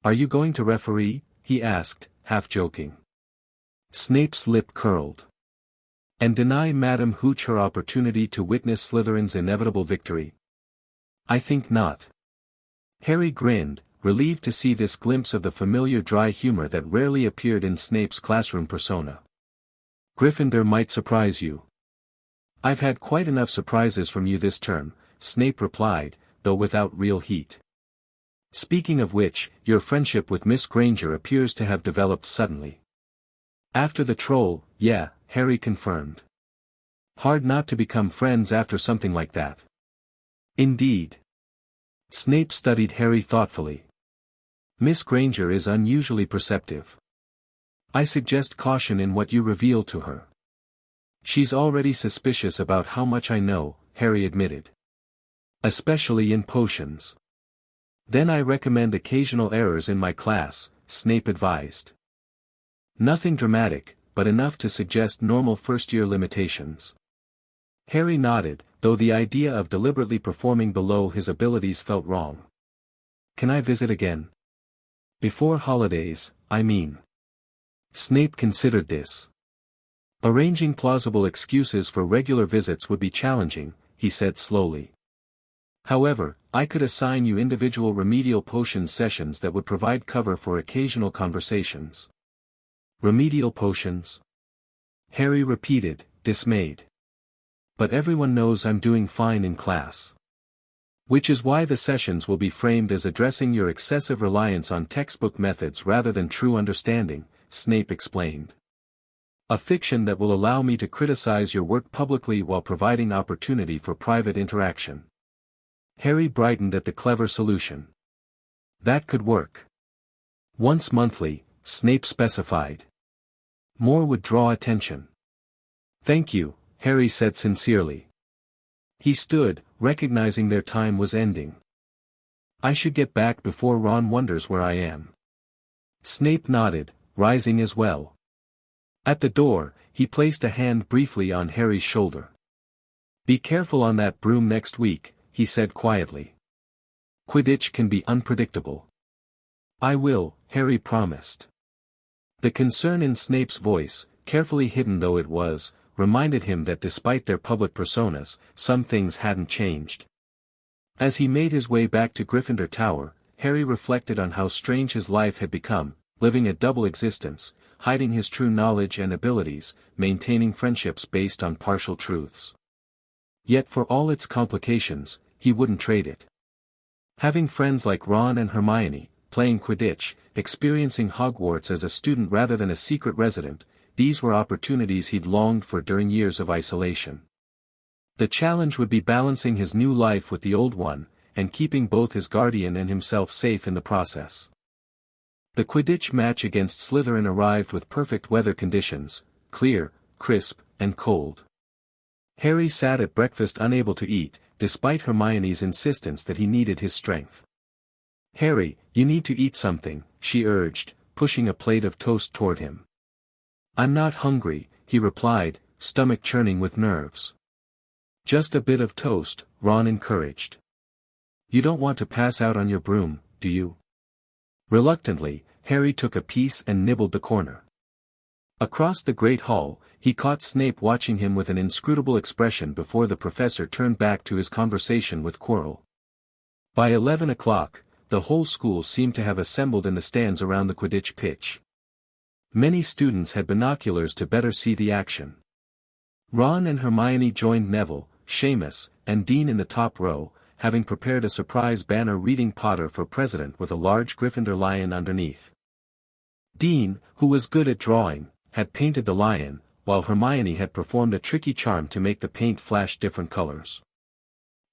Are you going to referee? He asked, half joking. Snape's lip curled. And deny Madame Hooch her opportunity to witness Slytherin's inevitable victory? I think not. Harry grinned, relieved to see this glimpse of the familiar dry humor that rarely appeared in Snape's classroom persona. Gryffindor might surprise you. I've had quite enough surprises from you this term, Snape replied, though without real heat. Speaking of which, your friendship with Miss Granger appears to have developed suddenly. After the troll, yeah, Harry confirmed. Hard not to become friends after something like that. Indeed. Snape studied Harry thoughtfully. Miss Granger is unusually perceptive. I suggest caution in what you reveal to her. She's already suspicious about how much I know, Harry admitted. Especially in potions. Then I recommend occasional errors in my class, Snape advised. Nothing dramatic, but enough to suggest normal first-year limitations. Harry nodded, though the idea of deliberately performing below his abilities felt wrong. Can I visit again? Before holidays, I mean. Snape considered this. Arranging plausible excuses for regular visits would be challenging, he said slowly. However, I could assign you individual remedial potions sessions that would provide cover for occasional conversations. Remedial potions? Harry repeated, dismayed. But everyone knows I'm doing fine in class. Which is why the sessions will be framed as addressing your excessive reliance on textbook methods rather than true understanding, Snape explained. A fiction that will allow me to criticize your work publicly while providing opportunity for private interaction. Harry brightened at the clever solution. That could work. Once monthly, Snape specified. More would draw attention. Thank you, Harry said sincerely. He stood, recognizing their time was ending. I should get back before Ron wonders where I am. Snape nodded, rising as well. At the door, he placed a hand briefly on Harry's shoulder. Be careful on that broom next week, he said quietly. Quidditch can be unpredictable. I will, Harry promised. The concern in Snape's voice, carefully hidden though it was, reminded him that despite their public personas, some things hadn't changed. As he made his way back to Gryffindor Tower, Harry reflected on how strange his life had become, living a double existence, hiding his true knowledge and abilities, maintaining friendships based on partial truths. Yet for all its complications, he wouldn't trade it. Having friends like Ron and Hermione, playing Quidditch, experiencing Hogwarts as a student rather than a secret resident, these were opportunities he'd longed for during years of isolation. The challenge would be balancing his new life with the old one, and keeping both his guardian and himself safe in the process. The Quidditch match against Slytherin arrived with perfect weather conditions, clear, crisp, and cold. Harry sat at breakfast unable to eat, despite Hermione's insistence that he needed his strength. "Harry, you need to eat something," she urged, pushing a plate of toast toward him. "I'm not hungry," he replied, stomach churning with nerves. "Just a bit of toast," Ron encouraged. "You don't want to pass out on your broom, do you?" Reluctantly, Harry took a piece and nibbled the corner. Across the Great Hall, he caught Snape watching him with an inscrutable expression before the professor turned back to his conversation with Quirrell. By 11 o'clock, the whole school seemed to have assembled in the stands around the Quidditch pitch. Many students had binoculars to better see the action. Ron and Hermione joined Neville, Seamus, and Dean in the top row, having prepared a surprise banner reading Potter for President with a large Gryffindor lion underneath. Dean, who was good at drawing, had painted the lion, while Hermione had performed a tricky charm to make the paint flash different colors.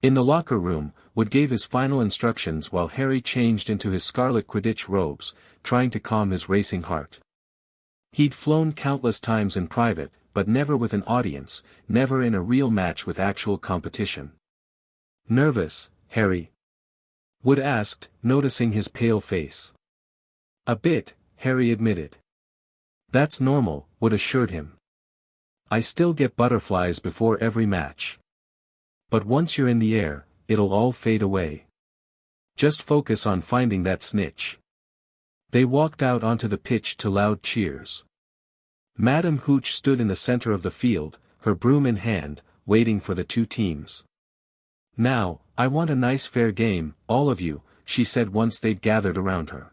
In the locker room, Wood gave his final instructions while Harry changed into his scarlet Quidditch robes, trying to calm his racing heart. He'd flown countless times in private, but never with an audience, never in a real match with actual competition. "Nervous, Harry?" Wood asked, noticing his pale face. "A bit," Harry admitted. "That's normal," Wood assured him. "I still get butterflies before every match. But once you're in the air, it'll all fade away. Just focus on finding that snitch." They walked out onto the pitch to loud cheers. Madame Hooch stood in the center of the field, her broom in hand, waiting for the two teams. "Now, I want a nice fair game, all of you," she said once they'd gathered around her.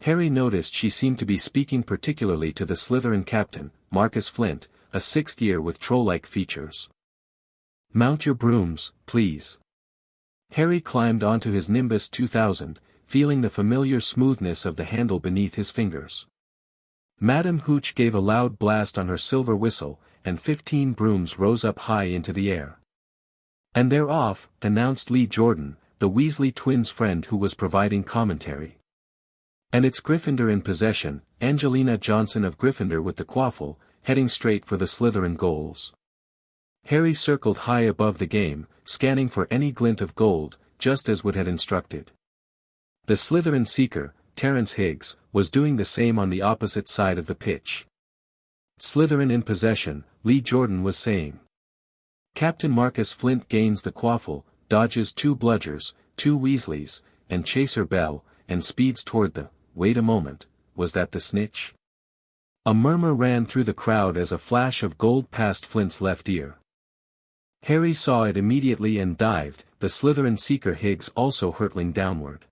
Harry noticed she seemed to be speaking particularly to the Slytherin captain, Marcus Flint, a sixth year with troll-like features. "Mount your brooms, please." Harry climbed onto his Nimbus 2000, feeling the familiar smoothness of the handle beneath his fingers. Madame Hooch gave a loud blast on her silver whistle, and 15 brooms rose up high into the air. "And they're off," announced Lee Jordan, the Weasley twins' friend who was providing commentary. "And it's Gryffindor in possession," Angelina Johnson of Gryffindor with the quaffle, heading straight for the Slytherin goals. Harry circled high above the game, scanning for any glint of gold, just as Wood had instructed. The Slytherin seeker, Terrence Higgs, was doing the same on the opposite side of the pitch. "Slytherin in possession," Lee Jordan was saying. Captain Marcus Flint gains the quaffle, dodges 2 bludgers, 2 Weasleys, and Chaser Bell, and speeds toward the, "Wait a moment, was that the snitch?" A murmur ran through the crowd as a flash of gold passed Flint's left ear. Harry saw it immediately and dived, the Slytherin seeker Higgs also hurtling downward.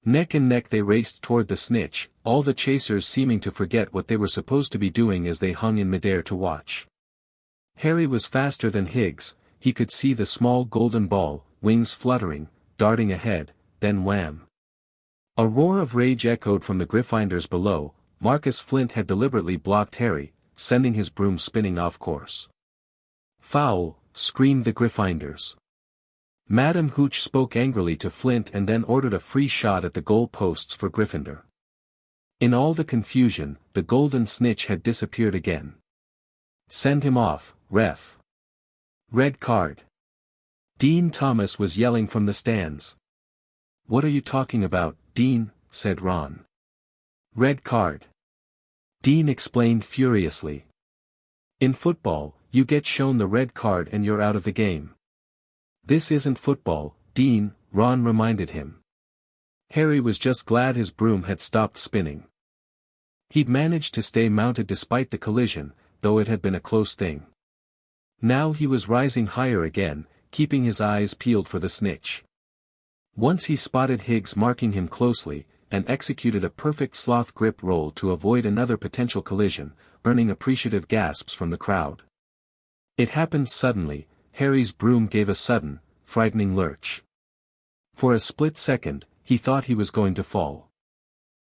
Neck and neck they raced toward the snitch, all the chasers seeming to forget what they were supposed to be doing as they hung in midair to watch. Harry was faster than Higgs, he could see the small golden ball, wings fluttering, darting ahead, then wham! A roar of rage echoed from the Gryffindors below. Marcus Flint had deliberately blocked Harry, sending his broom spinning off course. "Foul!" screamed the Gryffindors. Madame Hooch spoke angrily to Flint and then ordered a free shot at the goal posts for Gryffindor. In all the confusion, the golden snitch had disappeared again. "Send him off, ref. Red card." Dean Thomas was yelling from the stands. "What are you talking about, Dean?" said Ron. "Red card." Dean explained furiously. "In football, you get shown the red card and you're out of the game." "This isn't football, Dean," Ron reminded him. Harry was just glad his broom had stopped spinning. He'd managed to stay mounted despite the collision, though it had been a close thing. Now he was rising higher again, keeping his eyes peeled for the snitch. Once he spotted Higgs marking him closely, and executed a perfect sloth grip roll to avoid another potential collision, earning appreciative gasps from the crowd. It happened suddenly, Harry's broom gave a sudden, frightening lurch. For a split second, he thought he was going to fall.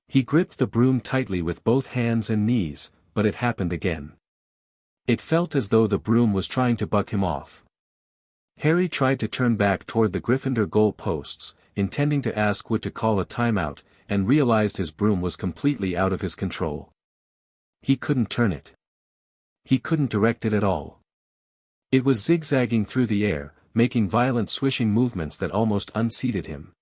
He gripped the broom tightly with both hands and knees, but it happened again. It felt as though the broom was trying to buck him off. Harry tried to turn back toward the Gryffindor goal posts, intending to ask Wood to call a timeout, and realized his broom was completely out of his control. He couldn't turn it. He couldn't direct it at all. It was zigzagging through the air, making violent swishing movements that almost unseated him.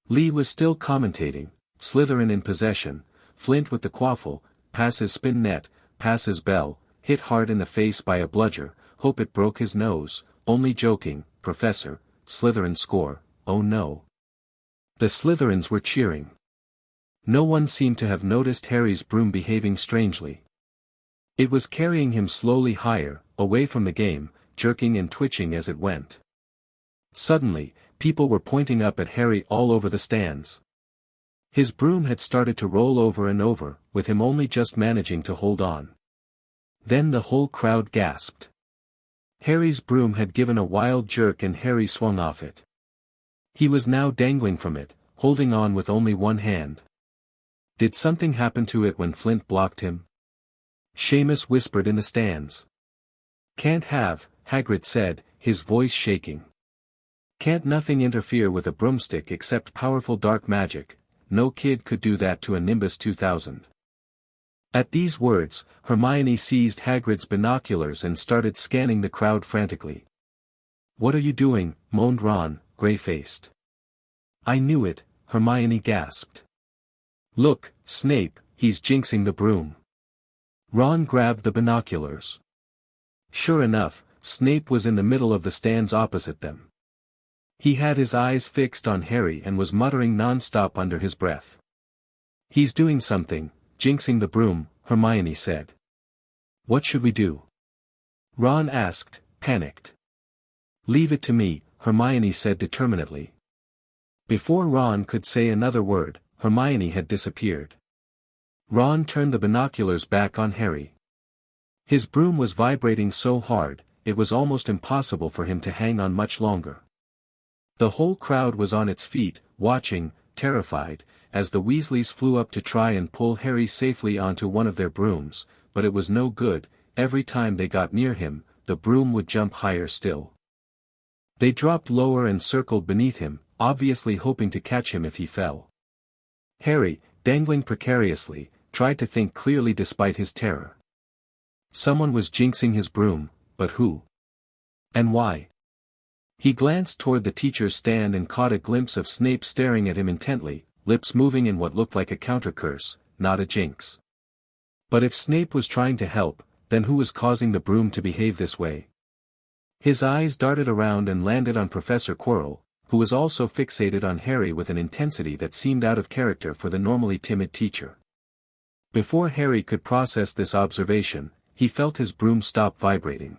Lee was still commentating, Slytherin in possession, Flint with the quaffle, pass his spin net, pass his bell, hit hard in the face by a bludger, hope it broke his nose, only joking, Professor, Slytherin score, oh no. The Slytherins were cheering. No one seemed to have noticed Harry's broom behaving strangely. It was carrying him slowly higher, away from the game, jerking and twitching as it went. Suddenly, people were pointing up at Harry all over the stands. His broom had started to roll over and over, with him only just managing to hold on. Then the whole crowd gasped. Harry's broom had given a wild jerk and Harry swung off it. He was now dangling from it, holding on with only one hand. Did something happen to it when Flint blocked him? Seamus whispered in the stands. Can't have, Hagrid said, his voice shaking. Can't nothing interfere with a broomstick except powerful dark magic, no kid could do that to a Nimbus 2000. At these words, Hermione seized Hagrid's binoculars and started scanning the crowd frantically. What are you doing? Moaned Ron, grey-faced. I knew it, Hermione gasped. Look, Snape, he's jinxing the broom. Ron grabbed the binoculars. Sure enough, Snape was in the middle of the stands opposite them. He had his eyes fixed on Harry and was muttering non-stop under his breath. He's doing something, jinxing the broom, Hermione said. What should we do? Ron asked, panicked. Leave it to me, Hermione said determinedly. Before Ron could say another word, Hermione had disappeared. Ron turned the binoculars back on Harry. His broom was vibrating so hard, it was almost impossible for him to hang on much longer. The whole crowd was on its feet, watching, terrified, as the Weasleys flew up to try and pull Harry safely onto one of their brooms, but it was no good, every time they got near him, the broom would jump higher still. They dropped lower and circled beneath him, obviously hoping to catch him if he fell. Harry, dangling precariously, tried to think clearly despite his terror. Someone was jinxing his broom, but who? And why? He glanced toward the teacher's stand and caught a glimpse of Snape staring at him intently, lips moving in what looked like a counter-curse, not a jinx. But if Snape was trying to help, then who was causing the broom to behave this way? His eyes darted around and landed on Professor Quirrell, who was also fixated on Harry with an intensity that seemed out of character for the normally timid teacher. Before Harry could process this observation, he felt his broom stop vibrating.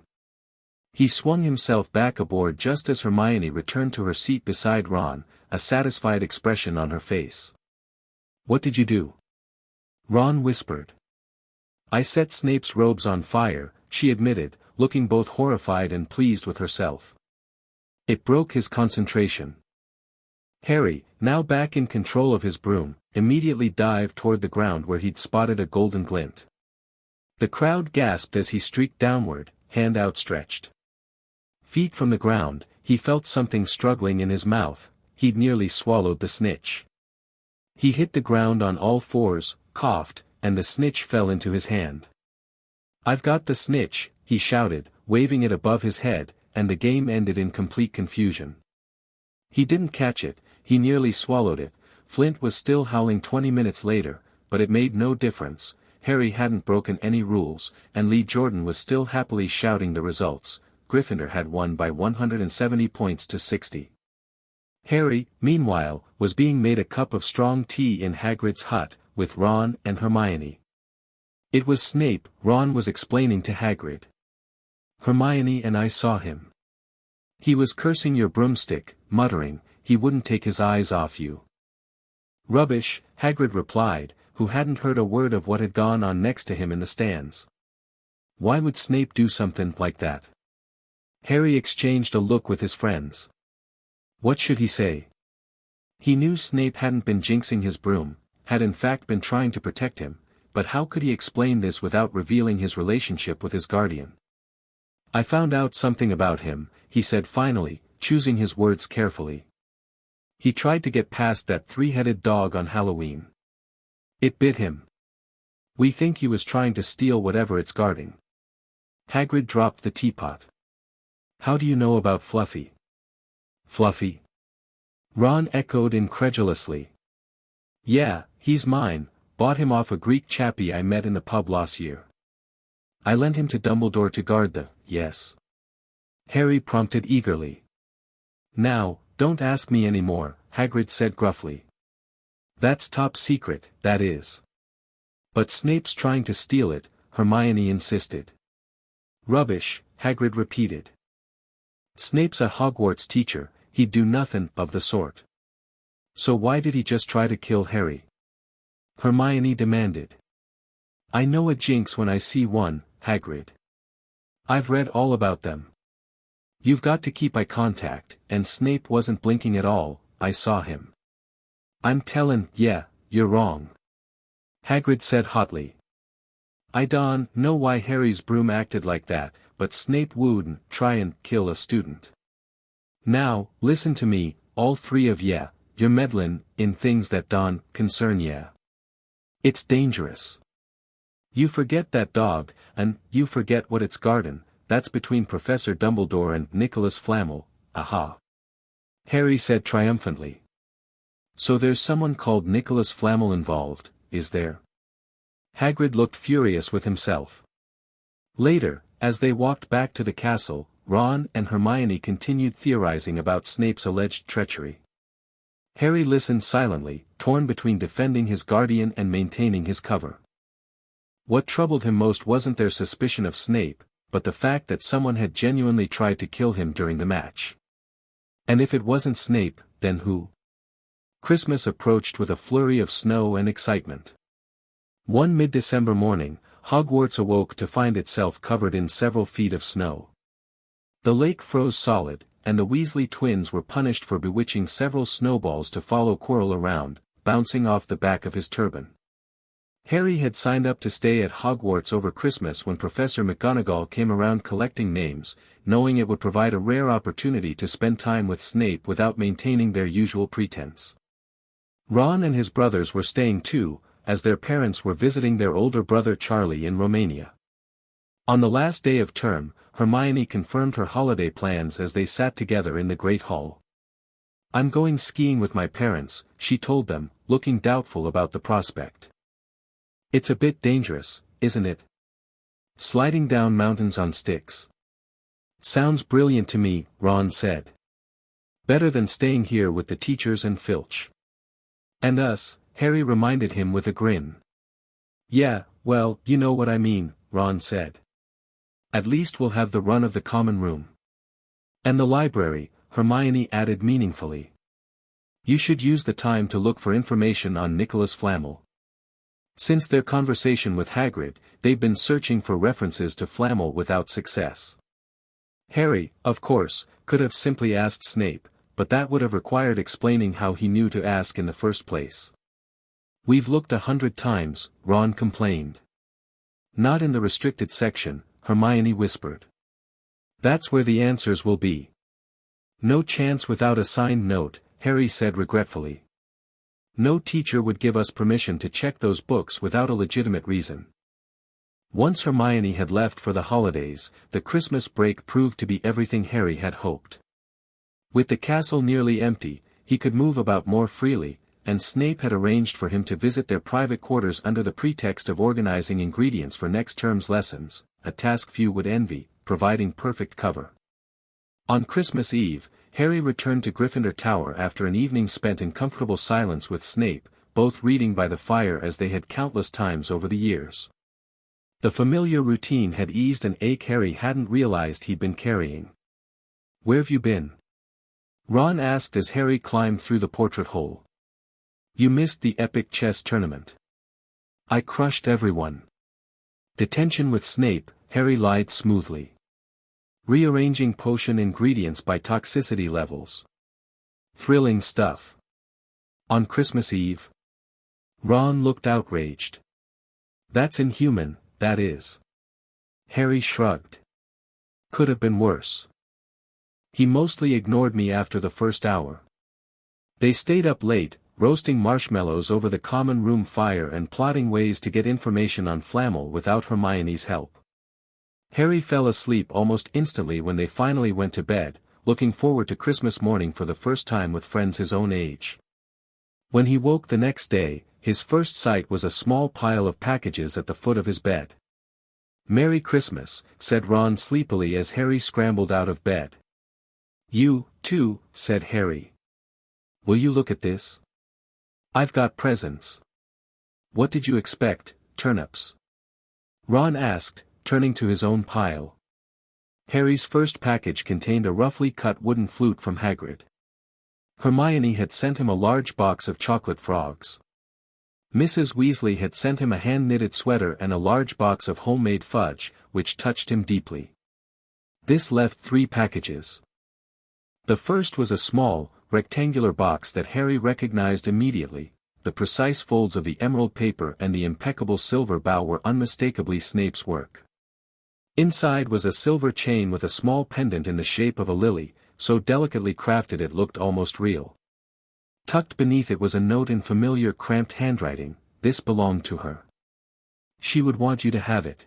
He swung himself back aboard just as Hermione returned to her seat beside Ron, a satisfied expression on her face. What did you do? Ron whispered. I set Snape's robes on fire, she admitted, looking both horrified and pleased with herself. It broke his concentration. Harry, now back in control of his broom, immediately dived toward the ground where he'd spotted a golden glint. The crowd gasped as he streaked downward, hand outstretched. Feet from the ground, he felt something struggling in his mouth, he'd nearly swallowed the snitch. He hit the ground on all fours, coughed, and the snitch fell into his hand. I've got the snitch, he shouted, waving it above his head, and the game ended in complete confusion. He didn't catch it, he nearly swallowed it. Flint was still howling 20 minutes later, but it made no difference. Harry hadn't broken any rules, and Lee Jordan was still happily shouting the results. Gryffindor had won by 170 points to 60. Harry, meanwhile, was being made a cup of strong tea in Hagrid's hut, with Ron and Hermione. It was Snape, Ron was explaining to Hagrid. Hermione and I saw him. He was cursing your broomstick, muttering, he wouldn't take his eyes off you. Rubbish, Hagrid replied, who hadn't heard a word of what had gone on next to him in the stands. Why would Snape do something like that? Harry exchanged a look with his friends. What should he say? He knew Snape hadn't been jinxing his broom, had in fact been trying to protect him, but how could he explain this without revealing his relationship with his guardian? I found out something about him, he said finally, choosing his words carefully. He tried to get past that three-headed dog on Halloween. It bit him. We think he was trying to steal whatever it's guarding. Hagrid dropped the teapot. How do you know about Fluffy? Fluffy? Ron echoed incredulously. Yeah, he's mine, bought him off a Greek chappie I met in the pub last year. I lent him to Dumbledore to guard the, yes. Harry prompted eagerly. Now, don't ask me any more, Hagrid said gruffly. That's top secret, that is. But Snape's trying to steal it, Hermione insisted. Rubbish, Hagrid repeated. Snape's a Hogwarts teacher, he'd do nothing of the sort. So why did he just try to kill Harry? Hermione demanded. I know a jinx when I see one, Hagrid. I've read all about them. You've got to keep eye contact, and Snape wasn't blinking at all, I saw him. I'm tellin', yeah, you're wrong. Hagrid said hotly. I don't know why Harry's broom acted like that, but Snape wouldn't try and kill a student. Now, listen to me, all three of ya, you're meddlin' in things that don't concern ya. It's dangerous. You forget that dog, and you forget what it's guardin', that's between Professor Dumbledore and Nicholas Flamel, aha. Harry said triumphantly. So there's someone called Nicholas Flamel involved, is there? Hagrid looked furious with himself. Later, as they walked back to the castle, Ron and Hermione continued theorizing about Snape's alleged treachery. Harry listened silently, torn between defending his guardian and maintaining his cover. What troubled him most wasn't their suspicion of Snape, but the fact that someone had genuinely tried to kill him during the match. And if it wasn't Snape, then who? Christmas approached with a flurry of snow and excitement. One mid-December morning, Hogwarts awoke to find itself covered in several feet of snow. The lake froze solid, and the Weasley twins were punished for bewitching several snowballs to follow Quirrell around, bouncing off the back of his turban. Harry had signed up to stay at Hogwarts over Christmas when Professor McGonagall came around collecting names, knowing it would provide a rare opportunity to spend time with Snape without maintaining their usual pretense. Ron and his brothers were staying too, as their parents were visiting their older brother Charlie in Romania. On the last day of term, Hermione confirmed her holiday plans as they sat together in the Great Hall. I'm going skiing with my parents, she told them, looking doubtful about the prospect. It's a bit dangerous, isn't it? Sliding down mountains on sticks. Sounds brilliant to me, Ron said. Better than staying here with the teachers and Filch. And us, Harry reminded him with a grin. Yeah, well, you know what I mean, Ron said. At least we'll have the run of the common room. And the library, Hermione added meaningfully. You should use the time to look for information on Nicholas Flamel. Since their conversation with Hagrid, they've been searching for references to Flamel without success. Harry, of course, could have simply asked Snape, but that would have required explaining how he knew to ask in the first place. We've looked 100 times, Ron complained. Not in the restricted section, Hermione whispered. That's where the answers will be. No chance without a signed note, Harry said regretfully. No teacher would give us permission to check those books without a legitimate reason. Once Hermione had left for the holidays, the Christmas break proved to be everything Harry had hoped. With the castle nearly empty, he could move about more freely, and Snape had arranged for him to visit their private quarters under the pretext of organizing ingredients for next term's lessons, a task few would envy, providing perfect cover. On Christmas Eve, Harry returned to Gryffindor Tower after an evening spent in comfortable silence with Snape, both reading by the fire as they had countless times over the years. The familiar routine had eased an ache Harry hadn't realized he'd been carrying. Where've you been? Ron asked as Harry climbed through the portrait hole. You missed the epic chess tournament. I crushed everyone. Detention with Snape, Harry lied smoothly. Rearranging potion ingredients by toxicity levels. Thrilling stuff. On Christmas Eve? Ron looked outraged. That's inhuman, that is. Harry shrugged. Could have been worse. He mostly ignored me after the first hour. They stayed up late, roasting marshmallows over the common room fire and plotting ways to get information on Flamel without Hermione's help. Harry fell asleep almost instantly when they finally went to bed, looking forward to Christmas morning for the first time with friends his own age. When he woke the next day, his first sight was a small pile of packages at the foot of his bed. "Merry Christmas," said Ron sleepily as Harry scrambled out of bed. "You, too," said Harry. "Will you look at this? I've got presents." "What did you expect, turnips?" Ron asked, turning to his own pile. Harry's first package contained a roughly cut wooden flute from Hagrid. Hermione had sent him a large box of chocolate frogs. Mrs. Weasley had sent him a hand-knitted sweater and a large box of homemade fudge, which touched him deeply. This left 3 packages. The first was a small, rectangular box that Harry recognized immediately. The precise folds of the emerald paper and the impeccable silver bow were unmistakably Snape's work. Inside was a silver chain with a small pendant in the shape of a lily, so delicately crafted it looked almost real. Tucked beneath it was a note in familiar cramped handwriting. This belonged to her. She would want you to have it.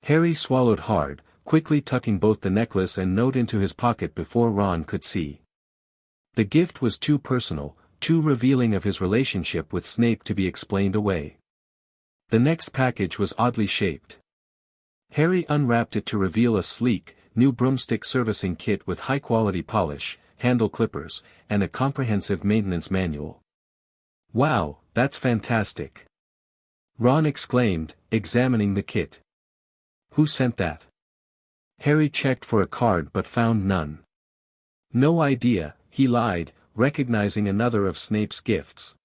Harry swallowed hard, quickly tucking both the necklace and note into his pocket before Ron could see. The gift was too personal, too revealing of his relationship with Snape to be explained away. The next package was oddly shaped. Harry unwrapped it to reveal a sleek, new broomstick servicing kit with high-quality polish, handle clippers, and a comprehensive maintenance manual. "Wow, that's fantastic!" Ron exclaimed, examining the kit. "Who sent that?" Harry checked for a card but found none. "No idea," he lied, recognizing another of Snape's gifts.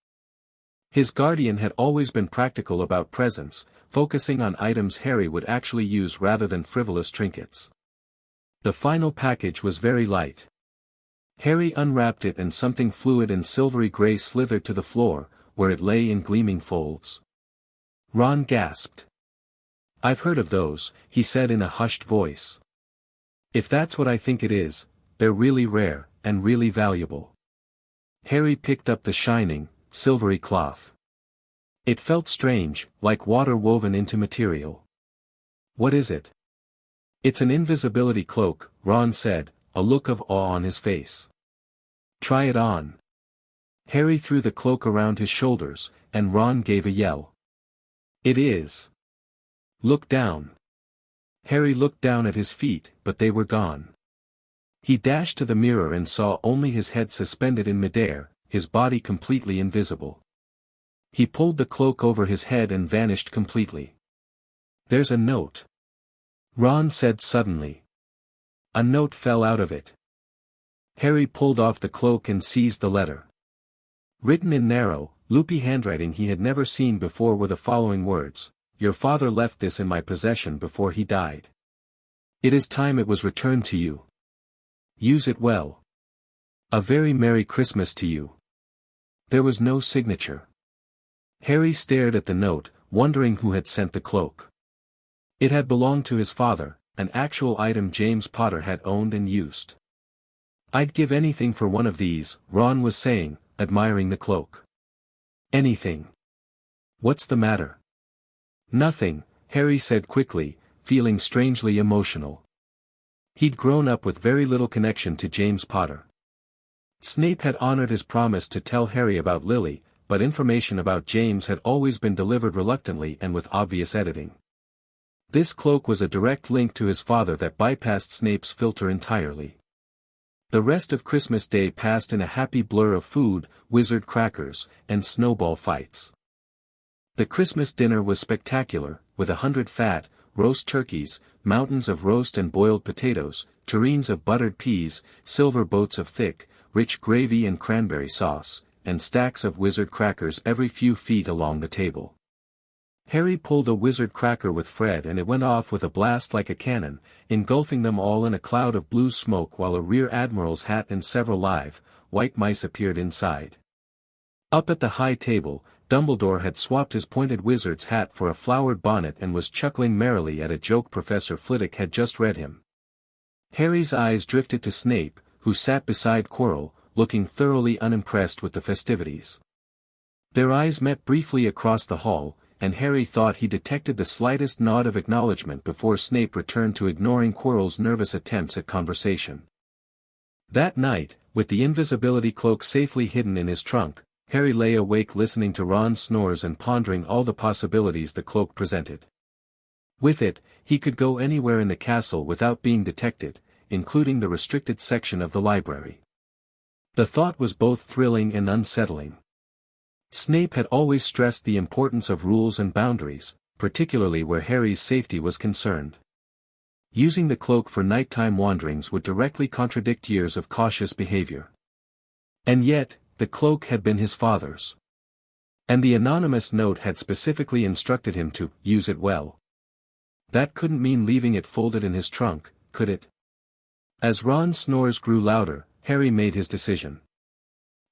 His guardian had always been practical about presents, focusing on items Harry would actually use rather than frivolous trinkets. The final package was very light. Harry unwrapped it and something fluid and silvery gray slithered to the floor, where it lay in gleaming folds. Ron gasped. "I've heard of those," he said in a hushed voice. "If that's what I think it is, they're really rare, and really valuable." Harry picked up the shining, silvery cloth. It felt strange, like water woven into material. "What is it?" "It's an invisibility cloak," Ron said, a look of awe on his face. "Try it on." Harry threw the cloak around his shoulders, and Ron gave a yell. "It is." "Look down." Harry looked down at his feet, but they were gone. He dashed to the mirror and saw only his head suspended in midair, his body completely invisible. He pulled the cloak over his head and vanished completely. "There's a note," Ron said suddenly. A note fell out of it. Harry pulled off the cloak and seized the letter. Written in narrow, loopy handwriting he had never seen before were the following words: "Your father left this in my possession before he died. It is time it was returned to you. Use it well. A very Merry Christmas to you." There was no signature. Harry stared at the note, wondering who had sent the cloak. It had belonged to his father, an actual item James Potter had owned and used. "I'd give anything for one of these," Ron was saying, admiring the cloak. "Anything. What's the matter?" "Nothing," Harry said quickly, feeling strangely emotional. He'd grown up with very little connection to James Potter. Snape had honored his promise to tell Harry about Lily, but information about James had always been delivered reluctantly and with obvious editing. This cloak was a direct link to his father that bypassed Snape's filter entirely. The rest of Christmas Day passed in a happy blur of food, wizard crackers, and snowball fights. The Christmas dinner was spectacular, with 100 fat, roast turkeys, mountains of roast and boiled potatoes, tureens of buttered peas, silver boats of thick, rich gravy and cranberry sauce, and stacks of wizard crackers every few feet along the table. Harry pulled a wizard cracker with Fred and it went off with a blast like a cannon, engulfing them all in a cloud of blue smoke while a rear admiral's hat and several live, white mice appeared inside. Up at the high table, Dumbledore had swapped his pointed wizard's hat for a flowered bonnet and was chuckling merrily at a joke Professor Flitwick had just read him. Harry's eyes drifted to Snape, who sat beside Quirrell, looking thoroughly unimpressed with the festivities. Their eyes met briefly across the hall, and Harry thought he detected the slightest nod of acknowledgement before Snape returned to ignoring Quirrell's nervous attempts at conversation. That night, with the invisibility cloak safely hidden in his trunk, Harry lay awake listening to Ron's snores and pondering all the possibilities the cloak presented. With it, he could go anywhere in the castle without being detected, including the restricted section of the library. The thought was both thrilling and unsettling. Snape had always stressed the importance of rules and boundaries, particularly where Harry's safety was concerned. Using the cloak for nighttime wanderings would directly contradict years of cautious behavior. And yet, the cloak had been his father's. And the anonymous note had specifically instructed him to use it well. That couldn't mean leaving it folded in his trunk, could it? As Ron's snores grew louder, Harry made his decision.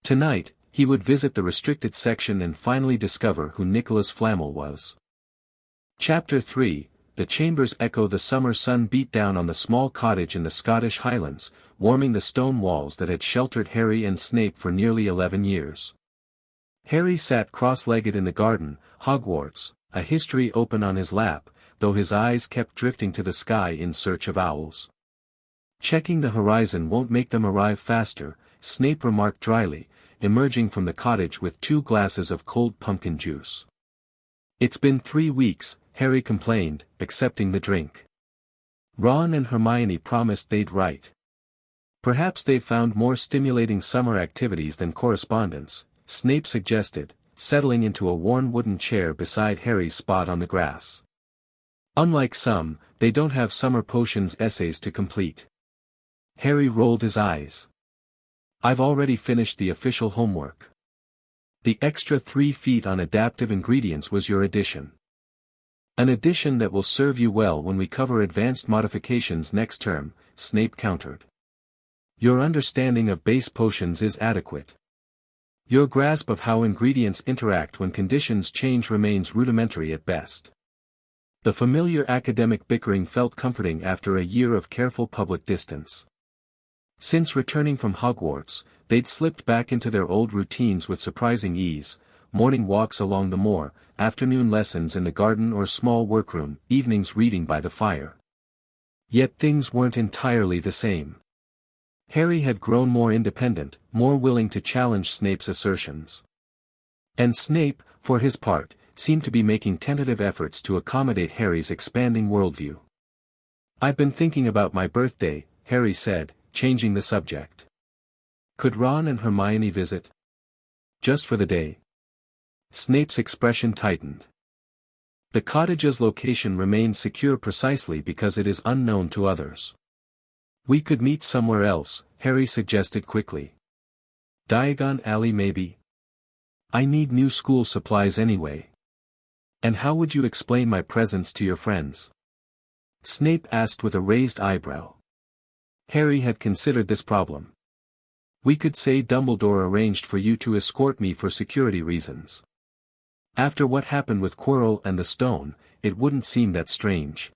Tonight, he would visit the restricted section and finally discover who Nicholas Flamel was. Chapter 3, The Chambers echo. The summer sun beat down on the small cottage in the Scottish Highlands, warming the stone walls that had sheltered Harry and Snape for nearly 11 years. Harry sat cross-legged in the garden, Hogwarts, a history open on his lap, though his eyes kept drifting to the sky in search of owls. Checking the horizon won't make them arrive faster, Snape remarked dryly, emerging from the cottage with 2 glasses of cold pumpkin juice. It's been 3 weeks, Harry complained, accepting the drink. Ron and Hermione promised they'd write. Perhaps they've found more stimulating summer activities than correspondence, Snape suggested, settling into a worn wooden chair beside Harry's spot on the grass. Unlike some, they don't have summer potions essays to complete. Harry rolled his eyes. I've already finished the official homework. The extra 3 feet on adaptive ingredients was your addition. An addition that will serve you well when we cover advanced modifications next term, Snape countered. Your understanding of base potions is adequate. Your grasp of how ingredients interact when conditions change remains rudimentary at best. The familiar academic bickering felt comforting after a year of careful public distance. Since returning from Hogwarts, they'd slipped back into their old routines with surprising ease, morning walks along the moor, afternoon lessons in the garden or small workroom, evenings reading by the fire. Yet things weren't entirely the same. Harry had grown more independent, more willing to challenge Snape's assertions. And Snape, for his part, seemed to be making tentative efforts to accommodate Harry's expanding worldview. I've been thinking about my birthday, Harry said, changing the subject. Could Ron and Hermione visit? Just for the day? Snape's expression tightened. The cottage's location remains secure precisely because it is unknown to others. We could meet somewhere else, Harry suggested quickly. Diagon Alley maybe? I need new school supplies anyway. And how would you explain my presence to your friends? Snape asked with a raised eyebrow. Harry had considered this problem. We could say Dumbledore arranged for you to escort me for security reasons. After what happened with Quirrell and the stone, it wouldn't seem that strange.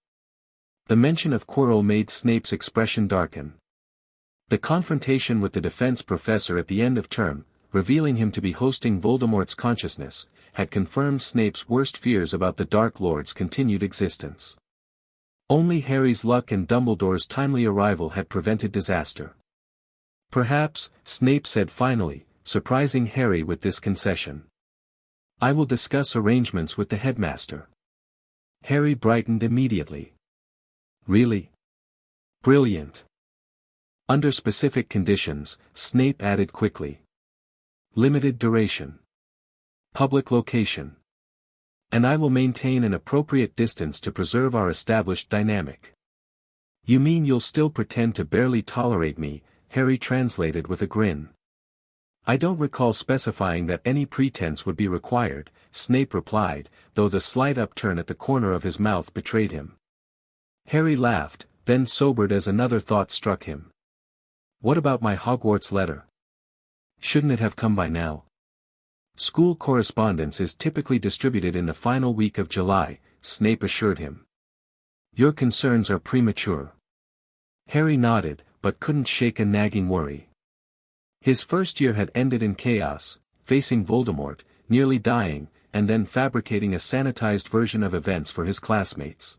The mention of Quirrell made Snape's expression darken. The confrontation with the defense professor at the end of term, revealing him to be hosting Voldemort's consciousness, had confirmed Snape's worst fears about the Dark Lord's continued existence. Only Harry's luck and Dumbledore's timely arrival had prevented disaster. Perhaps, Snape said finally, surprising Harry with this concession. I will discuss arrangements with the headmaster. Harry brightened immediately. Really? Brilliant. Under specific conditions, Snape added quickly. Limited duration. Public location. And I will maintain an appropriate distance to preserve our established dynamic. You mean you'll still pretend to barely tolerate me, Harry translated with a grin. I don't recall specifying that any pretense would be required, Snape replied, though the slight upturn at the corner of his mouth betrayed him. Harry laughed, then sobered as another thought struck him. What about my Hogwarts letter? Shouldn't it have come by now? School correspondence is typically distributed in the final week of July, Snape assured him. Your concerns are premature. Harry nodded, but couldn't shake a nagging worry. His first year had ended in chaos, facing Voldemort, nearly dying, and then fabricating a sanitized version of events for his classmates.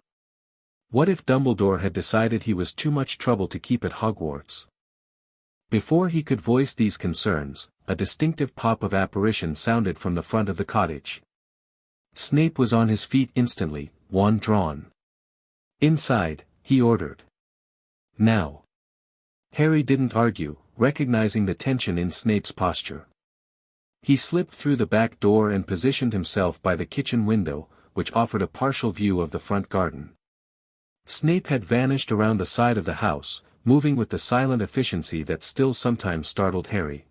What if Dumbledore had decided he was too much trouble to keep at Hogwarts? Before he could voice these concerns, a distinctive pop of apparition sounded from the front of the cottage. Snape was on his feet instantly, wand drawn. Inside, he ordered. Now. Harry didn't argue, recognizing the tension in Snape's posture. He slipped through the back door and positioned himself by the kitchen window, which offered a partial view of the front garden. Snape had vanished around the side of the house, moving with the silent efficiency that still sometimes startled Harry.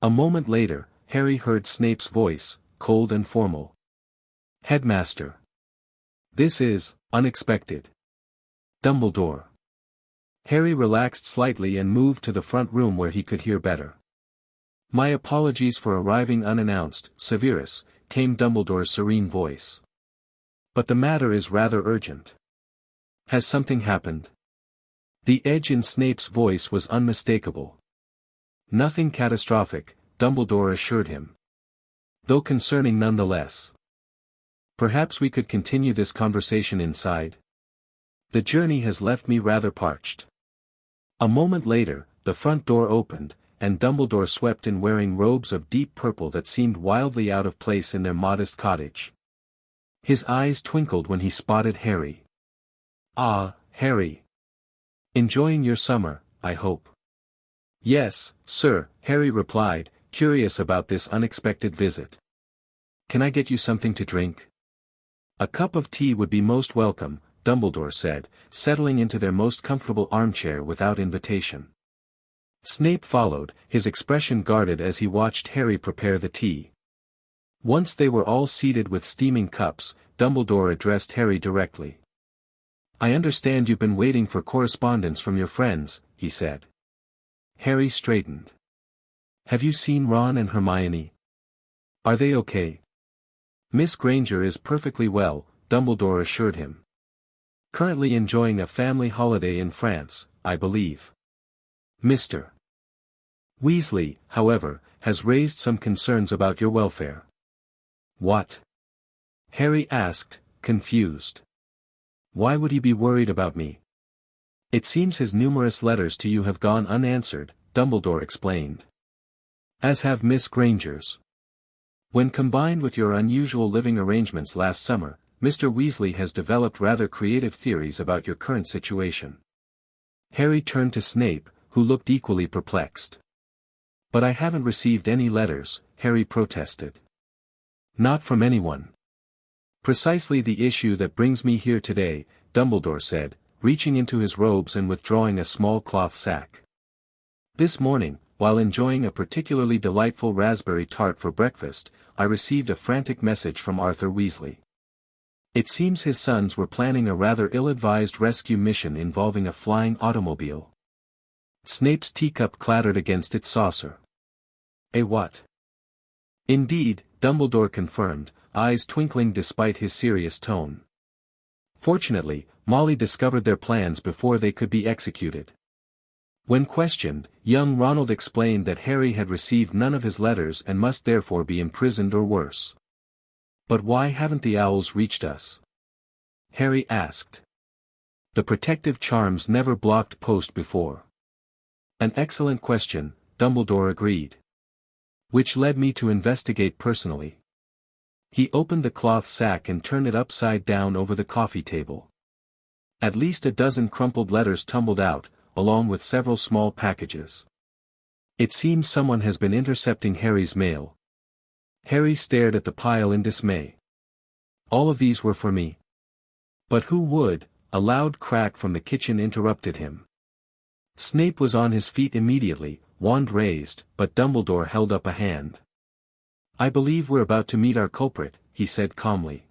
A moment later, Harry heard Snape's voice, cold and formal. Headmaster. This is unexpected. Dumbledore. Harry relaxed slightly and moved to the front room where he could hear better. My apologies for arriving unannounced, Severus, came Dumbledore's serene voice. But the matter is rather urgent. Has something happened? The edge in Snape's voice was unmistakable. Nothing catastrophic, Dumbledore assured him. Though concerning nonetheless. Perhaps we could continue this conversation inside? The journey has left me rather parched. A moment later, the front door opened, and Dumbledore swept in wearing robes of deep purple that seemed wildly out of place in their modest cottage. His eyes twinkled when he spotted Harry. Ah, Harry. Enjoying your summer, I hope. Yes, sir, Harry replied, curious about this unexpected visit. Can I get you something to drink? A cup of tea would be most welcome, Dumbledore said, settling into their most comfortable armchair without invitation. Snape followed, his expression guarded as he watched Harry prepare the tea. Once they were all seated with steaming cups, Dumbledore addressed Harry directly. I understand you've been waiting for correspondence from your friends, he said. Harry straightened. Have you seen Ron and Hermione? Are they okay? Miss Granger is perfectly well, Dumbledore assured him. Currently enjoying a family holiday in France, I believe. Mr. Weasley, however, has raised some concerns about your welfare. What? Harry asked, confused. Why would he be worried about me? It seems his numerous letters to you have gone unanswered, Dumbledore explained. As have Miss Granger's. When combined with your unusual living arrangements last summer, Mr. Weasley has developed rather creative theories about your current situation. Harry turned to Snape, who looked equally perplexed. But I haven't received any letters, Harry protested. Not from anyone. Precisely the issue that brings me here today, Dumbledore said, reaching into his robes and withdrawing a small cloth sack. This morning, while enjoying a particularly delightful raspberry tart for breakfast, I received a frantic message from Arthur Weasley. It seems his sons were planning a rather ill-advised rescue mission involving a flying automobile. Snape's teacup clattered against its saucer. A what? Indeed, Dumbledore confirmed, eyes twinkling despite his serious tone. Fortunately, Molly discovered their plans before they could be executed. When questioned, young Ronald explained that Harry had received none of his letters and must therefore be imprisoned or worse. But why haven't the owls reached us? Harry asked. The protective charms never blocked post before. An excellent question, Dumbledore agreed. Which led me to investigate personally. He opened the cloth sack and turned it upside down over the coffee table. At least a dozen crumpled letters tumbled out, along with several small packages. It seems someone has been intercepting Harry's mail. Harry stared at the pile in dismay. All of these were for me. But who would? A loud crack from the kitchen interrupted him. Snape was on his feet immediately, wand raised, but Dumbledore held up a hand. I believe we're about to meet our culprit, he said calmly.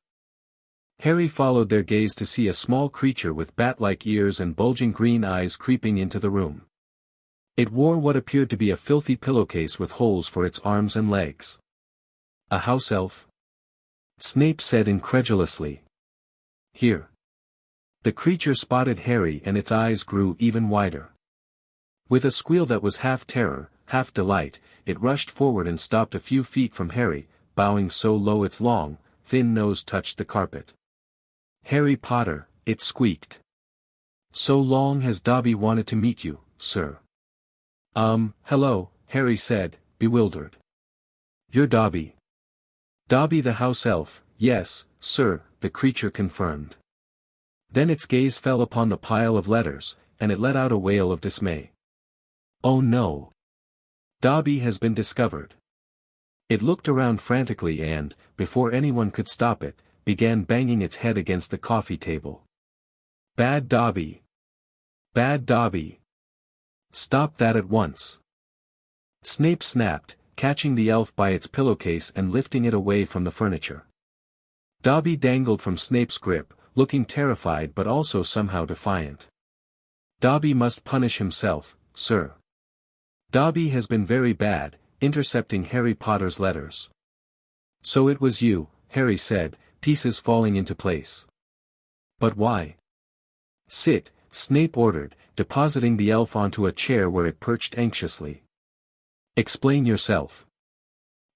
Harry followed their gaze to see a small creature with bat-like ears and bulging green eyes creeping into the room. It wore what appeared to be a filthy pillowcase with holes for its arms and legs. A house elf? Snape said incredulously. Here. The creature spotted Harry and its eyes grew even wider. With a squeal that was half terror, half delight, it rushed forward and stopped a few feet from Harry, bowing so low its long, thin nose touched the carpet. Harry Potter, it squeaked. So long has Dobby wanted to meet you, sir. Hello, Harry said, bewildered. You're Dobby. Dobby the house elf, yes, sir, the creature confirmed. Then its gaze fell upon the pile of letters, and it let out a wail of dismay. Oh no! Dobby has been discovered. It looked around frantically and, before anyone could stop it, began banging its head against the coffee table. Bad Dobby! Bad Dobby! Stop that at once! Snape snapped, catching the elf by its pillowcase and lifting it away from the furniture. Dobby dangled from Snape's grip, looking terrified but also somehow defiant. Dobby must punish himself, sir. Dobby has been very bad, intercepting Harry Potter's letters. So it was you, Harry said, pieces falling into place. But why? Sit, Snape ordered, depositing the elf onto a chair where it perched anxiously. Explain yourself.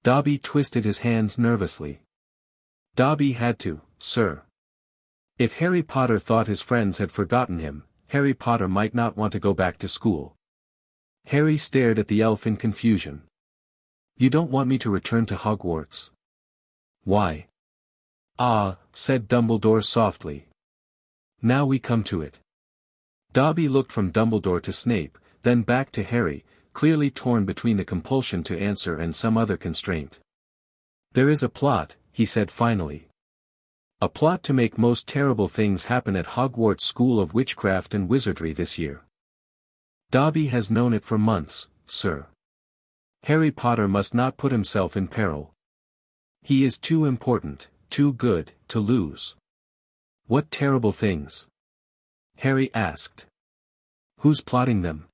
Dobby twisted his hands nervously. Dobby had to, sir. If Harry Potter thought his friends had forgotten him, Harry Potter might not want to go back to school. Harry stared at the elf in confusion. You don't want me to return to Hogwarts? Why? Ah, said Dumbledore softly. Now we come to it. Dobby looked from Dumbledore to Snape, then back to Harry, clearly torn between the compulsion to answer and some other constraint. There is a plot, he said finally. A plot to make most terrible things happen at Hogwarts School of Witchcraft and Wizardry this year. Dobby has known it for months, sir. Harry Potter must not put himself in peril. He is too important, too good, to lose. What terrible things? Harry asked. Who's plotting them?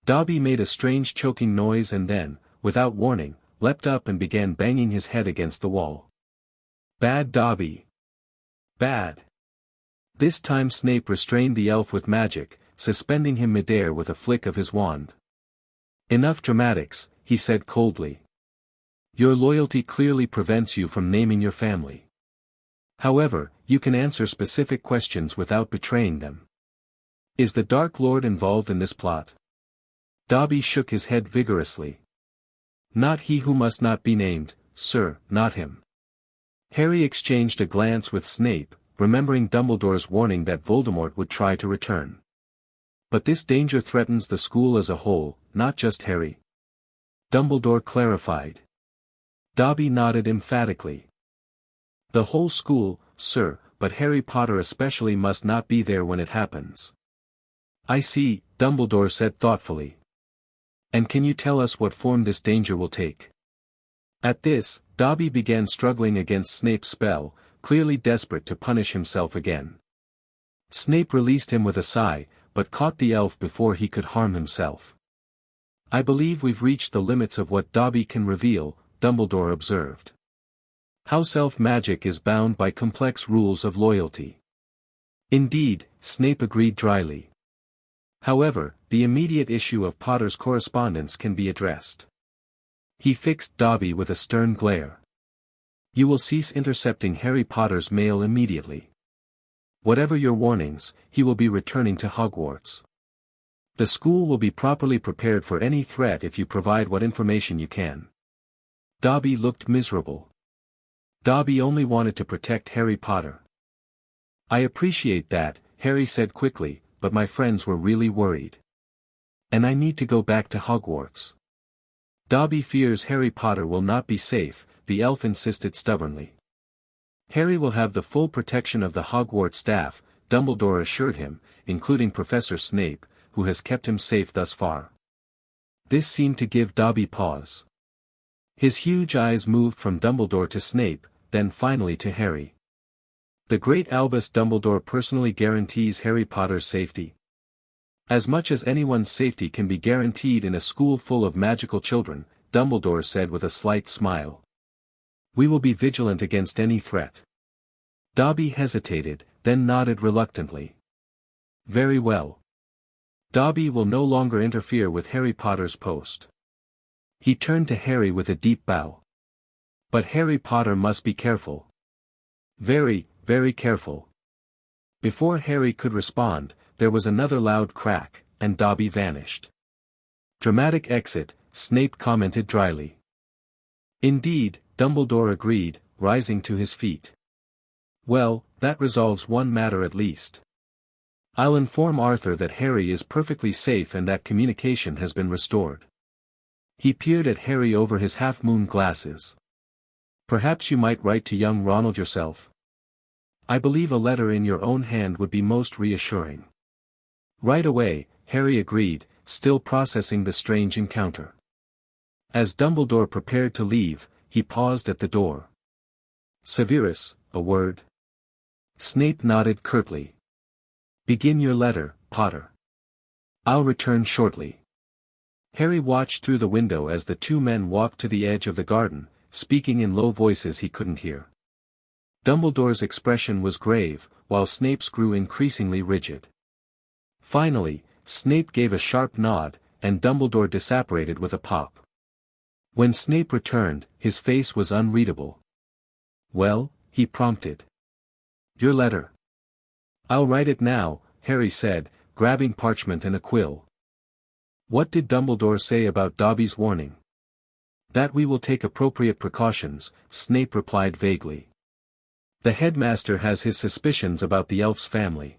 Dobby made a strange choking noise and then, without warning, leapt up and began banging his head against the wall. Bad Dobby. Bad. This time Snape restrained the elf with magic, suspending him midair with a flick of his wand. Enough dramatics, he said coldly. Your loyalty clearly prevents you from naming your family. However, you can answer specific questions without betraying them. Is the Dark Lord involved in this plot? Dobby shook his head vigorously. Not he who must not be named, sir, not him. Harry exchanged a glance with Snape, remembering Dumbledore's warning that Voldemort would try to return. But this danger threatens the school as a whole, not just Harry. Dumbledore clarified. Dobby nodded emphatically. The whole school, sir, but Harry Potter especially must not be there when it happens. I see, Dumbledore said thoughtfully. And can you tell us what form this danger will take? At this, Dobby began struggling against Snape's spell, clearly desperate to punish himself again. Snape released him with a sigh, but caught the elf before he could harm himself. I believe we've reached the limits of what Dobby can reveal, Dumbledore observed. House elf magic is bound by complex rules of loyalty. Indeed, Snape agreed dryly. However, the immediate issue of Potter's correspondence can be addressed. He fixed Dobby with a stern glare. You will cease intercepting Harry Potter's mail immediately. Whatever your warnings, he will be returning to Hogwarts. The school will be properly prepared for any threat if you provide what information you can. Dobby looked miserable. Dobby only wanted to protect Harry Potter. I appreciate that, Harry said quickly, but my friends were really worried. And I need to go back to Hogwarts. Dobby fears Harry Potter will not be safe, the elf insisted stubbornly. Harry will have the full protection of the Hogwarts staff, Dumbledore assured him, including Professor Snape, who has kept him safe thus far. This seemed to give Dobby pause. His huge eyes moved from Dumbledore to Snape, then finally to Harry. The great Albus Dumbledore personally guarantees Harry Potter's safety. As much as anyone's safety can be guaranteed in a school full of magical children, Dumbledore said with a slight smile. We will be vigilant against any threat. Dobby hesitated, then nodded reluctantly. Very well. Dobby will no longer interfere with Harry Potter's post. He turned to Harry with a deep bow. But Harry Potter must be careful. Very, very careful. Before Harry could respond, there was another loud crack, and Dobby vanished. Dramatic exit, Snape commented dryly. Indeed, Dumbledore agreed, rising to his feet. Well, that resolves one matter at least. I'll inform Arthur that Harry is perfectly safe and that communication has been restored. He peered at Harry over his half-moon glasses. Perhaps you might write to young Ronald yourself. I believe a letter in your own hand would be most reassuring. Right away, Harry agreed, still processing the strange encounter. As Dumbledore prepared to leave, he paused at the door. Severus, a word. Snape nodded curtly. Begin your letter, Potter. I'll return shortly. Harry watched through the window as the two men walked to the edge of the garden, speaking in low voices he couldn't hear. Dumbledore's expression was grave, while Snape's grew increasingly rigid. Finally, Snape gave a sharp nod, and Dumbledore disapparated with a pop. When Snape returned, his face was unreadable. Well, he prompted. Your letter. I'll write it now, Harry said, grabbing parchment and a quill. What did Dumbledore say about Dobby's warning? That we will take appropriate precautions, Snape replied vaguely. The headmaster has his suspicions about the elf's family.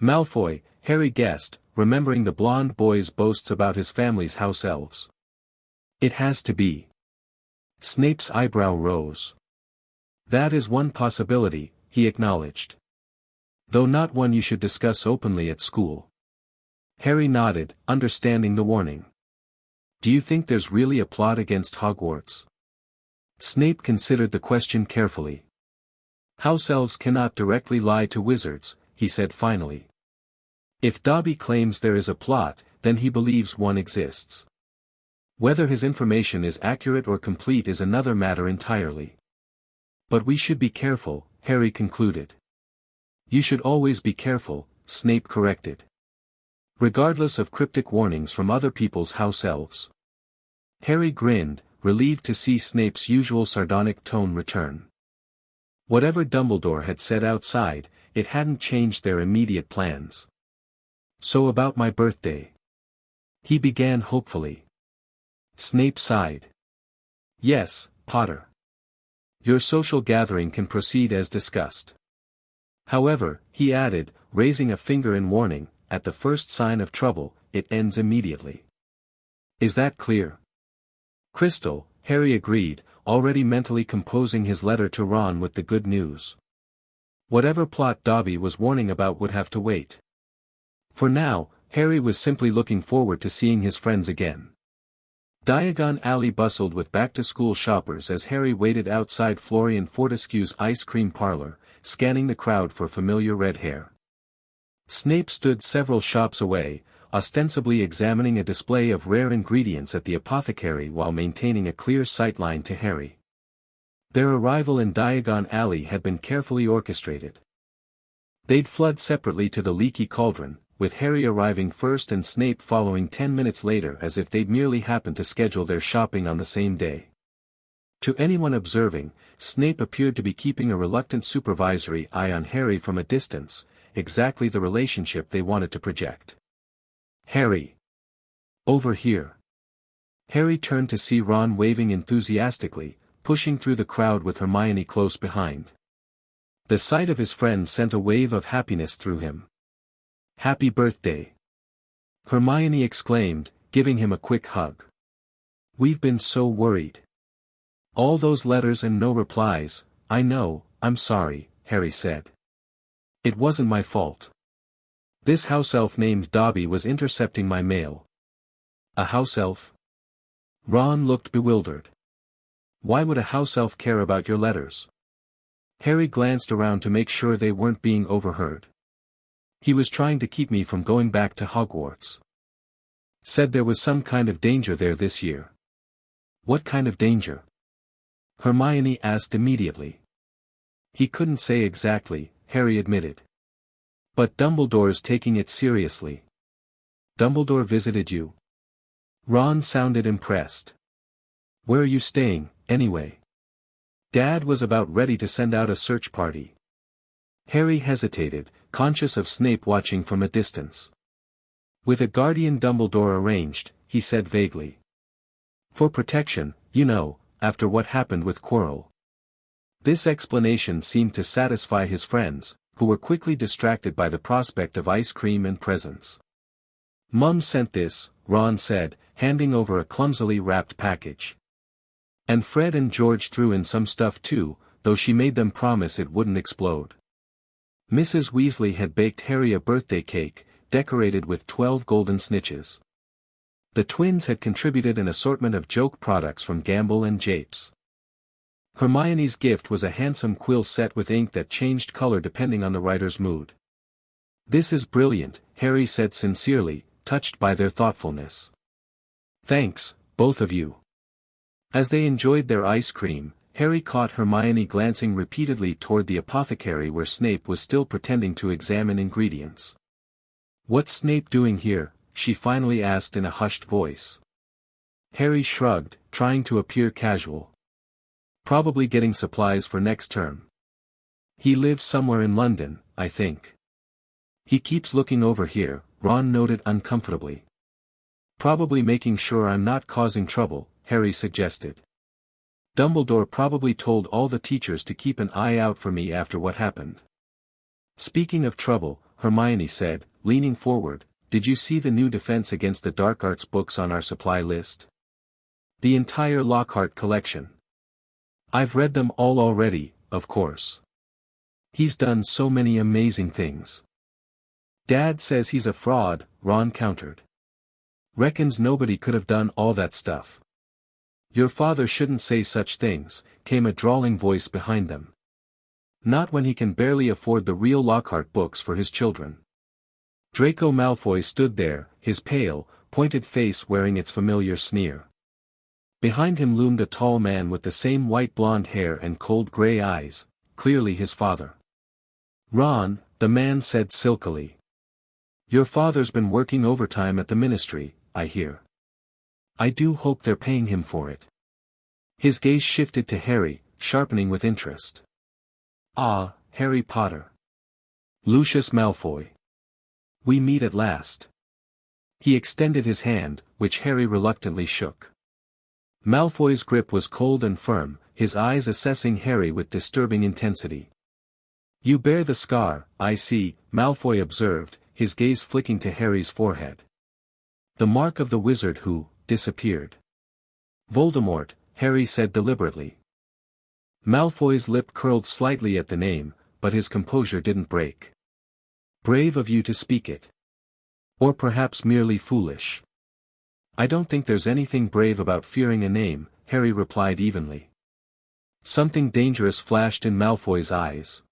Malfoy, Harry guessed, remembering the blonde boy's boasts about his family's house elves. It has to be. Snape's eyebrow rose. That is one possibility, he acknowledged. Though not one you should discuss openly at school. Harry nodded, understanding the warning. Do you think there's really a plot against Hogwarts? Snape considered the question carefully. House elves cannot directly lie to wizards, he said finally. If Dobby claims there is a plot, then he believes one exists. Whether his information is accurate or complete is another matter entirely. But we should be careful, Harry concluded. You should always be careful, Snape corrected. Regardless of cryptic warnings from other people's house elves. Harry grinned, relieved to see Snape's usual sardonic tone return. Whatever Dumbledore had said outside, it hadn't changed their immediate plans. So about my birthday. He began hopefully. Snape sighed. Yes, Potter. Your social gathering can proceed as discussed. However, he added, raising a finger in warning, at the first sign of trouble, it ends immediately. Is that clear? Crystal, Harry agreed, already mentally composing his letter to Ron with the good news. Whatever plot Dobby was warning about would have to wait. For now, Harry was simply looking forward to seeing his friends again. Diagon Alley bustled with back-to-school shoppers as Harry waited outside Florian Fortescue's ice cream parlor, scanning the crowd for familiar red hair. Snape stood several shops away, ostensibly examining a display of rare ingredients at the apothecary while maintaining a clear sightline to Harry. Their arrival in Diagon Alley had been carefully orchestrated. They'd flood separately to the Leaky Cauldron, with Harry arriving first and Snape following 10 minutes later as if they'd merely happened to schedule their shopping on the same day. To anyone observing, Snape appeared to be keeping a reluctant supervisory eye on Harry from a distance, exactly the relationship they wanted to project. Harry. Over here. Harry turned to see Ron waving enthusiastically, pushing through the crowd with Hermione close behind. The sight of his friend sent a wave of happiness through him. Happy birthday! Hermione exclaimed, giving him a quick hug. We've been so worried. All those letters and no replies. I know, I'm sorry, Harry said. It wasn't my fault. This house elf named Dobby was intercepting my mail. A house elf? Ron looked bewildered. Why would a house elf care about your letters? Harry glanced around to make sure they weren't being overheard. He was trying to keep me from going back to Hogwarts. Said there was some kind of danger there this year. What kind of danger? Hermione asked immediately. He couldn't say exactly, Harry admitted. But Dumbledore's taking it seriously. Dumbledore visited you? Ron sounded impressed. Where are you staying, anyway? Dad was about ready to send out a search party. Harry hesitated, conscious of Snape watching from a distance. With a guardian Dumbledore arranged, he said vaguely. For protection, you know, after what happened with Quirrell. This explanation seemed to satisfy his friends, who were quickly distracted by the prospect of ice cream and presents. Mum sent this, Ron said, handing over a clumsily wrapped package. And Fred and George threw in some stuff too, though she made them promise it wouldn't explode. Mrs. Weasley had baked Harry a birthday cake, decorated with 12 golden snitches. The twins had contributed an assortment of joke products from Gamble and Japes. Hermione's gift was a handsome quill set with ink that changed color depending on the writer's mood. This is brilliant, Harry said sincerely, touched by their thoughtfulness. Thanks, both of you. As they enjoyed their ice cream, Harry caught Hermione glancing repeatedly toward the apothecary where Snape was still pretending to examine ingredients. What's Snape doing here? She finally asked in a hushed voice. Harry shrugged, trying to appear casual. Probably getting supplies for next term. He lives somewhere in London, I think. He keeps looking over here, Ron noted uncomfortably. Probably making sure I'm not causing trouble, Harry suggested. Dumbledore probably told all the teachers to keep an eye out for me after what happened. Speaking of trouble, Hermione said, leaning forward, did you see the new Defense Against the Dark Arts books on our supply list? The entire Lockhart collection. I've read them all already, of course. He's done so many amazing things. Dad says he's a fraud, Ron countered. Reckons nobody could have done all that stuff. Your father shouldn't say such things, came a drawling voice behind them. Not when he can barely afford the real Lockhart books for his children. Draco Malfoy stood there, his pale, pointed face wearing its familiar sneer. Behind him loomed a tall man with the same white blonde hair and cold gray eyes, clearly his father. Ron, the man said silkily. Your father's been working overtime at the ministry, I hear. I do hope they're paying him for it. His gaze shifted to Harry, sharpening with interest. Ah, Harry Potter. Lucius Malfoy. We meet at last. He extended his hand, which Harry reluctantly shook. Malfoy's grip was cold and firm, his eyes assessing Harry with disturbing intensity. You bear the scar, I see, Malfoy observed, his gaze flicking to Harry's forehead. The mark of the wizard who disappeared. Voldemort, Harry said deliberately. Malfoy's lip curled slightly at the name, but his composure didn't break. Brave of you to speak it. Or perhaps merely foolish. I don't think there's anything brave about fearing a name, Harry replied evenly. Something dangerous flashed in Malfoy's eyes.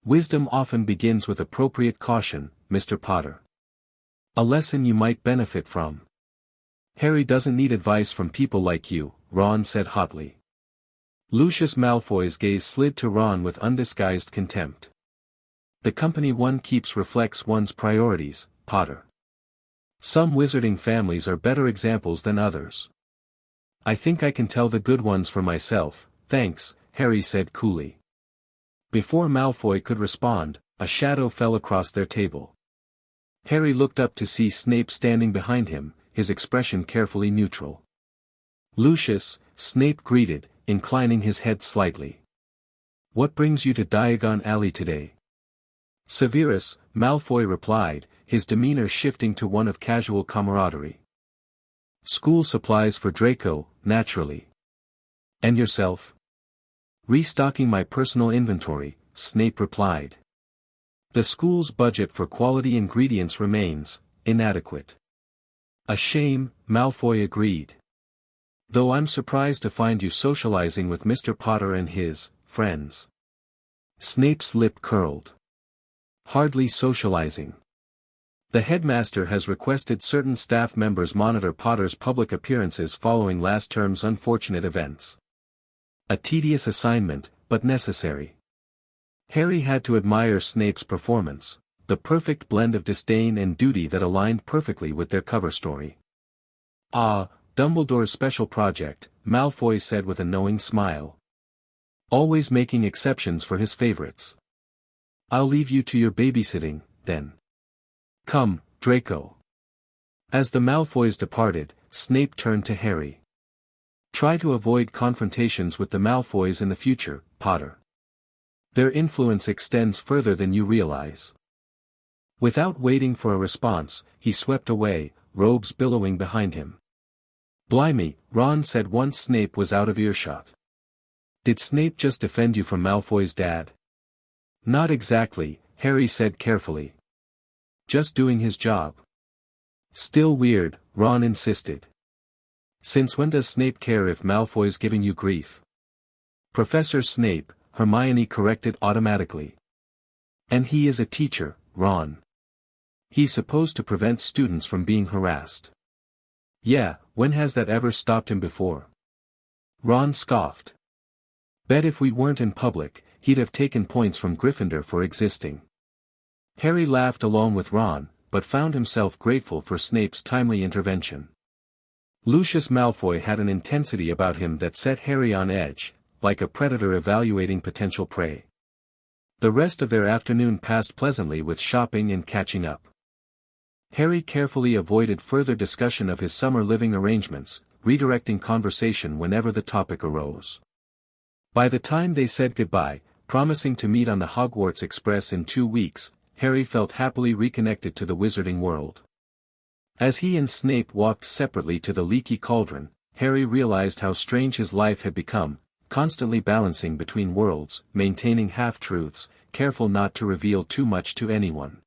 Wisdom often begins with appropriate caution, Mr. Potter. A lesson you might benefit from. Harry doesn't need advice from people like you, Ron said hotly. Lucius Malfoy's gaze slid to Ron with undisguised contempt. The company one keeps reflects one's priorities, Potter. Some wizarding families are better examples than others. I think I can tell the good ones for myself, thanks, Harry said coolly. Before Malfoy could respond, a shadow fell across their table. Harry looked up to see Snape standing behind him, his expression carefully neutral. Lucius, Snape greeted, inclining his head slightly. What brings you to Diagon Alley today? Severus, Malfoy replied, his demeanor shifting to one of casual camaraderie. School supplies for Draco, naturally. And yourself? Restocking my personal inventory, Snape replied. The school's budget for quality ingredients remains inadequate. A shame, Malfoy agreed. Though I'm surprised to find you socializing with Mr. Potter and his friends. Snape's lip curled. Hardly socializing. The headmaster has requested certain staff members monitor Potter's public appearances following last term's unfortunate events. A tedious assignment, but necessary. Harry had to admire Snape's performance, the perfect blend of disdain and duty that aligned perfectly with their cover story. Ah, Dumbledore's special project, Malfoy said with a knowing smile. Always making exceptions for his favorites. I'll leave you to your babysitting, then. Come, Draco. As the Malfoys departed, Snape turned to Harry. Try to avoid confrontations with the Malfoys in the future, Potter. Their influence extends further than you realize. Without waiting for a response, he swept away, robes billowing behind him. Blimey, Ron said once Snape was out of earshot. Did Snape just defend you from Malfoy's dad? Not exactly, Harry said carefully. Just doing his job. Still weird, Ron insisted. Since when does Snape care if Malfoy's giving you grief? Professor Snape, Hermione corrected automatically. And he is a teacher, Ron. He's supposed to prevent students from being harassed. Yeah, when has that ever stopped him before? Ron scoffed. Bet if we weren't in public, he'd have taken points from Gryffindor for existing. Harry laughed along with Ron, but found himself grateful for Snape's timely intervention. Lucius Malfoy had an intensity about him that set Harry on edge, like a predator evaluating potential prey. The rest of their afternoon passed pleasantly with shopping and catching up. Harry carefully avoided further discussion of his summer living arrangements, redirecting conversation whenever the topic arose. By the time they said goodbye, promising to meet on the Hogwarts Express in 2 weeks, Harry felt happily reconnected to the wizarding world. As he and Snape walked separately to the leaky cauldron, Harry realized how strange his life had become, constantly balancing between worlds, maintaining half-truths, careful not to reveal too much to anyone.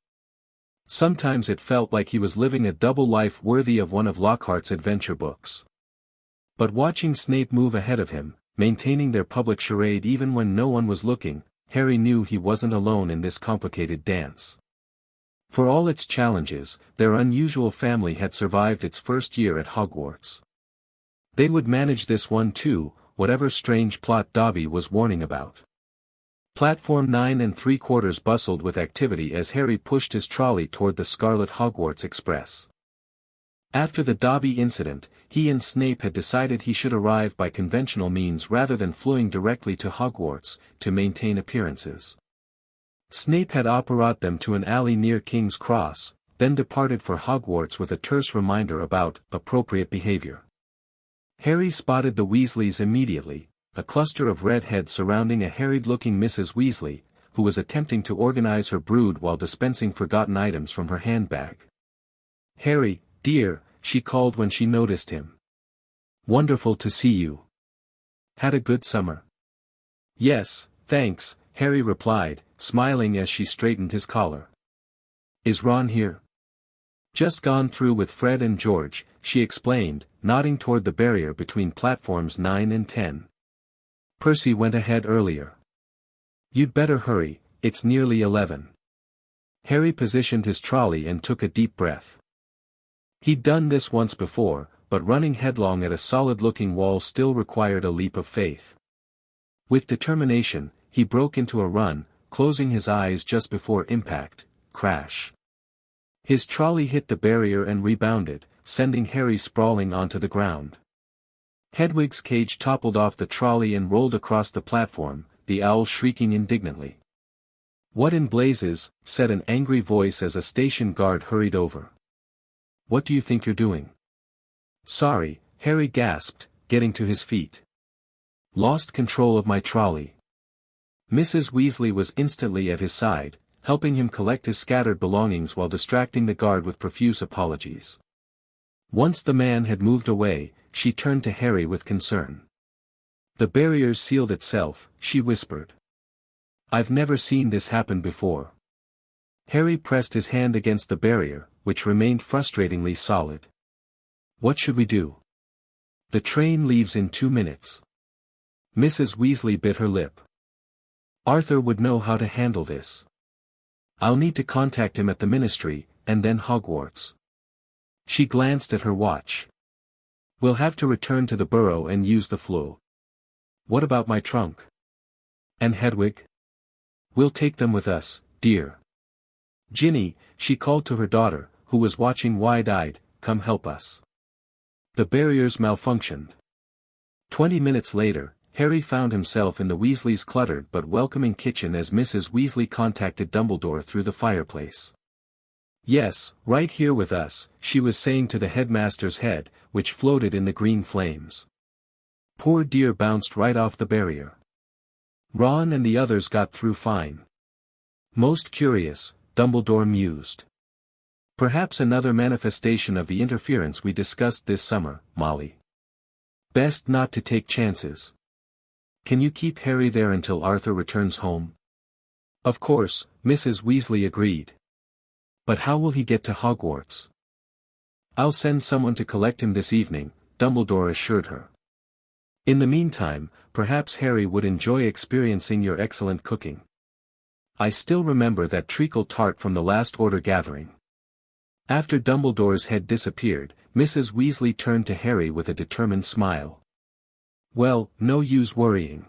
Sometimes it felt like he was living a double life worthy of one of Lockhart's adventure books. But watching Snape move ahead of him, maintaining their public charade even when no one was looking, Harry knew he wasn't alone in this complicated dance. For all its challenges, their unusual family had survived its first year at Hogwarts. They would manage this one too, whatever strange plot Dobby was warning about. Platform 9 3/4 bustled with activity as Harry pushed his trolley toward the Scarlet Hogwarts Express. After the Dobby incident, he and Snape had decided he should arrive by conventional means rather than flying directly to Hogwarts, to maintain appearances. Snape had apparat them to an alley near King's Cross, then departed for Hogwarts with a terse reminder about appropriate behavior. Harry spotted the Weasleys immediately, a cluster of red heads surrounding a harried-looking Mrs. Weasley, who was attempting to organize her brood while dispensing forgotten items from her handbag. "Harry, dear," she called when she noticed him. "Wonderful to see you. Had a good summer?" "Yes, thanks," Harry replied, smiling as she straightened his collar. "Is Ron here?" "Just gone through with Fred and George," she explained, nodding toward the barrier between platforms 9 and 10. "Percy went ahead earlier. You'd better hurry, it's nearly 11. Harry positioned his trolley and took a deep breath. He'd done this once before, but running headlong at a solid-looking wall still required a leap of faith. With determination, he broke into a run, closing his eyes just before impact. Crash. His trolley hit the barrier and rebounded, sending Harry sprawling onto the ground. Hedwig's cage toppled off the trolley and rolled across the platform, the owl shrieking indignantly. "What in blazes?" said an angry voice as a station guard hurried over. "What do you think you're doing?" "Sorry," Harry gasped, getting to his feet. "Lost control of my trolley." Mrs. Weasley was instantly at his side, helping him collect his scattered belongings while distracting the guard with profuse apologies. Once the man had moved away, she turned to Harry with concern. "The barrier sealed itself," she whispered. "I've never seen this happen before." Harry pressed his hand against the barrier, which remained frustratingly solid. "What should we do?" The train leaves in 2 minutes. Mrs. Weasley bit her lip. Arthur would know how to handle this. I'll need to contact him at the ministry, and then Hogwarts. She glanced at her watch. We'll have to return to the burrow and use the floor. What about my trunk? And Hedwig? We'll take them with us, dear. Ginny, she called to her daughter, who was watching wide-eyed, come help us. The barriers malfunctioned. 20 minutes later, Harry found himself in the Weasleys' cluttered but welcoming kitchen as Mrs. Weasley contacted Dumbledore through the fireplace. Yes, right here with us, she was saying to the headmaster's head, which floated in the green flames. Poor dear bounced right off the barrier. Ron and the others got through fine. Most curious, Dumbledore mused. Perhaps another manifestation of the interference we discussed this summer, Molly. Best not to take chances. Can you keep Harry there until Arthur returns home? Of course, Mrs. Weasley agreed. But how will he get to Hogwarts? I'll send someone to collect him this evening, Dumbledore assured her. In the meantime, perhaps Harry would enjoy experiencing your excellent cooking. I still remember that treacle tart from the last Order gathering. After Dumbledore's head disappeared, Mrs. Weasley turned to Harry with a determined smile. Well, no use worrying.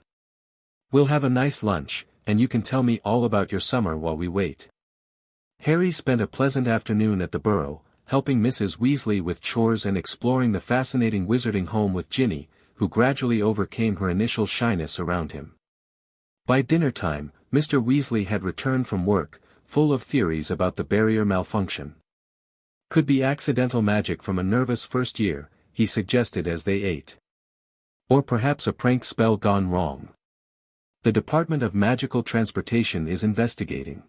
We'll have a nice lunch, and you can tell me all about your summer while we wait. Harry spent a pleasant afternoon at the Burrow, helping Mrs. Weasley with chores and exploring the fascinating wizarding home with Ginny, who gradually overcame her initial shyness around him. By dinner time, Mr. Weasley had returned from work, full of theories about the barrier malfunction. Could be accidental magic from a nervous first year, he suggested as they ate. Or perhaps a prank spell gone wrong. The Department of Magical Transportation is investigating.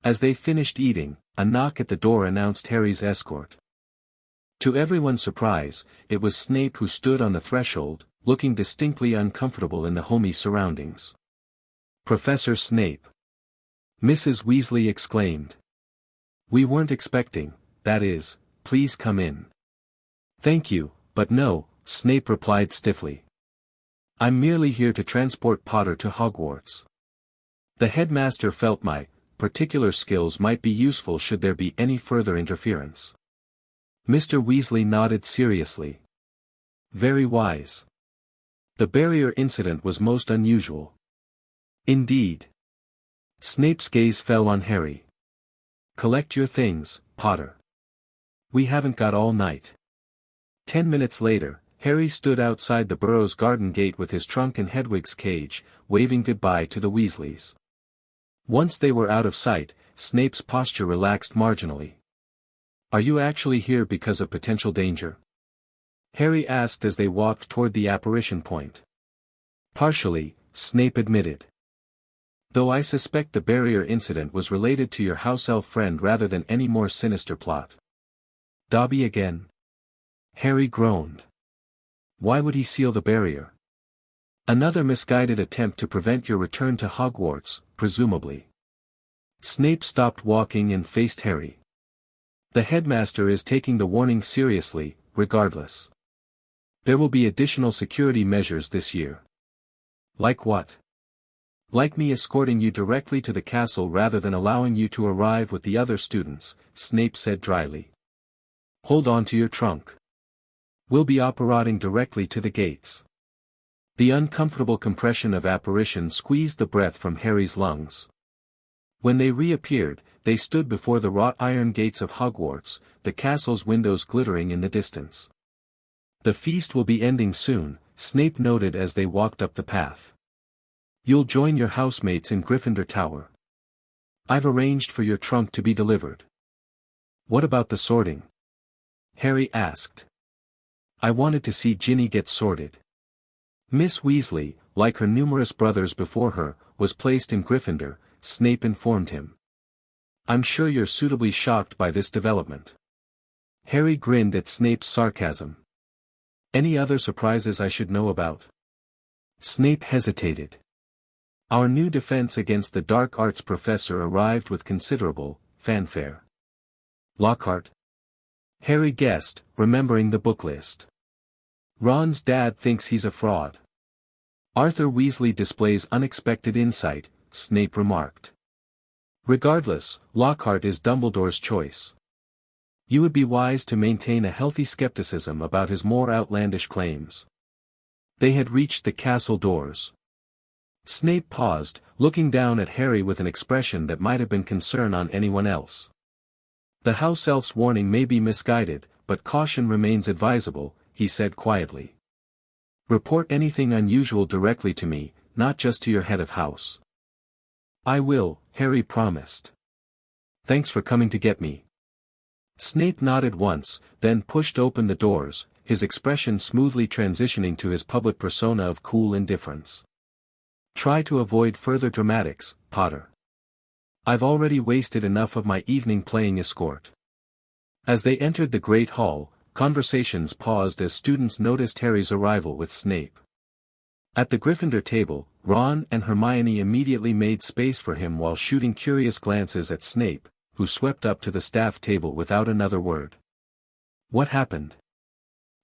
As they finished eating, a knock at the door announced Harry's escort. To everyone's surprise, it was Snape who stood on the threshold, looking distinctly uncomfortable in the homey surroundings. Professor Snape! Mrs. Weasley exclaimed. We weren't expecting, that is, please come in. Thank you, but no, Snape replied stiffly. I'm merely here to transport Potter to Hogwarts. The headmaster felt my particular skills might be useful should there be any further interference. Mr. Weasley nodded seriously. Very wise. The barrier incident was most unusual. Indeed. Snape's gaze fell on Harry. Collect your things, Potter. We haven't got all night. 10 minutes later, Harry stood outside the Burrow's garden gate with his trunk in Hedwig's cage, waving goodbye to the Weasleys. Once they were out of sight, Snape's posture relaxed marginally. Are you actually here because of potential danger? Harry asked as they walked toward the apparition point. Partially, Snape admitted. Though I suspect the barrier incident was related to your house elf friend rather than any more sinister plot. Dobby again? Harry groaned. Why would he seal the barrier? Another misguided attempt to prevent your return to Hogwarts, presumably. Snape stopped walking and faced Harry. The headmaster is taking the warning seriously, regardless. There will be additional security measures this year. Like what? Like me escorting you directly to the castle rather than allowing you to arrive with the other students, Snape said dryly. Hold on to your trunk. We'll be operating directly to the gates. The uncomfortable compression of apparition squeezed the breath from Harry's lungs. When they reappeared, they stood before the wrought iron gates of Hogwarts, the castle's windows glittering in the distance. The feast will be ending soon, Snape noted as they walked up the path. You'll join your housemates in Gryffindor Tower. I've arranged for your trunk to be delivered. What about the sorting? Harry asked. I wanted to see Ginny get sorted. Miss Weasley, like her numerous brothers before her, was placed in Gryffindor, Snape informed him. I'm sure you're suitably shocked by this development. Harry grinned at Snape's sarcasm. Any other surprises I should know about? Snape hesitated. Our new defense against the dark arts professor arrived with considerable fanfare. Lockhart? Harry guessed, remembering the book list. Ron's dad thinks he's a fraud. Arthur Weasley displays unexpected insight, Snape remarked. Regardless, Lockhart is Dumbledore's choice. You would be wise to maintain a healthy skepticism about his more outlandish claims. They had reached the castle doors. Snape paused, looking down at Harry with an expression that might have been concern on anyone else. The house elf's warning may be misguided, but caution remains advisable, he said quietly. Report anything unusual directly to me, not just to your head of house. I will, Harry promised. Thanks for coming to get me. Snape nodded once, then pushed open the doors, his expression smoothly transitioning to his public persona of cool indifference. Try to avoid further dramatics, Potter. I've already wasted enough of my evening playing escort. As they entered the Great Hall, conversations paused as students noticed Harry's arrival with Snape. At the Gryffindor table, Ron and Hermione immediately made space for him while shooting curious glances at Snape, who swept up to the staff table without another word. What happened?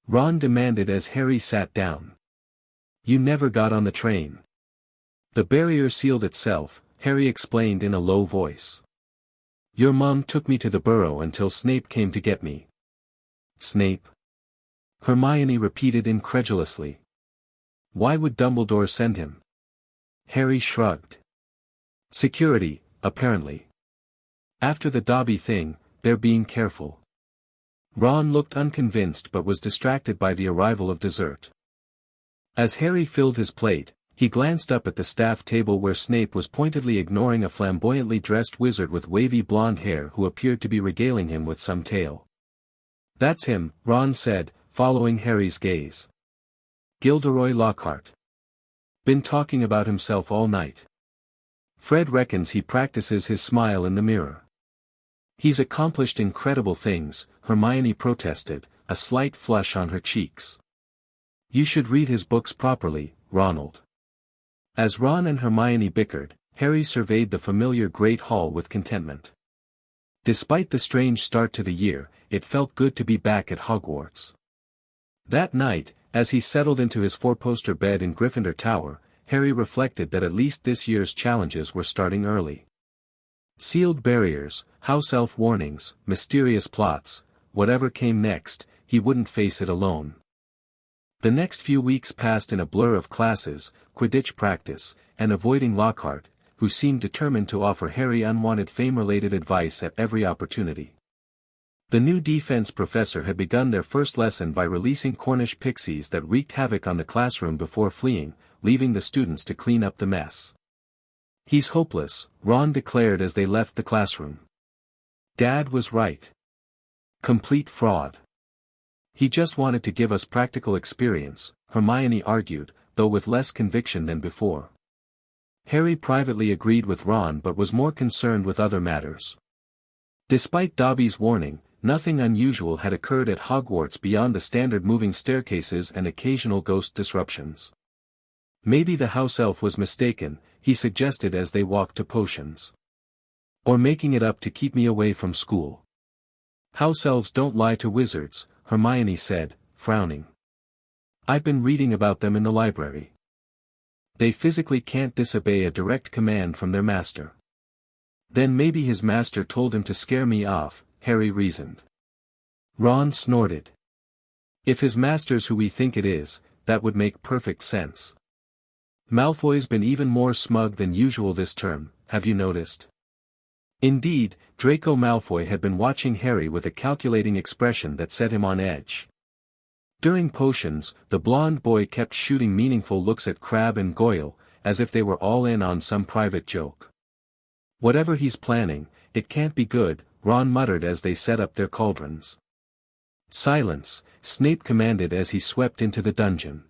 Ron demanded as Harry sat down. You never got on the train. The barrier sealed itself, Harry explained in a low voice. Your mom took me to the burrow until Snape came to get me. Snape? Hermione repeated incredulously. Why would Dumbledore send him? Harry shrugged. Security, apparently. After the Dobby thing, they're being careful. Ron looked unconvinced but was distracted by the arrival of dessert. As Harry filled his plate, he glanced up at the staff table where Snape was pointedly ignoring a flamboyantly dressed wizard with wavy blonde hair who appeared to be regaling him with some tale. That's him, Ron said, following Harry's gaze. Gilderoy Lockhart. Been talking about himself all night. Fred reckons he practices his smile in the mirror. He's accomplished incredible things, Hermione protested, a slight flush on her cheeks. You should read his books properly, Ronald. As Ron and Hermione bickered, Harry surveyed the familiar Great Hall with contentment. Despite the strange start to the year, it felt good to be back at Hogwarts. That night, as he settled into his four-poster bed in Gryffindor Tower, Harry reflected that at least this year's challenges were starting early. Sealed barriers, house elf warnings, mysterious plots, whatever came next, he wouldn't face it alone. The next few weeks passed in a blur of classes, Quidditch practice, and avoiding Lockhart, who seemed determined to offer Harry unwanted fame-related advice at every opportunity. The new defense professor had begun their first lesson by releasing Cornish pixies that wreaked havoc on the classroom before fleeing, leaving the students to clean up the mess. He's hopeless, Ron declared as they left the classroom. Dad was right. Complete fraud. He just wanted to give us practical experience, Hermione argued, though with less conviction than before. Harry privately agreed with Ron but was more concerned with other matters. Despite Dobby's warning, nothing unusual had occurred at Hogwarts beyond the standard moving staircases and occasional ghost disruptions. Maybe the house elf was mistaken, he suggested as they walked to potions. Or making it up to keep me away from school. House elves don't lie to wizards, Hermione said, frowning. I've been reading about them in the library. They physically can't disobey a direct command from their master. Then maybe his master told him to scare me off, Harry reasoned. Ron snorted. If his master's who we think it is, that would make perfect sense. Malfoy's been even more smug than usual this term, have you noticed? Indeed, Draco Malfoy had been watching Harry with a calculating expression that set him on edge. During potions, the blonde boy kept shooting meaningful looks at Crabbe and Goyle, as if they were all in on some private joke. Whatever he's planning, it can't be good, Ron muttered as they set up their cauldrons. Silence, Snape commanded as he swept into the dungeon.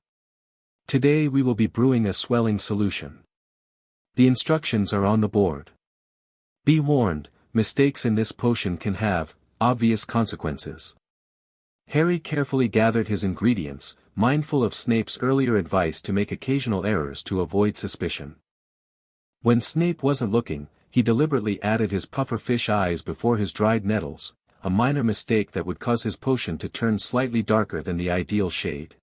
Today we will be brewing a swelling solution. The instructions are on the board. Be warned, mistakes in this potion can have obvious consequences. Harry carefully gathered his ingredients, mindful of Snape's earlier advice to make occasional errors to avoid suspicion. When Snape wasn't looking, he deliberately added his pufferfish eyes before his dried nettles, a minor mistake that would cause his potion to turn slightly darker than the ideal shade.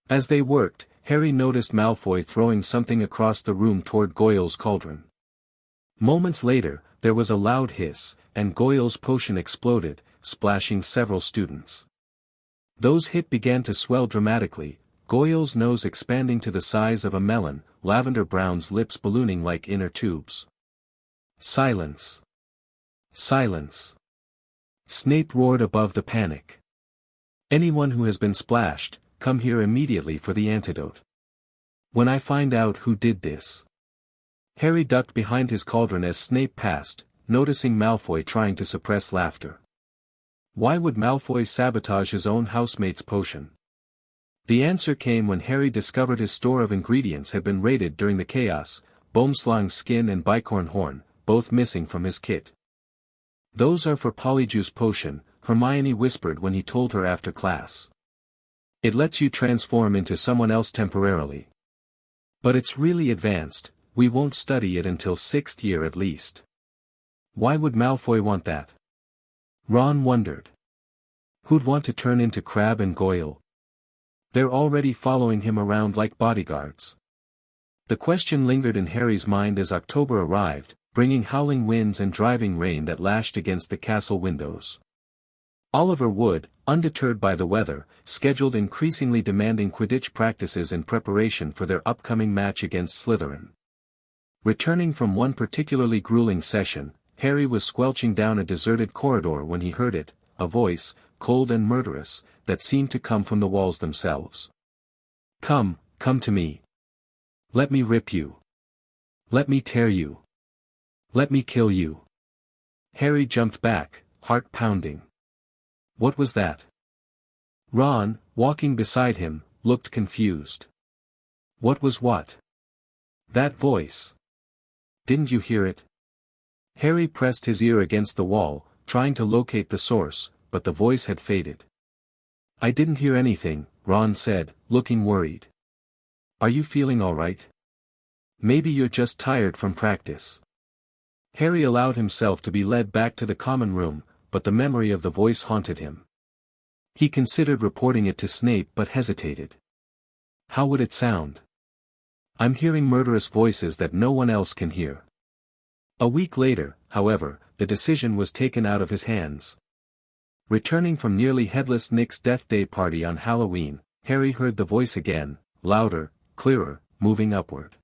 As they worked, Harry noticed Malfoy throwing something across the room toward Goyle's cauldron. Moments later, there was a loud hiss, and Goyle's potion exploded, splashing several students. Those hit began to swell dramatically, Goyle's nose expanding to the size of a melon, Lavender Brown's lips ballooning like inner tubes. Silence! Silence! Snape roared above the panic. Anyone who has been splashed, come here immediately for the antidote. When I find out who did this. Harry ducked behind his cauldron as Snape passed, noticing Malfoy trying to suppress laughter. Why would Malfoy sabotage his own housemate's potion? The answer came when Harry discovered his store of ingredients had been raided during the chaos, Boomslang's skin and bicorn horn, both missing from his kit. Those are for Polyjuice potion, Hermione whispered when he told her after class. It lets you transform into someone else temporarily. But it's really advanced, we won't study it until 6th year at least. Why would Malfoy want that? Ron wondered. Who'd want to turn into Crabbe and Goyle? They're already following him around like bodyguards. The question lingered in Harry's mind as October arrived, bringing howling winds and driving rain that lashed against the castle windows. Oliver Wood, undeterred by the weather, scheduled increasingly demanding Quidditch practices in preparation for their upcoming match against Slytherin. Returning from one particularly grueling session, Harry was squelching down a deserted corridor when he heard it, a voice, cold and murderous, that seemed to come from the walls themselves. Come to me. Let me rip you. Let me tear you. Let me kill you. Harry jumped back, heart pounding. What was that? Ron, walking beside him, looked confused. What was what? That voice. Didn't you hear it? Harry pressed his ear against the wall, trying to locate the source, but the voice had faded. I didn't hear anything, Ron said, looking worried. Are you feeling all right? Maybe you're just tired from practice. Harry allowed himself to be led back to the common room, but the memory of the voice haunted him. He considered reporting it to Snape but hesitated. How would it sound? I'm hearing murderous voices that no one else can hear. A week later, however, the decision was taken out of his hands. Returning from nearly headless Nick's Death Day party on Halloween, Harry heard the voice again, louder, clearer, moving upward.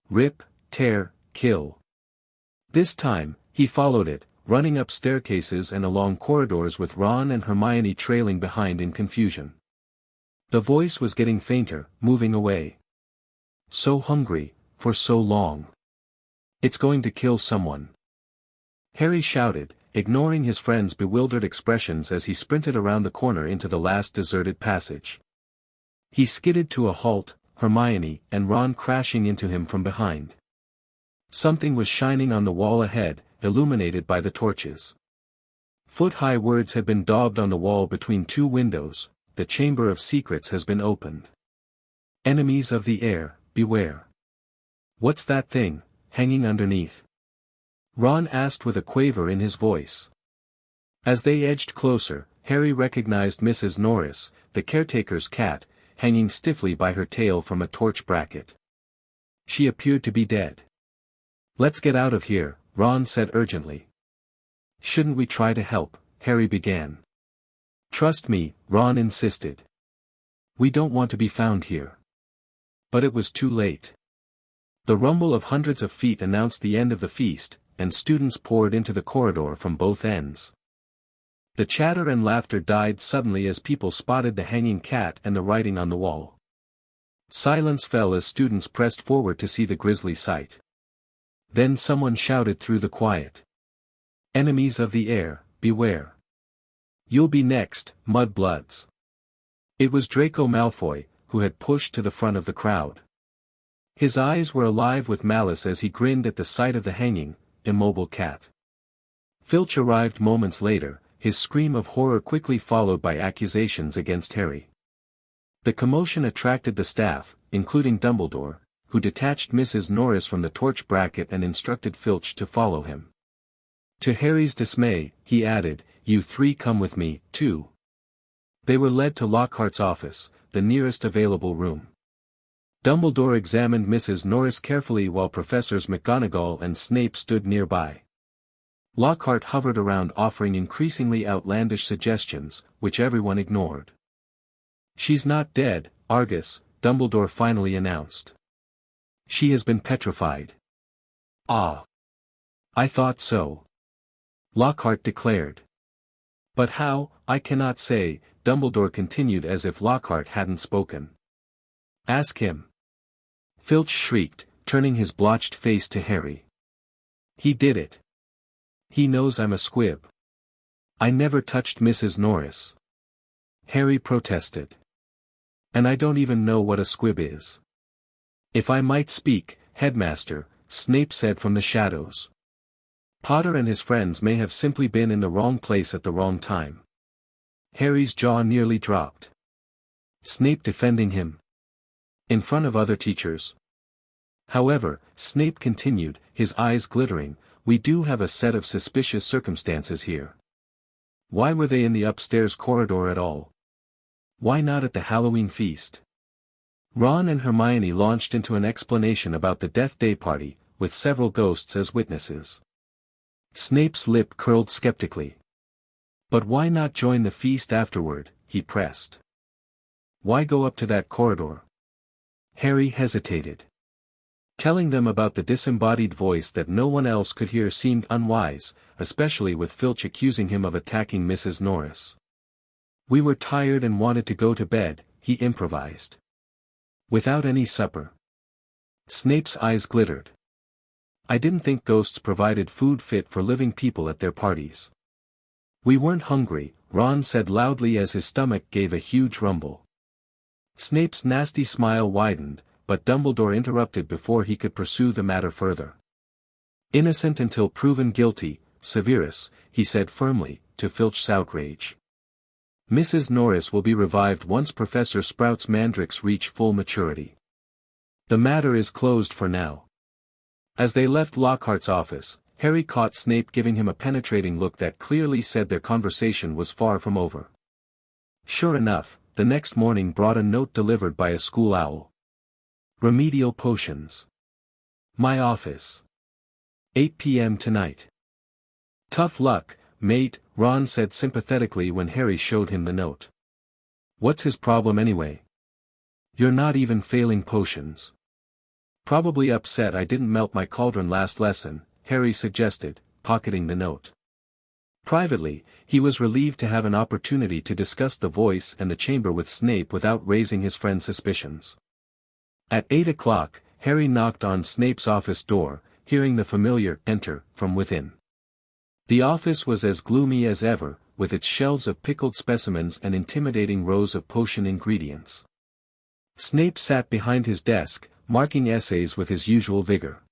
Rip, tear, kill. This time, he followed it, running up staircases and along corridors with Ron and Hermione trailing behind in confusion. The voice was getting fainter, moving away. So hungry, for so long. It's going to kill someone. Harry shouted, ignoring his friend's bewildered expressions as he sprinted around the corner into the last deserted passage. He skidded to a halt, Hermione and Ron crashing into him from behind. Something was shining on the wall ahead, illuminated by the torches. Foot-high words had been daubed on the wall between two windows, the Chamber of Secrets has been opened. Enemies of the air, beware. What's that thing, hanging underneath? Ron asked with a quaver in his voice. As they edged closer, Harry recognized Mrs. Norris, the caretaker's cat, hanging stiffly by her tail from a torch bracket. She appeared to be dead. Let's get out of here, Ron said urgently. Shouldn't we try to help? Harry began. Trust me, Ron insisted. We don't want to be found here. But it was too late. The rumble of hundreds of feet announced the end of the feast, and students poured into the corridor from both ends. The chatter and laughter died suddenly as people spotted the hanging cat and the writing on the wall. Silence fell as students pressed forward to see the grisly sight. Then someone shouted through the quiet. Enemies of the air, beware. You'll be next, mudbloods. It was Draco Malfoy, who had pushed to the front of the crowd. His eyes were alive with malice as he grinned at the sight of the hanging, immobile cat. Filch arrived moments later, his scream of horror quickly followed by accusations against Harry. The commotion attracted the staff, including Dumbledore, who detached Mrs. Norris from the torch bracket and instructed Filch to follow him. To Harry's dismay, he added, "You three come with me, too." They were led to Lockhart's office, the nearest available room. Dumbledore examined Mrs. Norris carefully while Professors McGonagall and Snape stood nearby. Lockhart hovered around offering increasingly outlandish suggestions, which everyone ignored. "She's not dead, Argus," Dumbledore finally announced. "She has been petrified." "Ah. I thought so," Lockhart declared. "But how, I cannot say," Dumbledore continued as if Lockhart hadn't spoken. "Ask him." Filch shrieked, turning his blotched face to Harry. "He did it. He knows I'm a squib. I never touched Mrs. Norris." Harry protested. "And I don't even know what a squib is." "If I might speak, Headmaster," Snape said from the shadows. "Potter and his friends may have simply been in the wrong place at the wrong time." Harry's jaw nearly dropped. Snape defending him? In front of other teachers? However, Snape continued, his eyes glittering, "We do have a set of suspicious circumstances here. Why were they in the upstairs corridor at all? Why not at the Halloween feast?" Ron and Hermione launched into an explanation about the Death Day party, with several ghosts as witnesses. Snape's lip curled skeptically. "But why not join the feast afterward?" he pressed. "Why go up to that corridor?" Harry hesitated. Telling them about the disembodied voice that no one else could hear seemed unwise, especially with Filch accusing him of attacking Mrs. Norris. "We were tired and wanted to go to bed," he improvised. "Without any supper." Snape's eyes glittered. "I didn't think ghosts provided food fit for living people at their parties." "We weren't hungry," Ron said loudly as his stomach gave a huge rumble. Snape's nasty smile widened, but Dumbledore interrupted before he could pursue the matter further. "Innocent until proven guilty, Severus," he said firmly, to Filch's outrage. "Mrs. Norris will be revived once Professor Sprout's mandrakes reach full maturity. The matter is closed for now." As they left Lockhart's office, Harry caught Snape giving him a penetrating look that clearly said their conversation was far from over. Sure enough, the next morning brought a note delivered by a school owl. "Remedial potions. My office. 8 p.m. tonight." "Tough luck, mate," Ron said sympathetically when Harry showed him the note. "What's his problem anyway?" "You're not even failing potions." "Probably upset I didn't melt my cauldron last lesson," Harry suggested, pocketing the note. Privately, he was relieved to have an opportunity to discuss the voice and the chamber with Snape without raising his friend's suspicions. At 8 o'clock, Harry knocked on Snape's office door, hearing the familiar "enter" from within. The office was as gloomy as ever, with its shelves of pickled specimens and intimidating rows of potion ingredients. Snape sat behind his desk, marking essays with his usual vigor.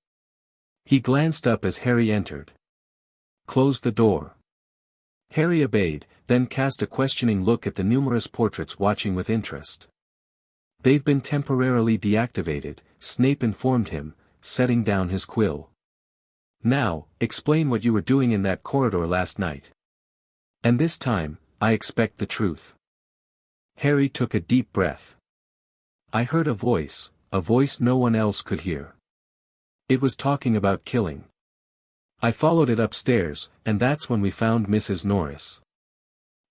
He glanced up as Harry entered. "Close the door." Harry obeyed, then cast a questioning look at the numerous portraits watching with interest. "They've been temporarily deactivated," Snape informed him, setting down his quill. "Now, explain what you were doing in that corridor last night. And this time, I expect the truth." Harry took a deep breath. "I heard a voice no one else could hear. It was talking about killing. I followed it upstairs, and that's when we found Mrs. Norris."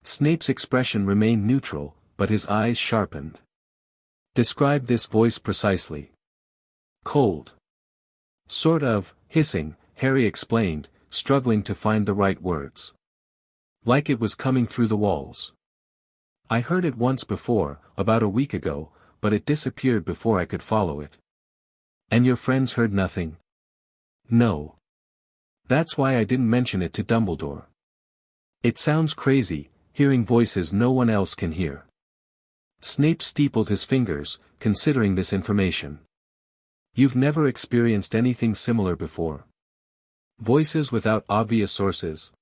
Snape's expression remained neutral, but his eyes sharpened. "Describe this voice precisely." "Cold. Sort of, hissing," Harry explained, struggling to find the right words. "Like it was coming through the walls. I heard it once before, about a week ago, but it disappeared before I could follow it." "And your friends heard nothing?" "No. That's why I didn't mention it to Dumbledore. It sounds crazy, hearing voices no one else can hear." Snape steepled his fingers, considering this information. "You've never experienced anything similar before? Voices without obvious sources?"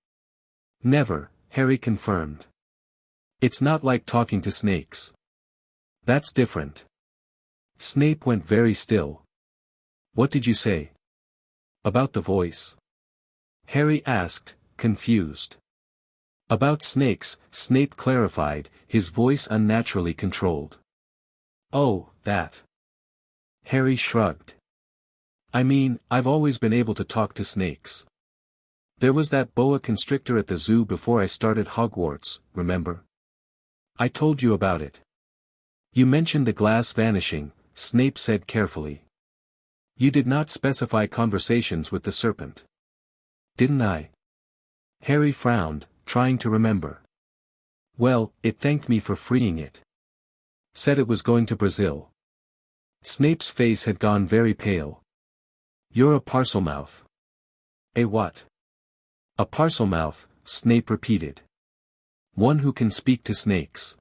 "Never," Harry confirmed. "It's not like talking to snakes. That's different." Snape went very still. "What did you say?" "About the voice?" Harry asked, confused. "About snakes," Snape clarified, his voice unnaturally controlled. Oh, that. Harry shrugged. I mean, I've always been able to talk to snakes. There was that boa constrictor at the zoo before I started Hogwarts, remember? I told you about it. You mentioned the glass vanishing, Snape said carefully. You did not specify conversations with the serpent. Didn't I? Harry frowned, trying to remember. Well, it thanked me for freeing it. Said it was going to Brazil. Snape's face had gone very pale. You're a Parselmouth. A what? A Parselmouth, Snape repeated. One who can speak to snakes.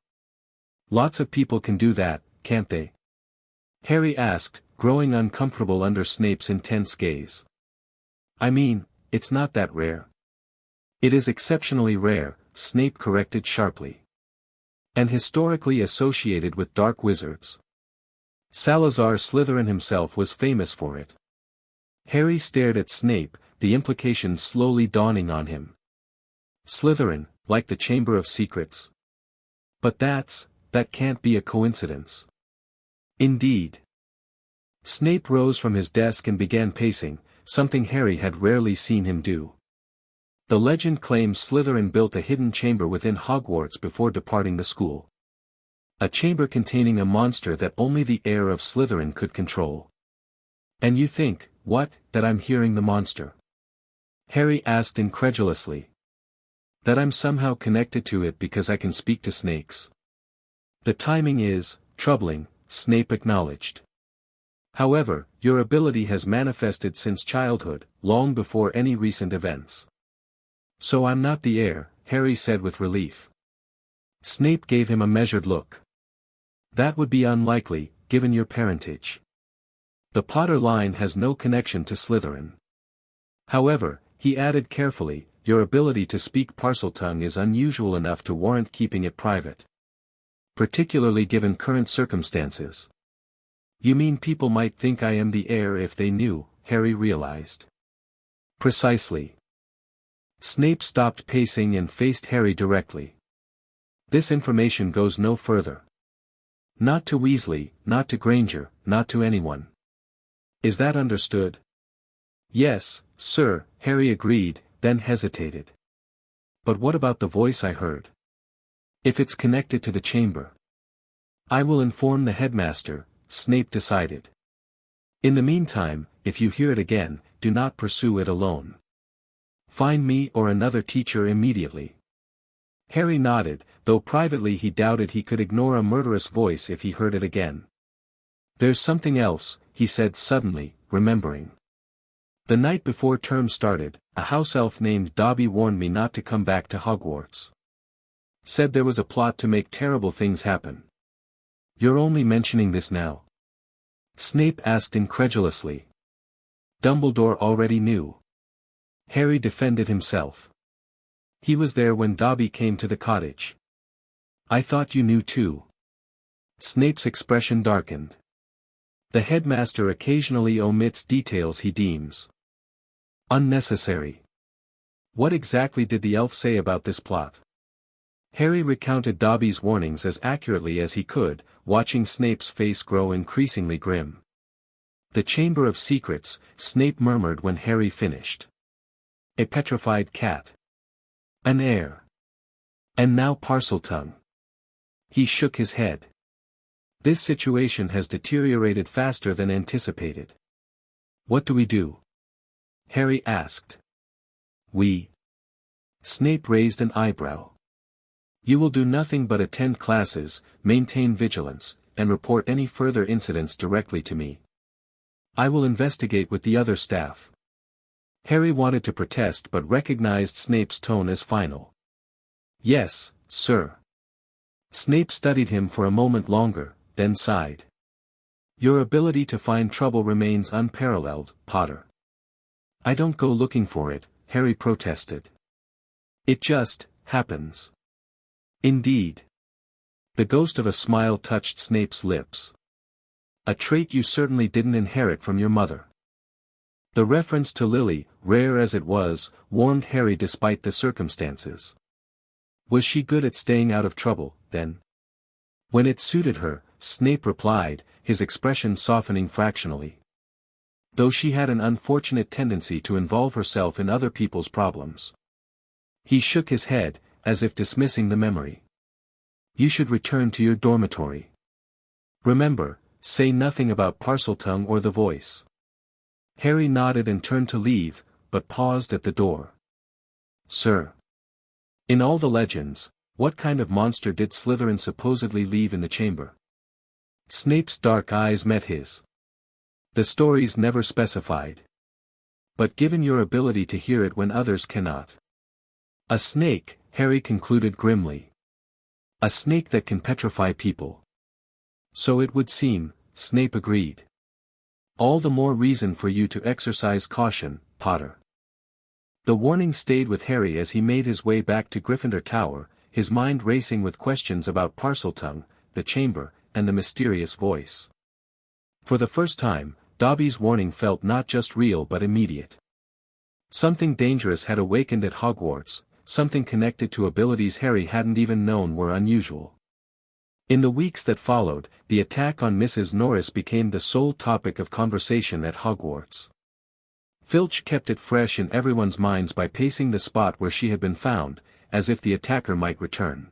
Lots of people can do that, can't they? Harry asked, growing uncomfortable under Snape's intense gaze. I mean, it's not that rare. It is exceptionally rare, Snape corrected sharply. And historically associated with dark wizards. Salazar Slytherin himself was famous for it. Harry stared at Snape, the implications slowly dawning on him. Slytherin, like the Chamber of Secrets. But that can't be a coincidence. Indeed. Snape rose from his desk and began pacing, something Harry had rarely seen him do. The legend claims Slytherin built a hidden chamber within Hogwarts before departing the school. A chamber containing a monster that only the heir of Slytherin could control. And you think, what, that I'm hearing the monster? Harry asked incredulously. That I'm somehow connected to it because I can speak to snakes. The timing is troubling, Snape acknowledged. However, your ability has manifested since childhood, long before any recent events. So I'm not the heir, Harry said with relief. Snape gave him a measured look. That would be unlikely, given your parentage. The Potter line has no connection to Slytherin. However, he added carefully, your ability to speak Parseltongue is unusual enough to warrant keeping it private. Particularly given current circumstances. You mean people might think I am the heir if they knew, Harry realized. Precisely. Snape stopped pacing and faced Harry directly. This information goes no further. Not to Weasley, not to Granger, not to anyone. Is that understood? Yes, sir, Harry agreed, then hesitated. But what about the voice I heard? If it's connected to the chamber. I will inform the headmaster, Snape decided. In the meantime, if you hear it again, do not pursue it alone. Find me or another teacher immediately. Harry nodded, though privately he doubted he could ignore a murderous voice if he heard it again. There's something else, he said suddenly, remembering. The night before term started, a house elf named Dobby warned me not to come back to Hogwarts. Said there was a plot to make terrible things happen. You're only mentioning this now? Snape asked incredulously. Dumbledore already knew. Harry defended himself. He was there when Dobby came to the cottage. I thought you knew too. Snape's expression darkened. The headmaster occasionally omits details he deems unnecessary. What exactly did the elf say about this plot? Harry recounted Dobby's warnings as accurately as he could, watching Snape's face grow increasingly grim. The Chamber of Secrets, Snape murmured when Harry finished. A petrified cat. An heir. And now Parseltongue. He shook his head. This situation has deteriorated faster than anticipated. What do we do? Harry asked. We. Snape raised an eyebrow. You will do nothing but attend classes, maintain vigilance, and report any further incidents directly to me. I will investigate with the other staff. Harry wanted to protest but recognized Snape's tone as final. Yes, sir. Snape studied him for a moment longer, then sighed. Your ability to find trouble remains unparalleled, Potter. I don't go looking for it, Harry protested. It just happens. Indeed. The ghost of a smile touched Snape's lips. A trait you certainly didn't inherit from your mother. The reference to Lily, rare as it was, warmed Harry despite the circumstances. Was she good at staying out of trouble, then? When it suited her, Snape replied, his expression softening fractionally. Though she had an unfortunate tendency to involve herself in other people's problems. He shook his head, as if dismissing the memory. You should return to your dormitory. Remember, say nothing about Parseltongue or the voice. Harry nodded and turned to leave, but paused at the door. Sir. In all the legends, what kind of monster did Slytherin supposedly leave in the chamber? Snape's dark eyes met his. The stories never specified. But given your ability to hear it when others cannot. A snake, Harry concluded grimly. A snake that can petrify people. So it would seem, Snape agreed. All the more reason for you to exercise caution, Potter. The warning stayed with Harry as he made his way back to Gryffindor Tower, his mind racing with questions about Parseltongue, the chamber, and the mysterious voice. For the first time, Dobby's warning felt not just real but immediate. Something dangerous had awakened at Hogwarts, something connected to abilities Harry hadn't even known were unusual. In the weeks that followed, the attack on Mrs. Norris became the sole topic of conversation at Hogwarts. Filch kept it fresh in everyone's minds by pacing the spot where she had been found, as if the attacker might return.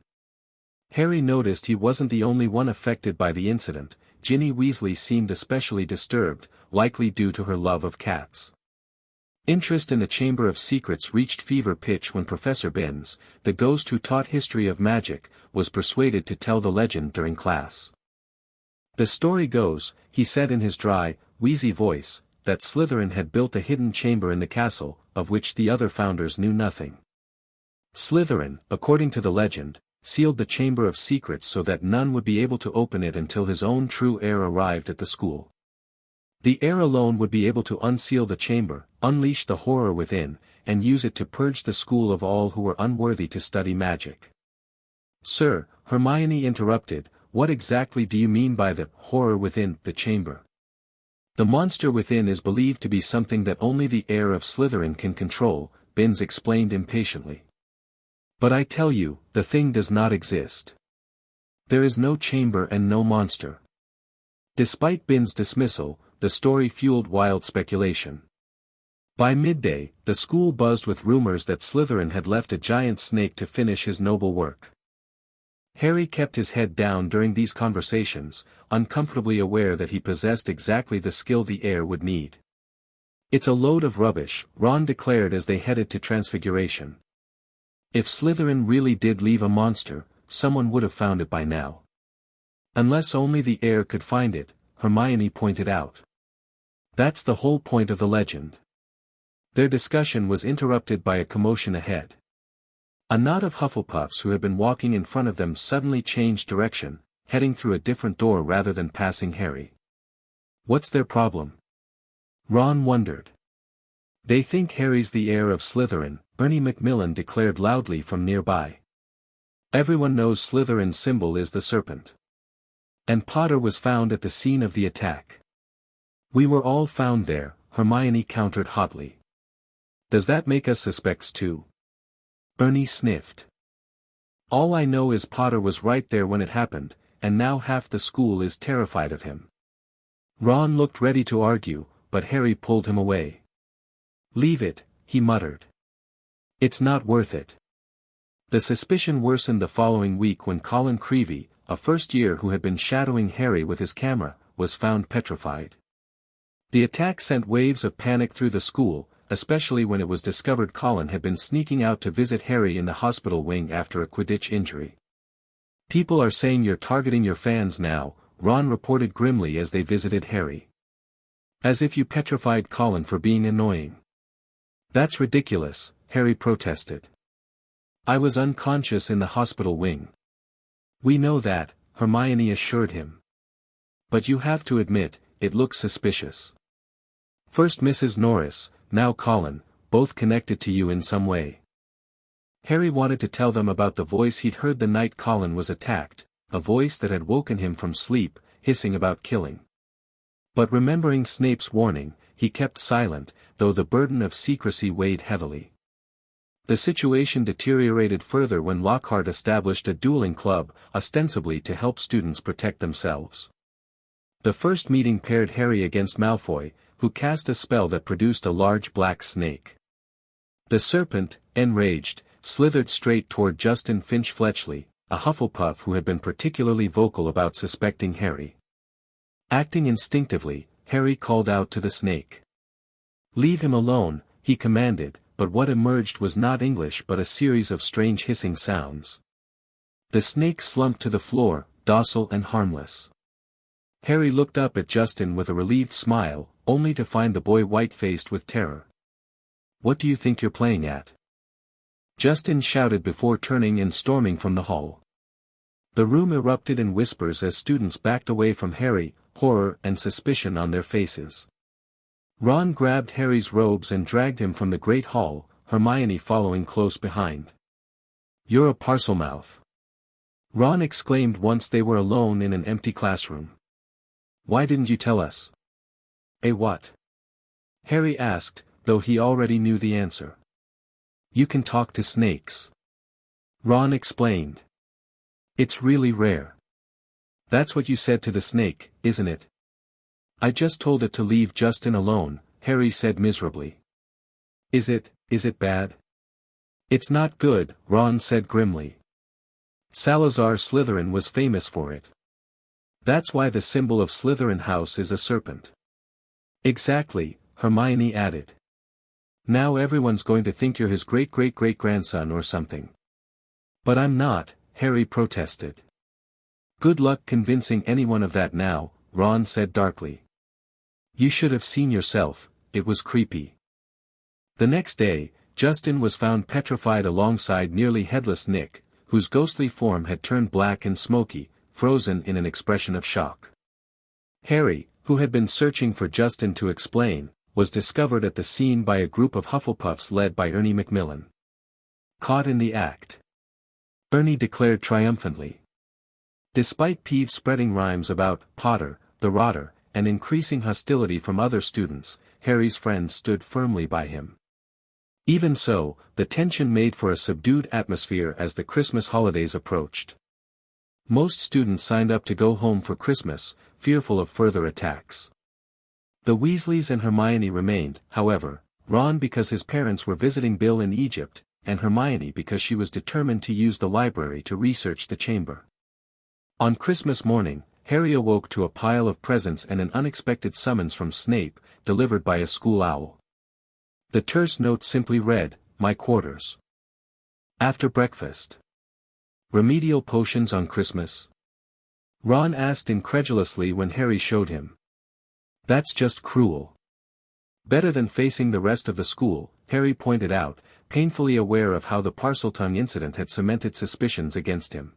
Harry noticed he wasn't the only one affected by the incident. Ginny Weasley seemed especially disturbed, likely due to her love of cats. Interest in the Chamber of Secrets reached fever pitch when Professor Binns, the ghost who taught history of magic, was persuaded to tell the legend during class. The story goes, he said in his dry, wheezy voice, that Slytherin had built a hidden chamber in the castle, of which the other founders knew nothing. Slytherin, according to the legend, sealed the Chamber of Secrets so that none would be able to open it until his own true heir arrived at the school. The heir alone would be able to unseal the chamber, unleash the horror within, and use it to purge the school of all who were unworthy to study magic. Sir, Hermione interrupted, what exactly do you mean by the horror within the chamber? The monster within is believed to be something that only the heir of Slytherin can control, Binns explained impatiently. But I tell you, the thing does not exist. There is no chamber and no monster. Despite Binns' dismissal, the story fueled wild speculation. By midday, the school buzzed with rumors that Slytherin had left a giant snake to finish his noble work. Harry kept his head down during these conversations, uncomfortably aware that he possessed exactly the skill the heir would need. It's a load of rubbish, Ron declared as they headed to Transfiguration. If Slytherin really did leave a monster, someone would have found it by now. Unless only the heir could find it, Hermione pointed out. That's the whole point of the legend. Their discussion was interrupted by a commotion ahead. A knot of Hufflepuffs who had been walking in front of them suddenly changed direction, heading through a different door rather than passing Harry. What's their problem? Ron wondered. They think Harry's the heir of Slytherin, Ernie Macmillan declared loudly from nearby. Everyone knows Slytherin's symbol is the serpent. And Potter was found at the scene of the attack. We were all found there, Hermione countered hotly. Does that make us suspects too? Ernie sniffed. All I know is Potter was right there when it happened, and now half the school is terrified of him. Ron looked ready to argue, but Harry pulled him away. Leave it, he muttered. It's not worth it. The suspicion worsened the following week when Colin Creevey, a first-year who had been shadowing Harry with his camera, was found petrified. The attack sent waves of panic through the school, especially when it was discovered Colin had been sneaking out to visit Harry in the hospital wing after a Quidditch injury. People are saying you're targeting your fans now, Ron reported grimly as they visited Harry. As if you petrified Colin for being annoying. That's ridiculous, Harry protested. I was unconscious in the hospital wing. We know that, Hermione assured him. But you have to admit, it looks suspicious. First Mrs. Norris, now Colin, both connected to you in some way. Harry wanted to tell them about the voice he'd heard the night Colin was attacked, a voice that had woken him from sleep, hissing about killing. But remembering Snape's warning, he kept silent, though the burden of secrecy weighed heavily. The situation deteriorated further when Lockhart established a dueling club, ostensibly to help students protect themselves. The first meeting paired Harry against Malfoy, who cast a spell that produced a large black snake. The serpent, enraged, slithered straight toward Justin Finch-Fletchley, a Hufflepuff who had been particularly vocal about suspecting Harry. Acting instinctively, Harry called out to the snake. "Leave him alone," he commanded, but what emerged was not English but a series of strange hissing sounds. The snake slumped to the floor, docile and harmless. Harry looked up at Justin with a relieved smile, only to find the boy white-faced with terror. "What do you think you're playing at?" Justin shouted before turning and storming from the hall. The room erupted in whispers as students backed away from Harry, horror and suspicion on their faces. Ron grabbed Harry's robes and dragged him from the great hall, Hermione following close behind. "You're a Parselmouth!" Ron exclaimed once they were alone in an empty classroom. "Why didn't you tell us?" "Eh, what?" Harry asked, though he already knew the answer. "You can talk to snakes," Ron explained. "It's really rare." "That's what you said to the snake, isn't it?" "I just told it to leave Justin alone," Harry said miserably. Is it bad?" "It's not good," Ron said grimly. "Salazar Slytherin was famous for it. That's why the symbol of Slytherin House is a serpent." "Exactly," Hermione added. "Now everyone's going to think you're his great-great-great-grandson or something." "But I'm not," Harry protested. "Good luck convincing anyone of that now," Ron said darkly. "You should have seen yourself, it was creepy." The next day, Justin was found petrified alongside nearly headless Nick, whose ghostly form had turned black and smoky, frozen in an expression of shock. Harry, who had been searching for Justin to explain, was discovered at the scene by a group of Hufflepuffs led by Ernie Macmillan. "Caught in the act," Ernie declared triumphantly. Despite Peeves spreading rhymes about Potter, the Rotter, and increasing hostility from other students, Harry's friends stood firmly by him. Even so, the tension made for a subdued atmosphere as the Christmas holidays approached. Most students signed up to go home for Christmas, fearful of further attacks. The Weasleys and Hermione remained, however, Ron because his parents were visiting Bill in Egypt, and Hermione because she was determined to use the library to research the chamber. On Christmas morning, Harry awoke to a pile of presents and an unexpected summons from Snape, delivered by a school owl. The terse note simply read, "My quarters. After breakfast. Remedial potions on Christmas?" Ron asked incredulously when Harry showed him. "That's just cruel." "Better than facing the rest of the school," Harry pointed out, painfully aware of how the Parseltongue incident had cemented suspicions against him.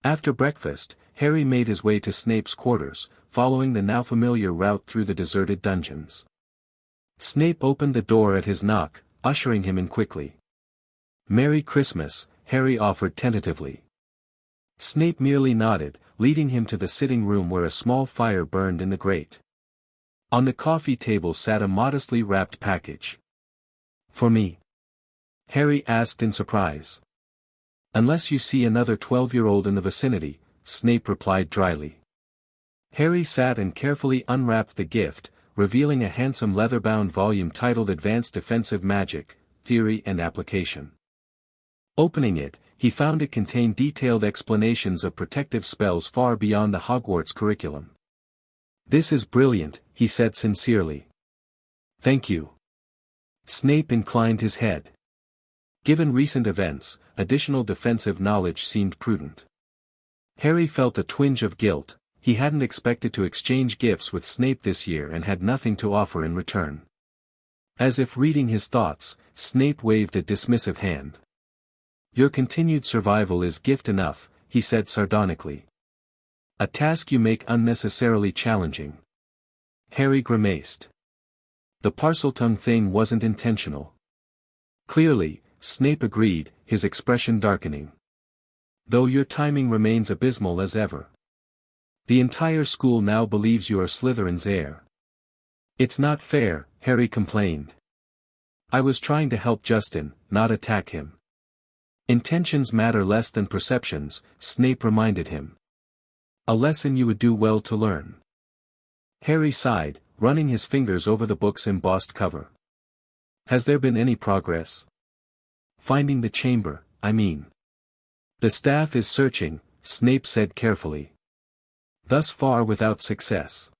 After breakfast, Harry made his way to Snape's quarters, following the now familiar route through the deserted dungeons. Snape opened the door at his knock, ushering him in quickly. "Merry Christmas," Harry offered tentatively. Snape merely nodded, leading him to the sitting room where a small fire burned in the grate. On the coffee table sat a modestly wrapped package. "For me?" Harry asked in surprise. "Unless you see another 12-year-old in the vicinity," Snape replied dryly. Harry sat and carefully unwrapped the gift, revealing a handsome leather-bound volume titled Advanced Defensive Magic, Theory and Application. Opening it, he found it contained detailed explanations of protective spells far beyond the Hogwarts curriculum. "This is brilliant," he said sincerely. "Thank you." Snape inclined his head. Given recent events, additional defensive knowledge seemed prudent. Harry felt a twinge of guilt. He hadn't expected to exchange gifts with Snape this year and had nothing to offer in return. As if reading his thoughts, Snape waved a dismissive hand. "Your continued survival is gift enough," he said sardonically. "A task you make unnecessarily challenging." Harry grimaced. The Parseltongue thing wasn't intentional. "Clearly," Snape agreed, his expression darkening. "Though your timing remains abysmal as ever. The entire school now believes you are Slytherin's heir." "It's not fair," Harry complained. I was trying to help Justin, not attack him. Intentions matter less than perceptions, Snape reminded him. A lesson you would do well to learn. Harry sighed, running his fingers over the book's embossed cover. Has there been any progress? Finding the chamber, I mean. The staff is searching, Snape said carefully. Thus far without success.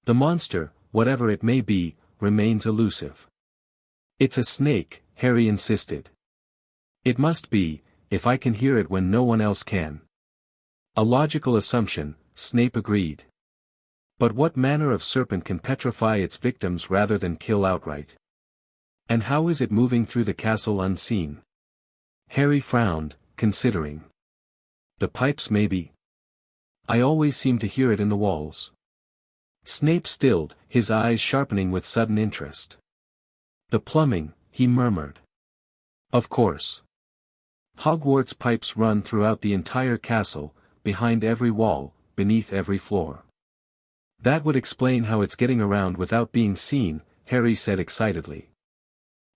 The monster, whatever it may be, remains elusive. It's a snake, Harry insisted. It must be, if I can hear it when no one else can. A logical assumption, Snape agreed. But what manner of serpent can petrify its victims rather than kill outright? And how is it moving through the castle unseen? Harry frowned, considering. The pipes maybe. I always seem to hear it in the walls. Snape stilled, his eyes sharpening with sudden interest. The plumbing, he murmured. Of course. Hogwarts pipes run throughout the entire castle, behind every wall, beneath every floor. That would explain how it's getting around without being seen, Harry said excitedly.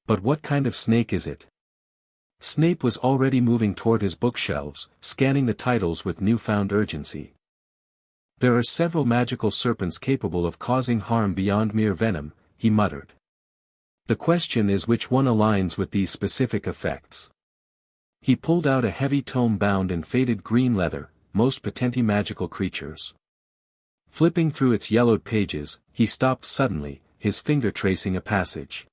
But what kind of snake is it? Snape was already moving toward his bookshelves, scanning the titles with newfound urgency. There are several magical serpents capable of causing harm beyond mere venom, he muttered. The question is which one aligns with these specific effects. He pulled out a heavy tome bound in faded green leather, most potenti magical creatures. Flipping through its yellowed pages, he stopped suddenly, his finger tracing a passage.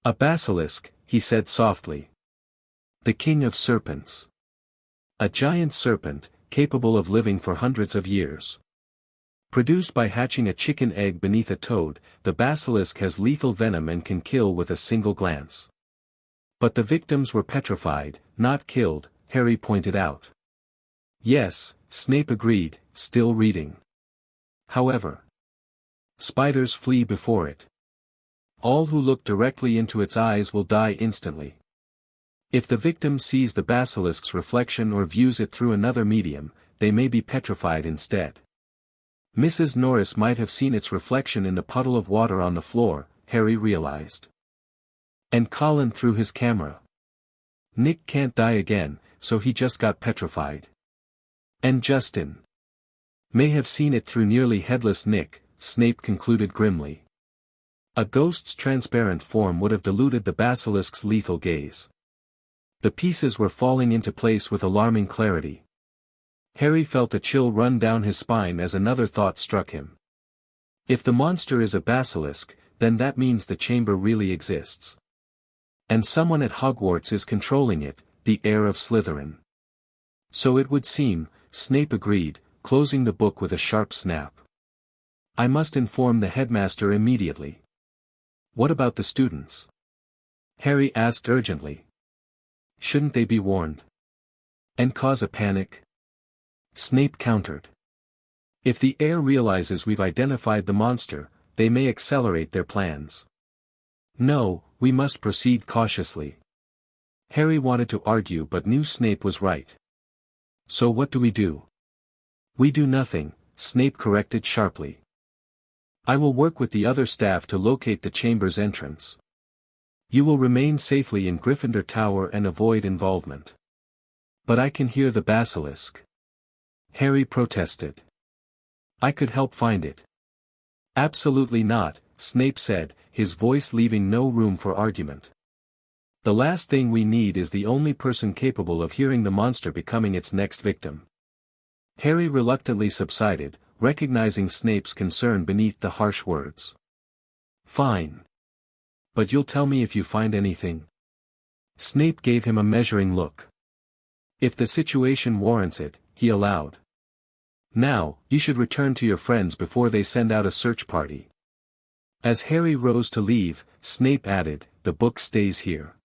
A basilisk, he said softly. The king of serpents. A giant serpent, capable of living for hundreds of years. Produced by hatching a chicken egg beneath a toad, the basilisk has lethal venom and can kill with a single glance. But the victims were petrified, not killed, Harry pointed out. Yes, Snape agreed, still reading. However, spiders flee before it. All who look directly into its eyes will die instantly. If the victim sees the basilisk's reflection or views it through another medium, they may be petrified instead. Mrs. Norris might have seen its reflection in the puddle of water on the floor, Harry realized. And Colin through his camera. Nick can't die again, so he just got petrified. And Justin may have seen it through nearly headless Nick, Snape concluded grimly. A ghost's transparent form would have diluted the basilisk's lethal gaze. The pieces were falling into place with alarming clarity. Harry felt a chill run down his spine as another thought struck him. If the monster is a basilisk, then that means the chamber really exists. And someone at Hogwarts is controlling it, the heir of Slytherin. So it would seem, Snape agreed, closing the book with a sharp snap. I must inform the headmaster immediately. What about the students? Harry asked urgently. Shouldn't they be warned? And cause a panic? Snape countered. If the heir realizes we've identified the monster, they may accelerate their plans. No, we must proceed cautiously. Harry wanted to argue but knew Snape was right. So what do we do? We do nothing, Snape corrected sharply. I will work with the other staff to locate the chamber's entrance. You will remain safely in Gryffindor Tower and avoid involvement. But I can hear the basilisk. Harry protested. I could help find it. Absolutely not, Snape said, his voice leaving no room for argument. The last thing we need is the only person capable of hearing the monster becoming its next victim. Harry reluctantly subsided, recognizing Snape's concern beneath the harsh words. Fine. But you'll tell me if you find anything? Snape gave him a measuring look. If the situation warrants it, he allowed. Now, you should return to your friends before they send out a search party. As Harry rose to leave, Snape added, the book stays here.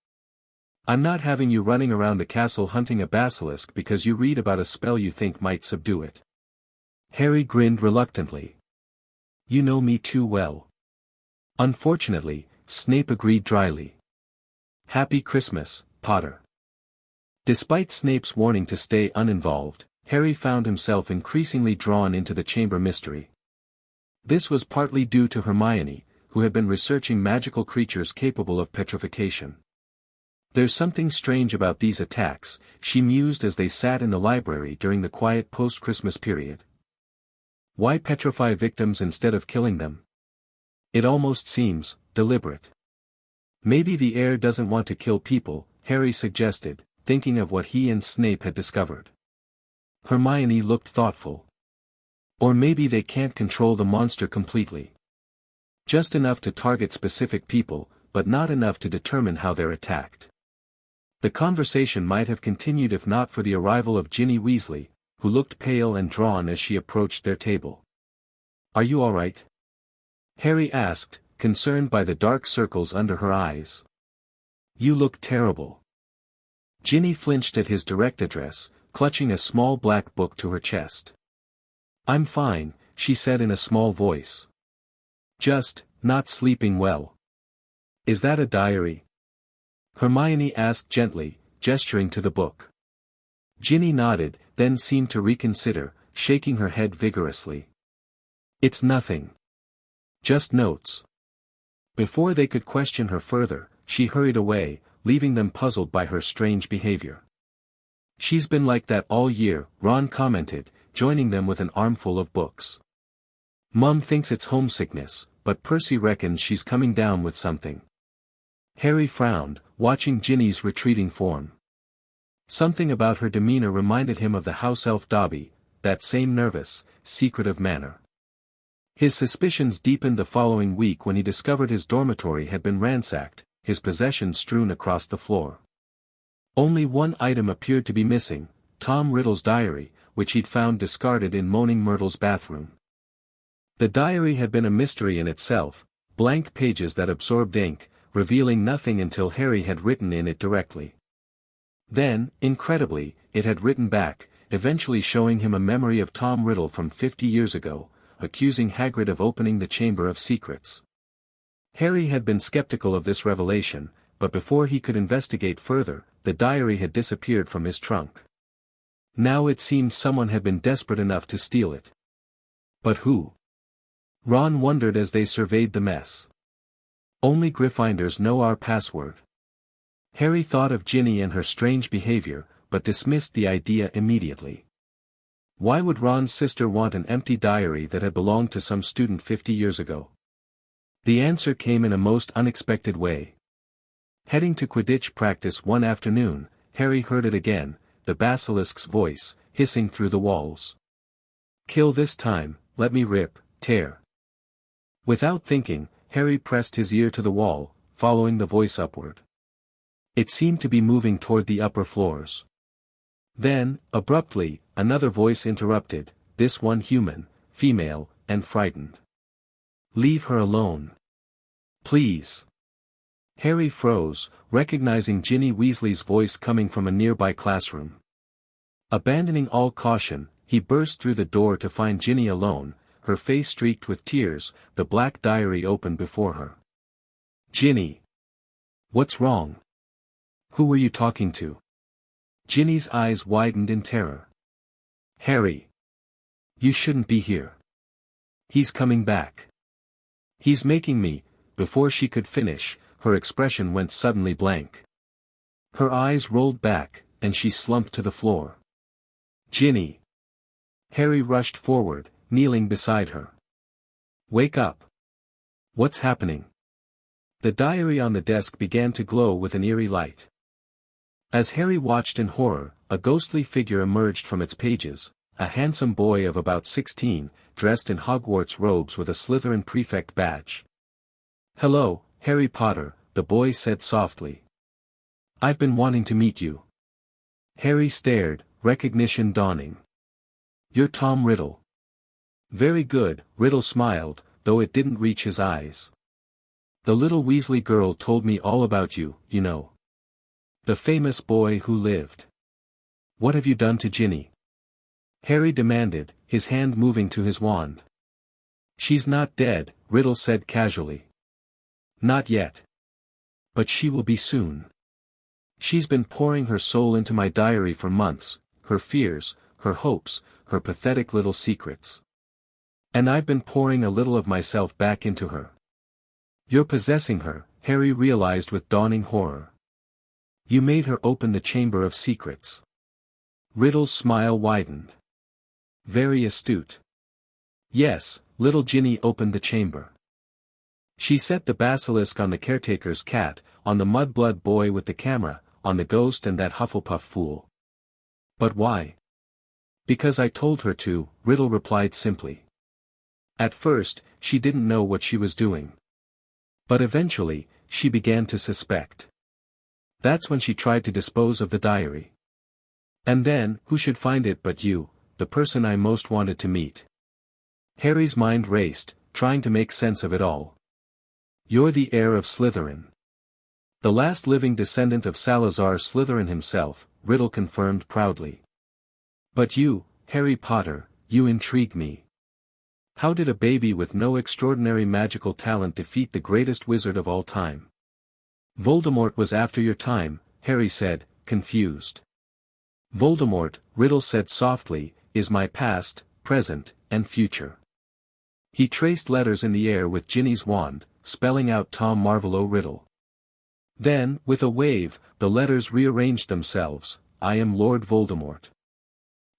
I'm not having you running around the castle hunting a basilisk because you read about a spell you think might subdue it. Harry grinned reluctantly. You know me too well. Unfortunately, Snape agreed dryly. Happy Christmas, Potter. Despite Snape's warning to stay uninvolved, Harry found himself increasingly drawn into the chamber mystery. This was partly due to Hermione, who had been researching magical creatures capable of petrification. "There's something strange about these attacks," she mused as they sat in the library during the quiet post-Christmas period. "Why petrify victims instead of killing them? It almost seems deliberate." "Maybe the heir doesn't want to kill people," Harry suggested, thinking of what he and Snape had discovered. Hermione looked thoughtful. "Or maybe they can't control the monster completely. Just enough to target specific people, but not enough to determine how they're attacked." The conversation might have continued if not for the arrival of Ginny Weasley, who looked pale and drawn as she approached their table. "Are you all right?" Harry asked, concerned by the dark circles under her eyes. "You look terrible." Ginny flinched at his direct address, clutching a small black book to her chest. "I'm fine," she said in a small voice. "Just, not sleeping well." "Is that a diary?" Hermione asked gently, gesturing to the book. Ginny nodded, then seemed to reconsider, shaking her head vigorously. "It's nothing. Just notes." Before they could question her further, she hurried away, leaving them puzzled by her strange behavior. "She's been like that all year," Ron commented, joining them with an armful of books. "Mum thinks it's homesickness, but Percy reckons she's coming down with something." Harry frowned, watching Ginny's retreating form. Something about her demeanor reminded him of the house elf Dobby, that same nervous, secretive manner. His suspicions deepened the following week when he discovered his dormitory had been ransacked, his possessions strewn across the floor. Only one item appeared to be missing, Tom Riddle's diary, which he'd found discarded in Moaning Myrtle's bathroom. The diary had been a mystery in itself, blank pages that absorbed ink, revealing nothing until Harry had written in it directly. Then, incredibly, it had written back, eventually showing him a memory of Tom Riddle from 50 years ago, accusing Hagrid of opening the Chamber of Secrets. Harry had been skeptical of this revelation, but before he could investigate further, the diary had disappeared from his trunk. Now it seemed someone had been desperate enough to steal it. But who? Ron wondered as they surveyed the mess. "Only Gryffindors know our password." Harry thought of Ginny and her strange behavior, but dismissed the idea immediately. Why would Ron's sister want an empty diary that had belonged to some student 50 years ago? The answer came in a most unexpected way. Heading to Quidditch practice one afternoon, Harry heard it again, the basilisk's voice, hissing through the walls. "Kill this time, let me rip, tear." Without thinking, Harry pressed his ear to the wall, following the voice upward. It seemed to be moving toward the upper floors. Then, abruptly, another voice interrupted, this one human, female, and frightened. "Leave her alone. Please." Harry froze, recognizing Ginny Weasley's voice coming from a nearby classroom. Abandoning all caution, he burst through the door to find Ginny alone, her face streaked with tears, the black diary open before her. "Ginny! What's wrong? Who were you talking to?" Ginny's eyes widened in terror. "Harry! You shouldn't be here. He's coming back. He's making me." Before she could finish, her expression went suddenly blank. Her eyes rolled back, and she slumped to the floor. "Ginny!" Harry rushed forward, kneeling beside her. "Wake up. What's happening?" The diary on the desk began to glow with an eerie light. As Harry watched in horror, a ghostly figure emerged from its pages, a handsome boy of about 16, dressed in Hogwarts robes with a Slytherin prefect badge. "Hello, Harry Potter," the boy said softly. "I've been wanting to meet you." Harry stared, recognition dawning. "You're Tom Riddle." "Very good," Riddle smiled, though it didn't reach his eyes. "The little Weasley girl told me all about you, you know. The famous boy who lived. What have you done to Ginny?" Harry demanded, his hand moving to his wand. "She's not dead," Riddle said casually. "Not yet. But she will be soon. She's been pouring her soul into my diary for months, her fears, her hopes, her pathetic little secrets. And I've been pouring a little of myself back into her. You're possessing her, Harry realized with dawning horror. You made her open the Chamber of Secrets. Riddle's smile widened. Very astute. Yes, little Ginny opened the chamber. She set the basilisk on the caretaker's cat, on the mudblood boy with the camera, on the ghost and that Hufflepuff fool. But why? Because I told her to, Riddle replied simply. At first, she didn't know what she was doing. But eventually, she began to suspect. That's when she tried to dispose of the diary. And then, who should find it but you, the person I most wanted to meet? Harry's mind raced, trying to make sense of it all. You're the heir of Slytherin. The last living descendant of Salazar Slytherin himself, Riddle confirmed proudly. But you, Harry Potter, you intrigue me. How did a baby with no extraordinary magical talent defeat the greatest wizard of all time? Voldemort was after your time, Harry said, confused. Voldemort, Riddle said softly, is my past, present, and future. He traced letters in the air with Ginny's wand, spelling out Tom Marvolo Riddle. Then, with a wave, the letters rearranged themselves, I am Lord Voldemort.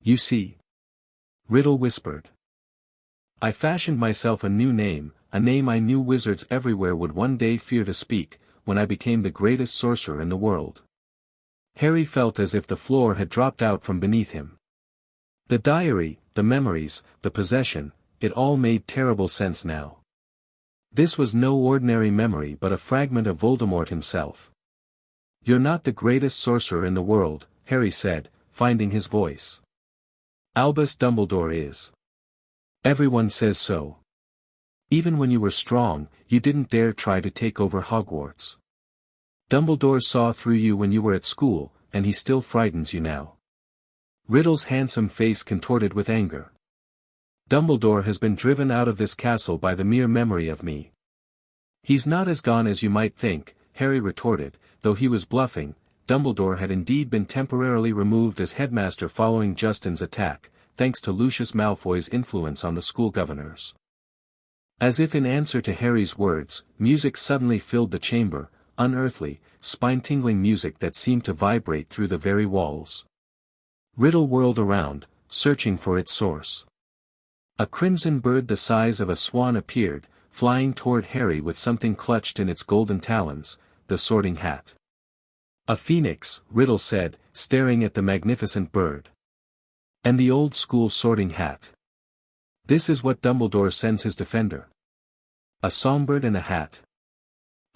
You see? Riddle whispered. I fashioned myself a new name, a name I knew wizards everywhere would one day fear to speak, when I became the greatest sorcerer in the world. Harry felt as if the floor had dropped out from beneath him. The diary, the memories, the possession, it all made terrible sense now. This was no ordinary memory but a fragment of Voldemort himself. You're not the greatest sorcerer in the world, Harry said, finding his voice. Albus Dumbledore is. Everyone says so. Even when you were strong, you didn't dare try to take over Hogwarts. Dumbledore saw through you when you were at school, and he still frightens you now. Riddle's handsome face contorted with anger. Dumbledore has been driven out of this castle by the mere memory of me. He's not as gone as you might think, Harry retorted, though he was bluffing. Dumbledore had indeed been temporarily removed as headmaster following Justin's attack, thanks to Lucius Malfoy's influence on the school governors. As if in answer to Harry's words, music suddenly filled the chamber, unearthly, spine-tingling music that seemed to vibrate through the very walls. Riddle whirled around, searching for its source. A crimson bird the size of a swan appeared, flying toward Harry with something clutched in its golden talons, the Sorting Hat. A phoenix, Riddle said, staring at the magnificent bird. And the old-school Sorting Hat. This is what Dumbledore sends his defender. A songbird and a hat.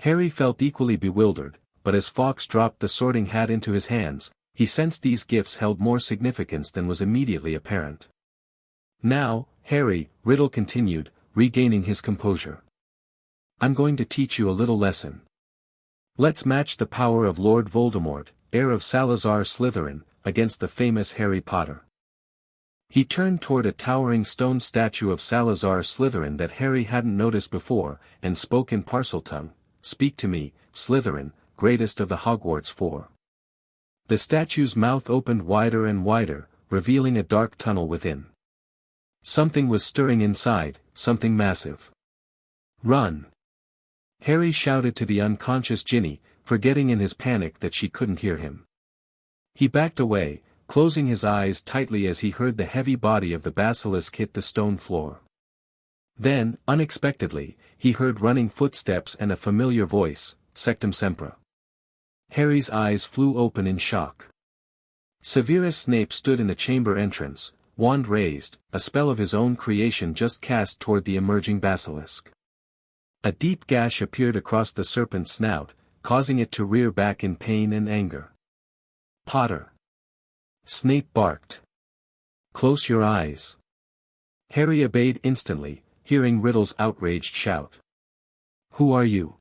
Harry felt equally bewildered, but as Fawkes dropped the Sorting Hat into his hands, he sensed these gifts held more significance than was immediately apparent. Now, Harry, Riddle continued, regaining his composure. I'm going to teach you a little lesson. Let's match the power of Lord Voldemort, heir of Salazar Slytherin, against the famous Harry Potter. He turned toward a towering stone statue of Salazar Slytherin that Harry hadn't noticed before, and spoke in Parseltongue, Speak to me, Slytherin, greatest of the Hogwarts Four. The statue's mouth opened wider and wider, revealing a dark tunnel within. Something was stirring inside, something massive. Run! Harry shouted to the unconscious Ginny, forgetting in his panic that she couldn't hear him. He backed away, closing his eyes tightly as he heard the heavy body of the basilisk hit the stone floor. Then, unexpectedly, he heard running footsteps and a familiar voice, Sectum Sempra. Harry's eyes flew open in shock. Severus Snape stood in the chamber entrance, wand raised, a spell of his own creation just cast toward the emerging basilisk. A deep gash appeared across the serpent's snout, causing it to rear back in pain and anger. Potter! Snape barked. Close your eyes. Harry obeyed instantly, hearing Riddle's outraged shout. Who are you?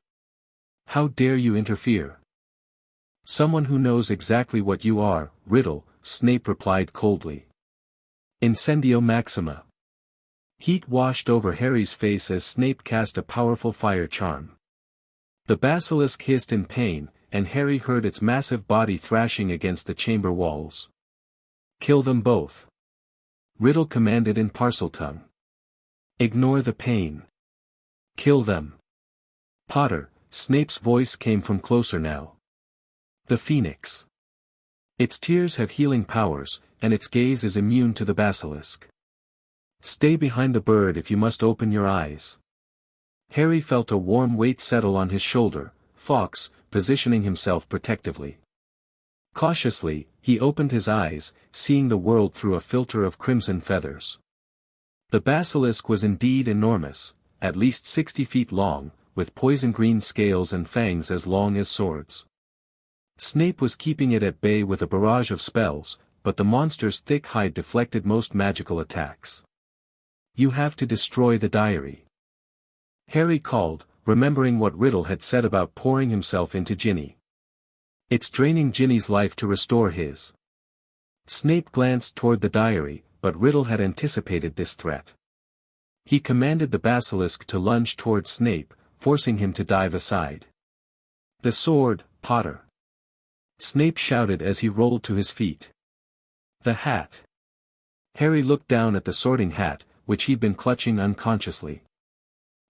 How dare you interfere? Someone who knows exactly what you are, Riddle, Snape replied coldly. Incendio Maxima. Heat washed over Harry's face as Snape cast a powerful fire charm. The basilisk hissed in pain, and Harry heard its massive body thrashing against the chamber walls. Kill them both. Riddle commanded in Parseltongue. Ignore the pain. Kill them. Potter, Snape's voice came from closer now. The Phoenix. Its tears have healing powers, and its gaze is immune to the basilisk. Stay behind the bird if you must open your eyes. Harry felt a warm weight settle on his shoulder, Fawkes, positioning himself protectively. Cautiously, he opened his eyes, seeing the world through a filter of crimson feathers. The basilisk was indeed enormous, at least 60 feet long, with poison-green scales and fangs as long as swords. Snape was keeping it at bay with a barrage of spells, but the monster's thick hide deflected most magical attacks. You have to destroy the diary. Harry called, remembering what Riddle had said about pouring himself into Ginny. It's draining Ginny's life to restore his. Snape glanced toward the diary, but Riddle had anticipated this threat. He commanded the basilisk to lunge toward Snape, forcing him to dive aside. The sword, Potter! Snape shouted as he rolled to his feet. The hat. Harry looked down at the sorting hat, which he'd been clutching unconsciously.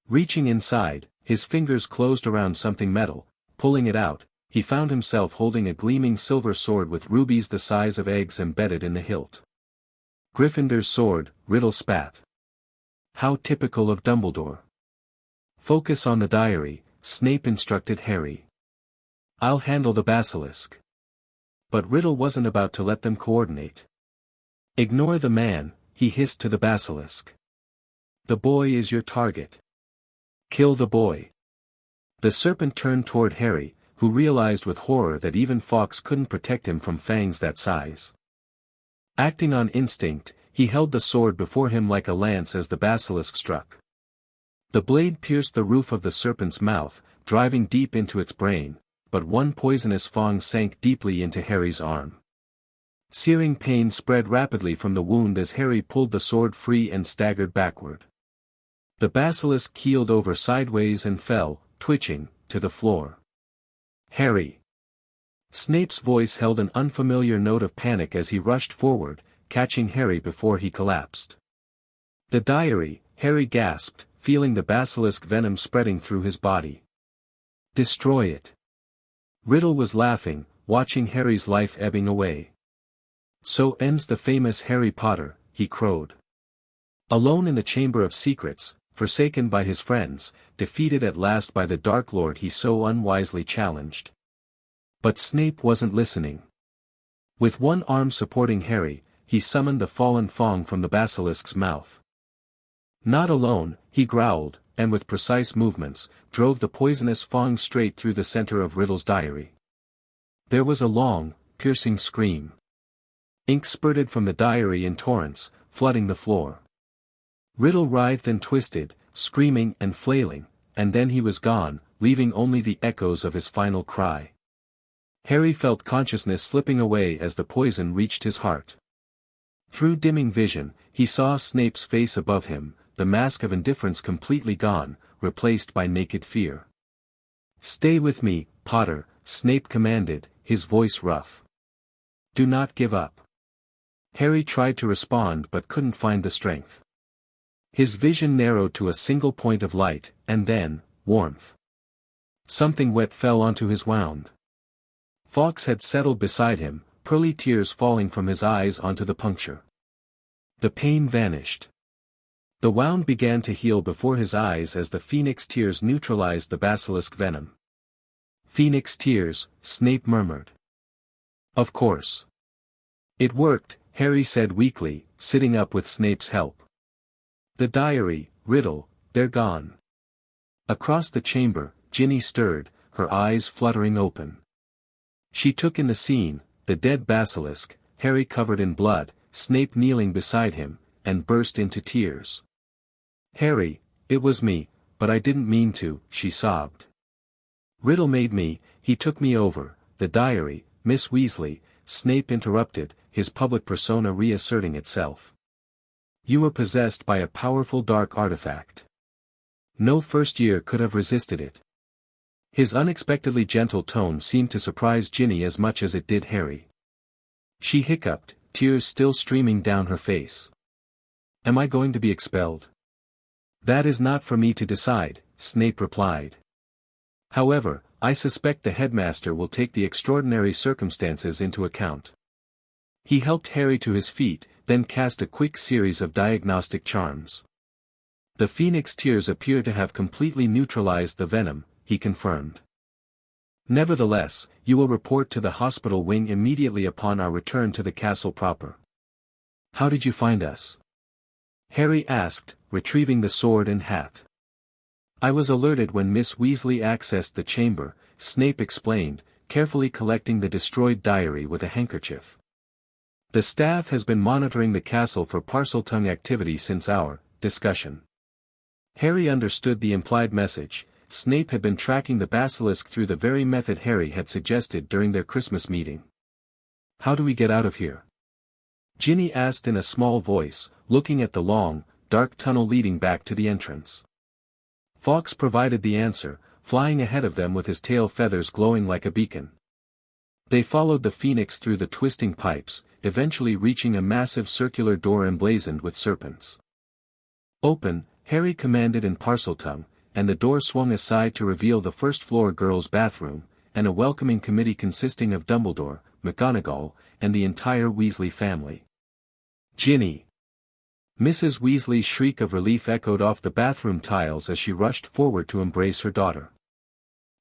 Reaching inside, his fingers closed around something metal. Pulling it out, he found himself holding a gleaming silver sword with rubies the size of eggs embedded in the hilt. Gryffindor's sword, Riddle spat. How typical of Dumbledore. Focus on the diary, Snape instructed Harry. I'll handle the basilisk. But Riddle wasn't about to let them coordinate. Ignore the man, he hissed to the basilisk. The boy is your target. Kill the boy. The serpent turned toward Harry, who realized with horror that even Fawkes couldn't protect him from fangs that size. Acting on instinct, he held the sword before him like a lance as the basilisk struck. The blade pierced the roof of the serpent's mouth, driving deep into its brain, but one poisonous fang sank deeply into Harry's arm. Searing pain spread rapidly from the wound as Harry pulled the sword free and staggered backward. The basilisk keeled over sideways and fell, twitching, to the floor. Harry! Snape's voice held an unfamiliar note of panic as he rushed forward, catching Harry before he collapsed. The diary, Harry gasped, feeling the basilisk venom spreading through his body. Destroy it. Riddle was laughing, watching Harry's life ebbing away. So ends the famous Harry Potter, he crowed. Alone in the Chamber of Secrets, forsaken by his friends, defeated at last by the Dark Lord he so unwisely challenged. But Snape wasn't listening. With one arm supporting Harry, he summoned the fallen fang from the basilisk's mouth. Not alone, he growled, and with precise movements, drove the poisonous fang straight through the center of Riddle's diary. There was a long, piercing scream. Ink spurted from the diary in torrents, flooding the floor. Riddle writhed and twisted, screaming and flailing, and then he was gone, leaving only the echoes of his final cry. Harry felt consciousness slipping away as the poison reached his heart. Through dimming vision, he saw Snape's face above him, the mask of indifference completely gone, replaced by naked fear. Stay with me, Potter, Snape commanded, his voice rough. Do not give up. Harry tried to respond but couldn't find the strength. His vision narrowed to a single point of light, and then, warmth. Something wet fell onto his wound. Fawkes had settled beside him, pearly tears falling from his eyes onto the puncture. The pain vanished. The wound began to heal before his eyes as the phoenix tears neutralized the basilisk venom. Phoenix tears, Snape murmured. Of course. It worked, Harry said weakly, sitting up with Snape's help. The diary, Riddle, they're gone. Across the chamber, Ginny stirred, her eyes fluttering open. She took in the scene, the dead basilisk, Harry covered in blood, Snape kneeling beside him, and burst into tears. Harry, it was me, but I didn't mean to, she sobbed. Riddle made me, he took me over, the diary, Miss Weasley, Snape interrupted, his public persona reasserting itself. You were possessed by a powerful dark artifact. No first year could have resisted it. His unexpectedly gentle tone seemed to surprise Ginny as much as it did Harry. She hiccuped, tears still streaming down her face. Am I going to be expelled? That is not for me to decide, Snape replied. However, I suspect the headmaster will take the extraordinary circumstances into account. He helped Harry to his feet, then cast a quick series of diagnostic charms. The phoenix tears appear to have completely neutralized the venom, he confirmed. Nevertheless, you will report to the hospital wing immediately upon our return to the castle proper. How did you find us? Harry asked, retrieving the sword and hat. I was alerted when Miss Weasley accessed the chamber, Snape explained, carefully collecting the destroyed diary with a handkerchief. The staff has been monitoring the castle for Parseltongue activity since our discussion. Harry understood the implied message. Snape had been tracking the basilisk through the very method Harry had suggested during their Christmas meeting. How do we get out of here? Ginny asked in a small voice, looking at the long, dark tunnel leading back to the entrance. Fawkes provided the answer, flying ahead of them with his tail feathers glowing like a beacon. They followed the phoenix through the twisting pipes, eventually reaching a massive circular door emblazoned with serpents. Open, Harry commanded in Parseltongue, and the door swung aside to reveal the first-floor girls' bathroom, and a welcoming committee consisting of Dumbledore, McGonagall, and the entire Weasley family. Ginny! Mrs. Weasley's shriek of relief echoed off the bathroom tiles as she rushed forward to embrace her daughter.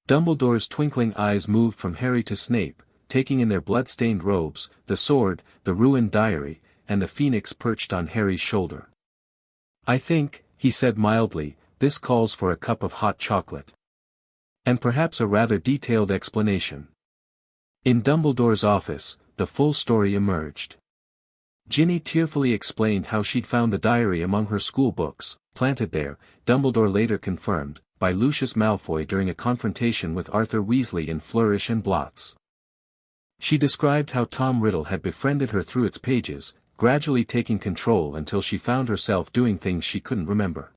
Dumbledore's twinkling eyes moved from Harry to Snape, taking in their blood-stained robes, the sword, the ruined diary, and the phoenix perched on Harry's shoulder. I think, he said mildly, this calls for a cup of hot chocolate. And perhaps a rather detailed explanation. In Dumbledore's office, the full story emerged. Ginny tearfully explained how she'd found the diary among her school books, planted there, Dumbledore later confirmed, by Lucius Malfoy during a confrontation with Arthur Weasley in Flourish and Blots. She described how Tom Riddle had befriended her through its pages, gradually taking control until she found herself doing things she couldn't remember.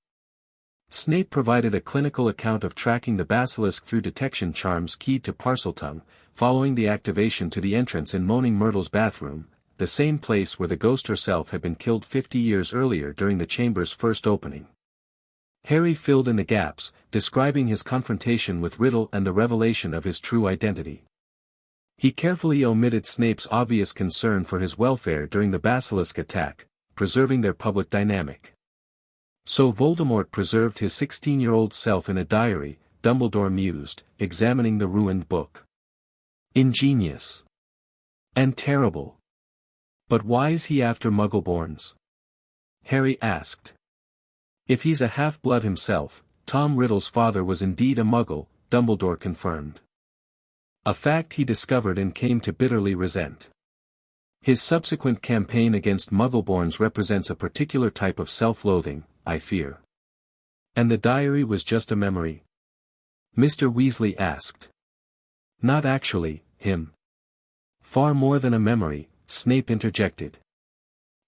Snape provided a clinical account of tracking the basilisk through detection charms keyed to Parseltongue, following the activation to the entrance in Moaning Myrtle's bathroom, the same place where the ghost herself had been killed 50 years earlier during the chamber's first opening. Harry filled in the gaps, describing his confrontation with Riddle and the revelation of his true identity. He carefully omitted Snape's obvious concern for his welfare during the basilisk attack, preserving their public dynamic. So Voldemort preserved his 16-year-old self in a diary, Dumbledore mused, examining the ruined book. Ingenious. And terrible. But why is he after Muggleborns? Harry asked. If he's a half-blood himself, Tom Riddle's father was indeed a Muggle, Dumbledore confirmed. A fact he discovered and came to bitterly resent. His subsequent campaign against Muggleborns represents a particular type of self-loathing, I fear. And the diary was just a memory? Mr. Weasley asked. Not actually, him. Far more than a memory, Snape interjected.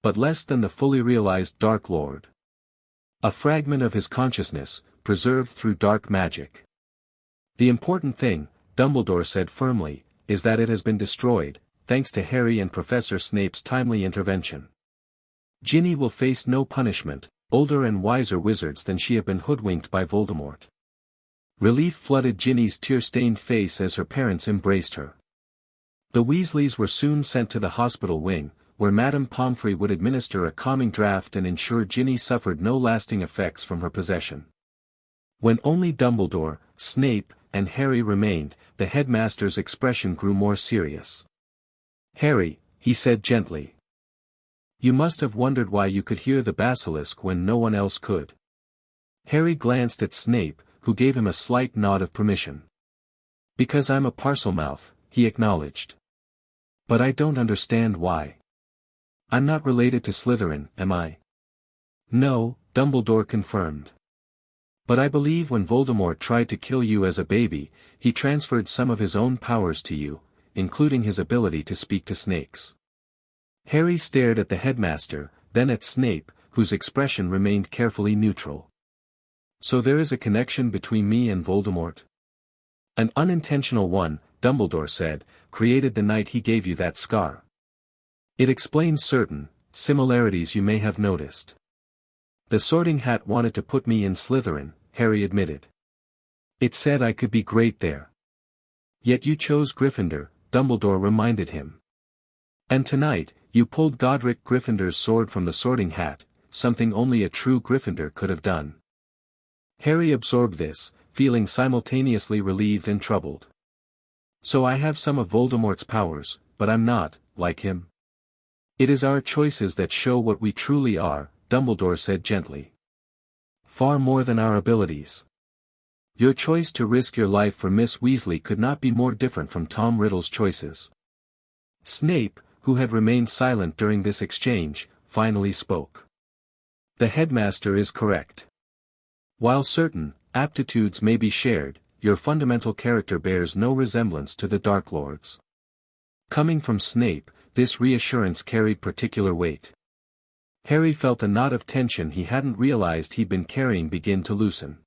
But less than the fully realized Dark Lord. A fragment of his consciousness, preserved through dark magic. The important thing, Dumbledore said firmly, is that it has been destroyed, thanks to Harry and Professor Snape's timely intervention. Ginny will face no punishment, older and wiser wizards than she have been hoodwinked by Voldemort. Relief flooded Ginny's tear-stained face as her parents embraced her. The Weasleys were soon sent to the hospital wing, where Madame Pomfrey would administer a calming draught and ensure Ginny suffered no lasting effects from her possession. When only Dumbledore, Snape, and Harry remained, the headmaster's expression grew more serious. Harry, he said gently. You must have wondered why you could hear the basilisk when no one else could. Harry glanced at Snape, who gave him a slight nod of permission. Because I'm a Parselmouth, he acknowledged. But I don't understand why. I'm not related to Slytherin, am I? No, Dumbledore confirmed. But I believe when Voldemort tried to kill you as a baby, he transferred some of his own powers to you, including his ability to speak to snakes. Harry stared at the headmaster, then at Snape, whose expression remained carefully neutral. So there is a connection between me and Voldemort? An unintentional one, Dumbledore said, created the night he gave you that scar. It explains certain similarities you may have noticed. The Sorting Hat wanted to put me in Slytherin, Harry admitted. It said I could be great there. Yet you chose Gryffindor, Dumbledore reminded him. And tonight, you pulled Godric Gryffindor's sword from the sorting hat, something only a true Gryffindor could have done. Harry absorbed this, feeling simultaneously relieved and troubled. So I have some of Voldemort's powers, but I'm not, like him. It is our choices that show what we truly are, Dumbledore said gently. Far more than our abilities. Your choice to risk your life for Miss Weasley could not be more different from Tom Riddle's choices. Snape, who had remained silent during this exchange, finally spoke. The headmaster is correct. While certain aptitudes may be shared, your fundamental character bears no resemblance to the Dark Lord's. Coming from Snape, this reassurance carried particular weight. Harry felt a knot of tension he hadn't realized he'd been carrying begin to loosen.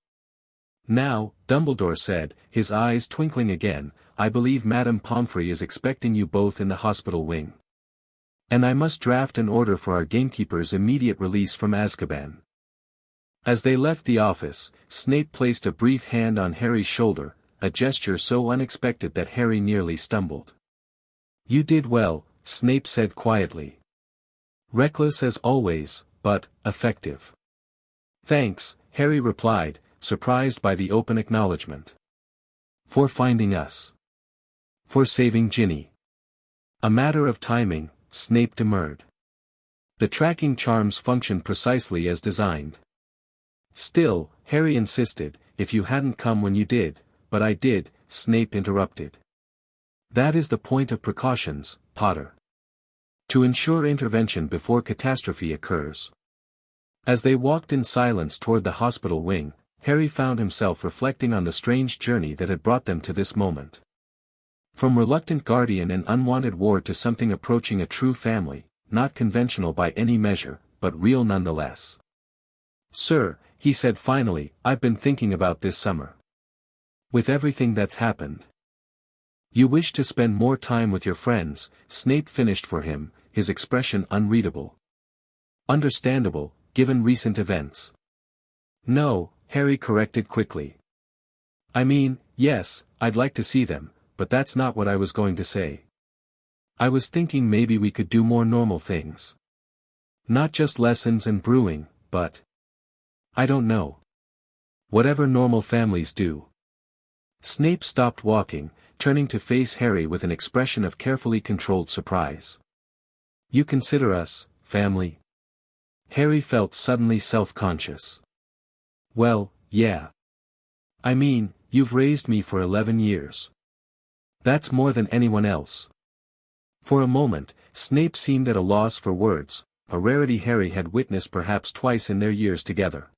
Now, Dumbledore said, his eyes twinkling again, I believe Madame Pomfrey is expecting you both in the hospital wing. And I must draft an order for our gamekeeper's immediate release from Azkaban. As they left the office, Snape placed a brief hand on Harry's shoulder, a gesture so unexpected that Harry nearly stumbled. You did well, Snape said quietly. Reckless as always, but effective. Thanks, Harry replied, surprised by the open acknowledgement. For finding us. For saving Ginny. A matter of timing, Snape demurred. The tracking charms function precisely as designed. Still, Harry insisted, if you hadn't come when you did, but I did, Snape interrupted. That is the point of precautions, Potter. To ensure intervention before catastrophe occurs. As they walked in silence toward the hospital wing, Harry found himself reflecting on the strange journey that had brought them to this moment. From reluctant guardian and unwanted ward to something approaching a true family, not conventional by any measure, but real nonetheless. Sir, he said finally, I've been thinking about this summer. With everything that's happened. You wish to spend more time with your friends, Snape finished for him, his expression unreadable. Understandable, given recent events. No, Harry corrected quickly. I mean, yes, I'd like to see them, but that's not what I was going to say. I was thinking maybe we could do more normal things. Not just lessons and brewing, but... I don't know. Whatever normal families do. Snape stopped walking, turning to face Harry with an expression of carefully controlled surprise. You consider us, family? Harry felt suddenly self-conscious. Well, yeah. I mean, you've raised me for 11 years. That's more than anyone else. For a moment, Snape seemed at a loss for words, a rarity Harry had witnessed perhaps twice in their years together.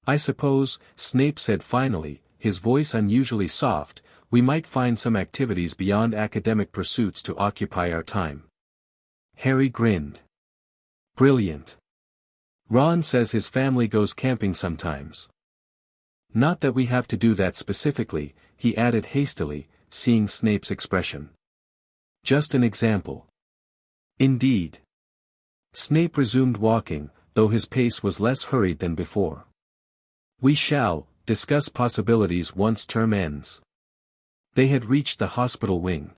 I suppose, Snape said finally, his voice unusually soft, we might find some activities beyond academic pursuits to occupy our time. Harry grinned. Brilliant. Ron says his family goes camping sometimes. Not that we have to do that specifically, he added hastily, seeing Snape's expression. Just an example. Indeed. Snape resumed walking, though his pace was less hurried than before. We shall discuss possibilities once term ends. They had reached the hospital wing.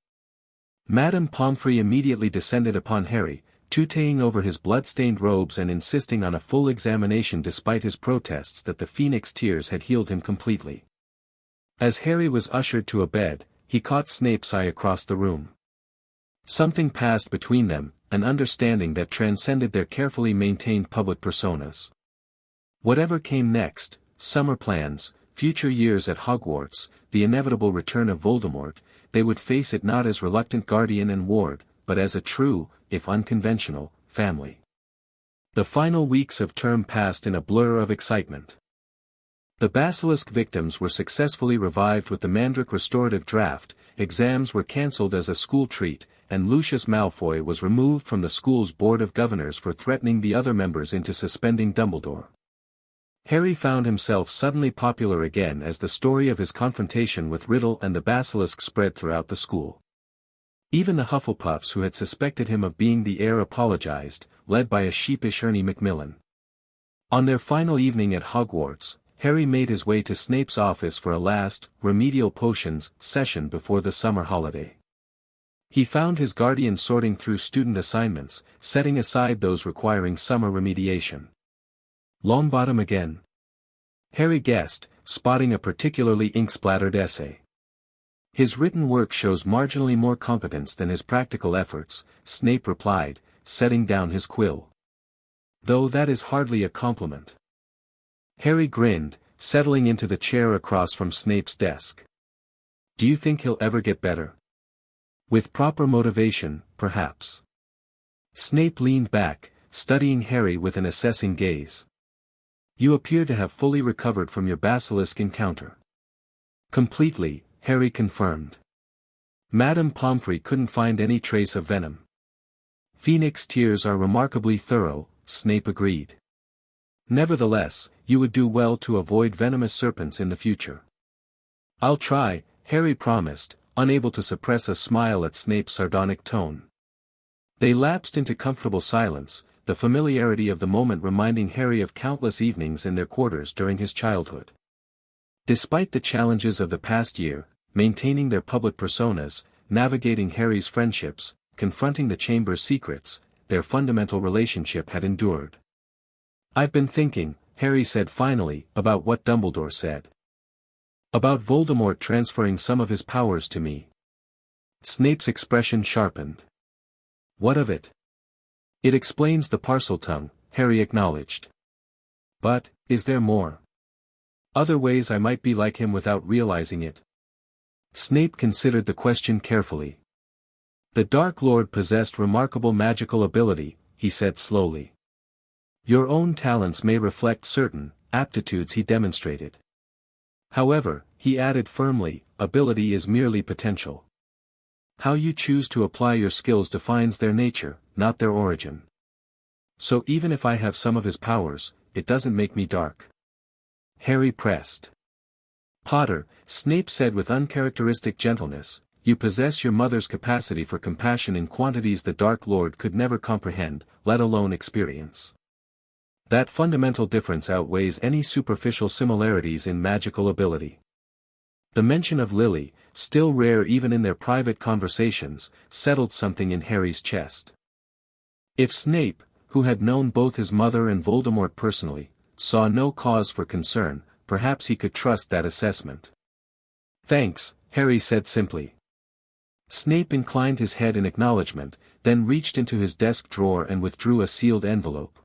Madame Pomfrey immediately descended upon Harry, tuteing over his blood-stained robes and insisting on a full examination despite his protests that the phoenix tears had healed him completely. As Harry was ushered to a bed, he caught Snape's eye across the room. Something passed between them, an understanding that transcended their carefully maintained public personas. Whatever came next, summer plans, future years at Hogwarts, the inevitable return of Voldemort, they would face it not as reluctant guardian and ward, but as a true, if unconventional, family. The final weeks of term passed in a blur of excitement. The basilisk victims were successfully revived with the Mandrake restorative draft, exams were cancelled as a school treat, and Lucius Malfoy was removed from the school's board of governors for threatening the other members into suspending Dumbledore. Harry found himself suddenly popular again as the story of his confrontation with Riddle and the basilisk spread throughout the school. Even the Hufflepuffs who had suspected him of being the heir apologized, led by a sheepish Ernie Macmillan. On their final evening at Hogwarts, Harry made his way to Snape's office for a last, remedial potions session before the summer holiday. He found his guardian sorting through student assignments, setting aside those requiring summer remediation. Longbottom again? Harry guessed, spotting a particularly ink-splattered essay. His written work shows marginally more competence than his practical efforts, Snape replied, setting down his quill. Though that is hardly a compliment. Harry grinned, settling into the chair across from Snape's desk. Do you think he'll ever get better? With proper motivation, perhaps. Snape leaned back, studying Harry with an assessing gaze. You appear to have fully recovered from your basilisk encounter. Completely, Harry confirmed. Madame Pomfrey couldn't find any trace of venom. Phoenix tears are remarkably thorough, Snape agreed. Nevertheless, you would do well to avoid venomous serpents in the future. I'll try, Harry promised, unable to suppress a smile at Snape's sardonic tone. They lapsed into comfortable silence, the familiarity of the moment reminding Harry of countless evenings in their quarters during his childhood. Despite the challenges of the past year, maintaining their public personas, navigating Harry's friendships, confronting the Chamber's secrets, their fundamental relationship had endured. I've been thinking, Harry said finally, about what Dumbledore said. About Voldemort transferring some of his powers to me. Snape's expression sharpened. What of it? It explains the Parseltongue, Harry acknowledged. But, is there more? Other ways I might be like him without realizing it? Snape considered the question carefully. The Dark Lord possessed remarkable magical ability, he said slowly. Your own talents may reflect certain aptitudes he demonstrated. However, he added firmly, ability is merely potential. How you choose to apply your skills defines their nature, not their origin. So even if I have some of his powers, it doesn't make me dark. Harry pressed. Potter, Snape said with uncharacteristic gentleness, you possess your mother's capacity for compassion in quantities the Dark Lord could never comprehend, let alone experience. That fundamental difference outweighs any superficial similarities in magical ability. The mention of Lily, still rare even in their private conversations, settled something in Harry's chest. If Snape, who had known both his mother and Voldemort personally, saw no cause for concern, perhaps he could trust that assessment. Thanks, Harry said simply. Snape inclined his head in acknowledgement, then reached into his desk drawer and withdrew a sealed envelope.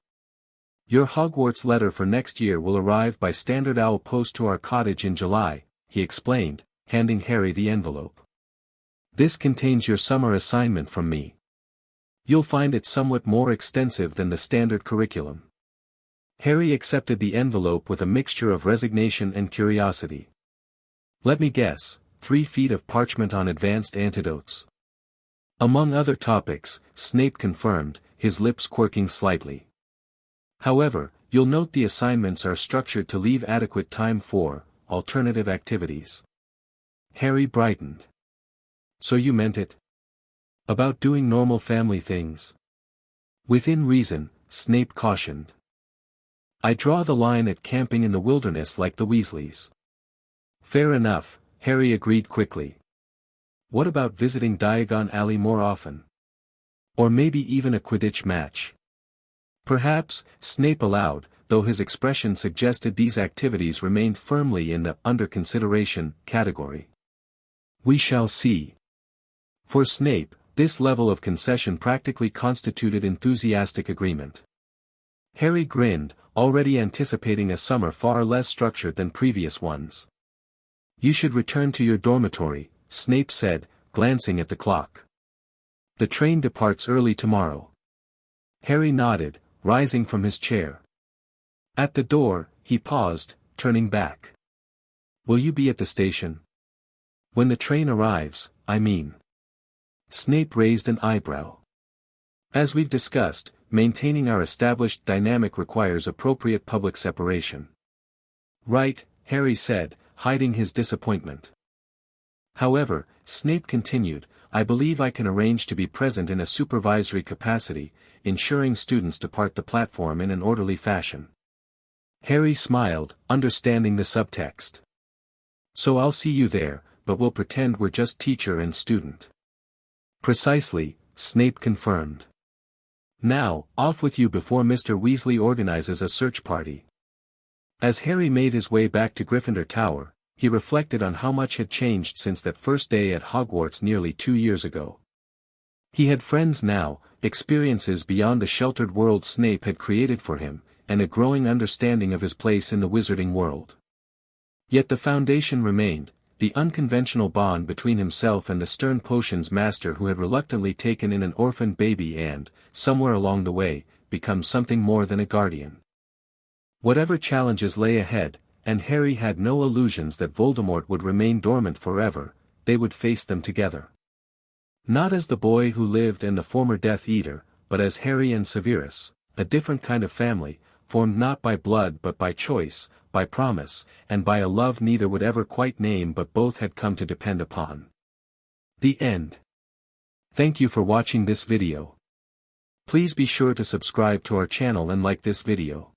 Your Hogwarts letter for next year will arrive by standard owl post to our cottage in July, he explained, handing Harry the envelope. This contains your summer assignment from me. You'll find it somewhat more extensive than the standard curriculum. Harry accepted the envelope with a mixture of resignation and curiosity. Let me guess, 3 feet of parchment on advanced antidotes. Among other topics, Snape confirmed, his lips quirking slightly. However, you'll note the assignments are structured to leave adequate time for alternative activities. Harry brightened. So you meant it? About doing normal family things? Within reason, Snape cautioned. I draw the line at camping in the wilderness like the Weasleys. Fair enough, Harry agreed quickly. What about visiting Diagon Alley more often? Or maybe even a Quidditch match? Perhaps, Snape allowed, though his expression suggested these activities remained firmly in the under consideration category. We shall see. For Snape, this level of concession practically constituted enthusiastic agreement. Harry grinned, already anticipating a summer far less structured than previous ones. You should return to your dormitory, Snape said, glancing at the clock. The train departs early tomorrow. Harry nodded, rising from his chair. At the door, he paused, turning back. Will you be at the station? When the train arrives, I mean. Snape raised an eyebrow. As we've discussed, maintaining our established dynamic requires appropriate public separation. Right, Harry said, hiding his disappointment. However, Snape continued, I believe I can arrange to be present in a supervisory capacity, ensuring students depart the platform in an orderly fashion. Harry smiled, understanding the subtext. So I'll see you there, but we'll pretend we're just teacher and student. Precisely, Snape confirmed. Now, off with you before Mr. Weasley organizes a search party. As Harry made his way back to Gryffindor Tower, he reflected on how much had changed since that first day at Hogwarts nearly 2 years ago. He had friends now, experiences beyond the sheltered world Snape had created for him, and a growing understanding of his place in the wizarding world. Yet the foundation remained, the unconventional bond between himself and the stern potions master who had reluctantly taken in an orphaned baby and, somewhere along the way, become something more than a guardian. Whatever challenges lay ahead, and Harry had no illusions that Voldemort would remain dormant forever, they would face them together. Not as the boy who lived and the former Death Eater, but as Harry and Severus, a different kind of family, formed not by blood but by choice, by promise, and by a love neither would ever quite name but both had come to depend upon. The end. Thank you for watching this video. Please be sure to subscribe to our channel and like this video.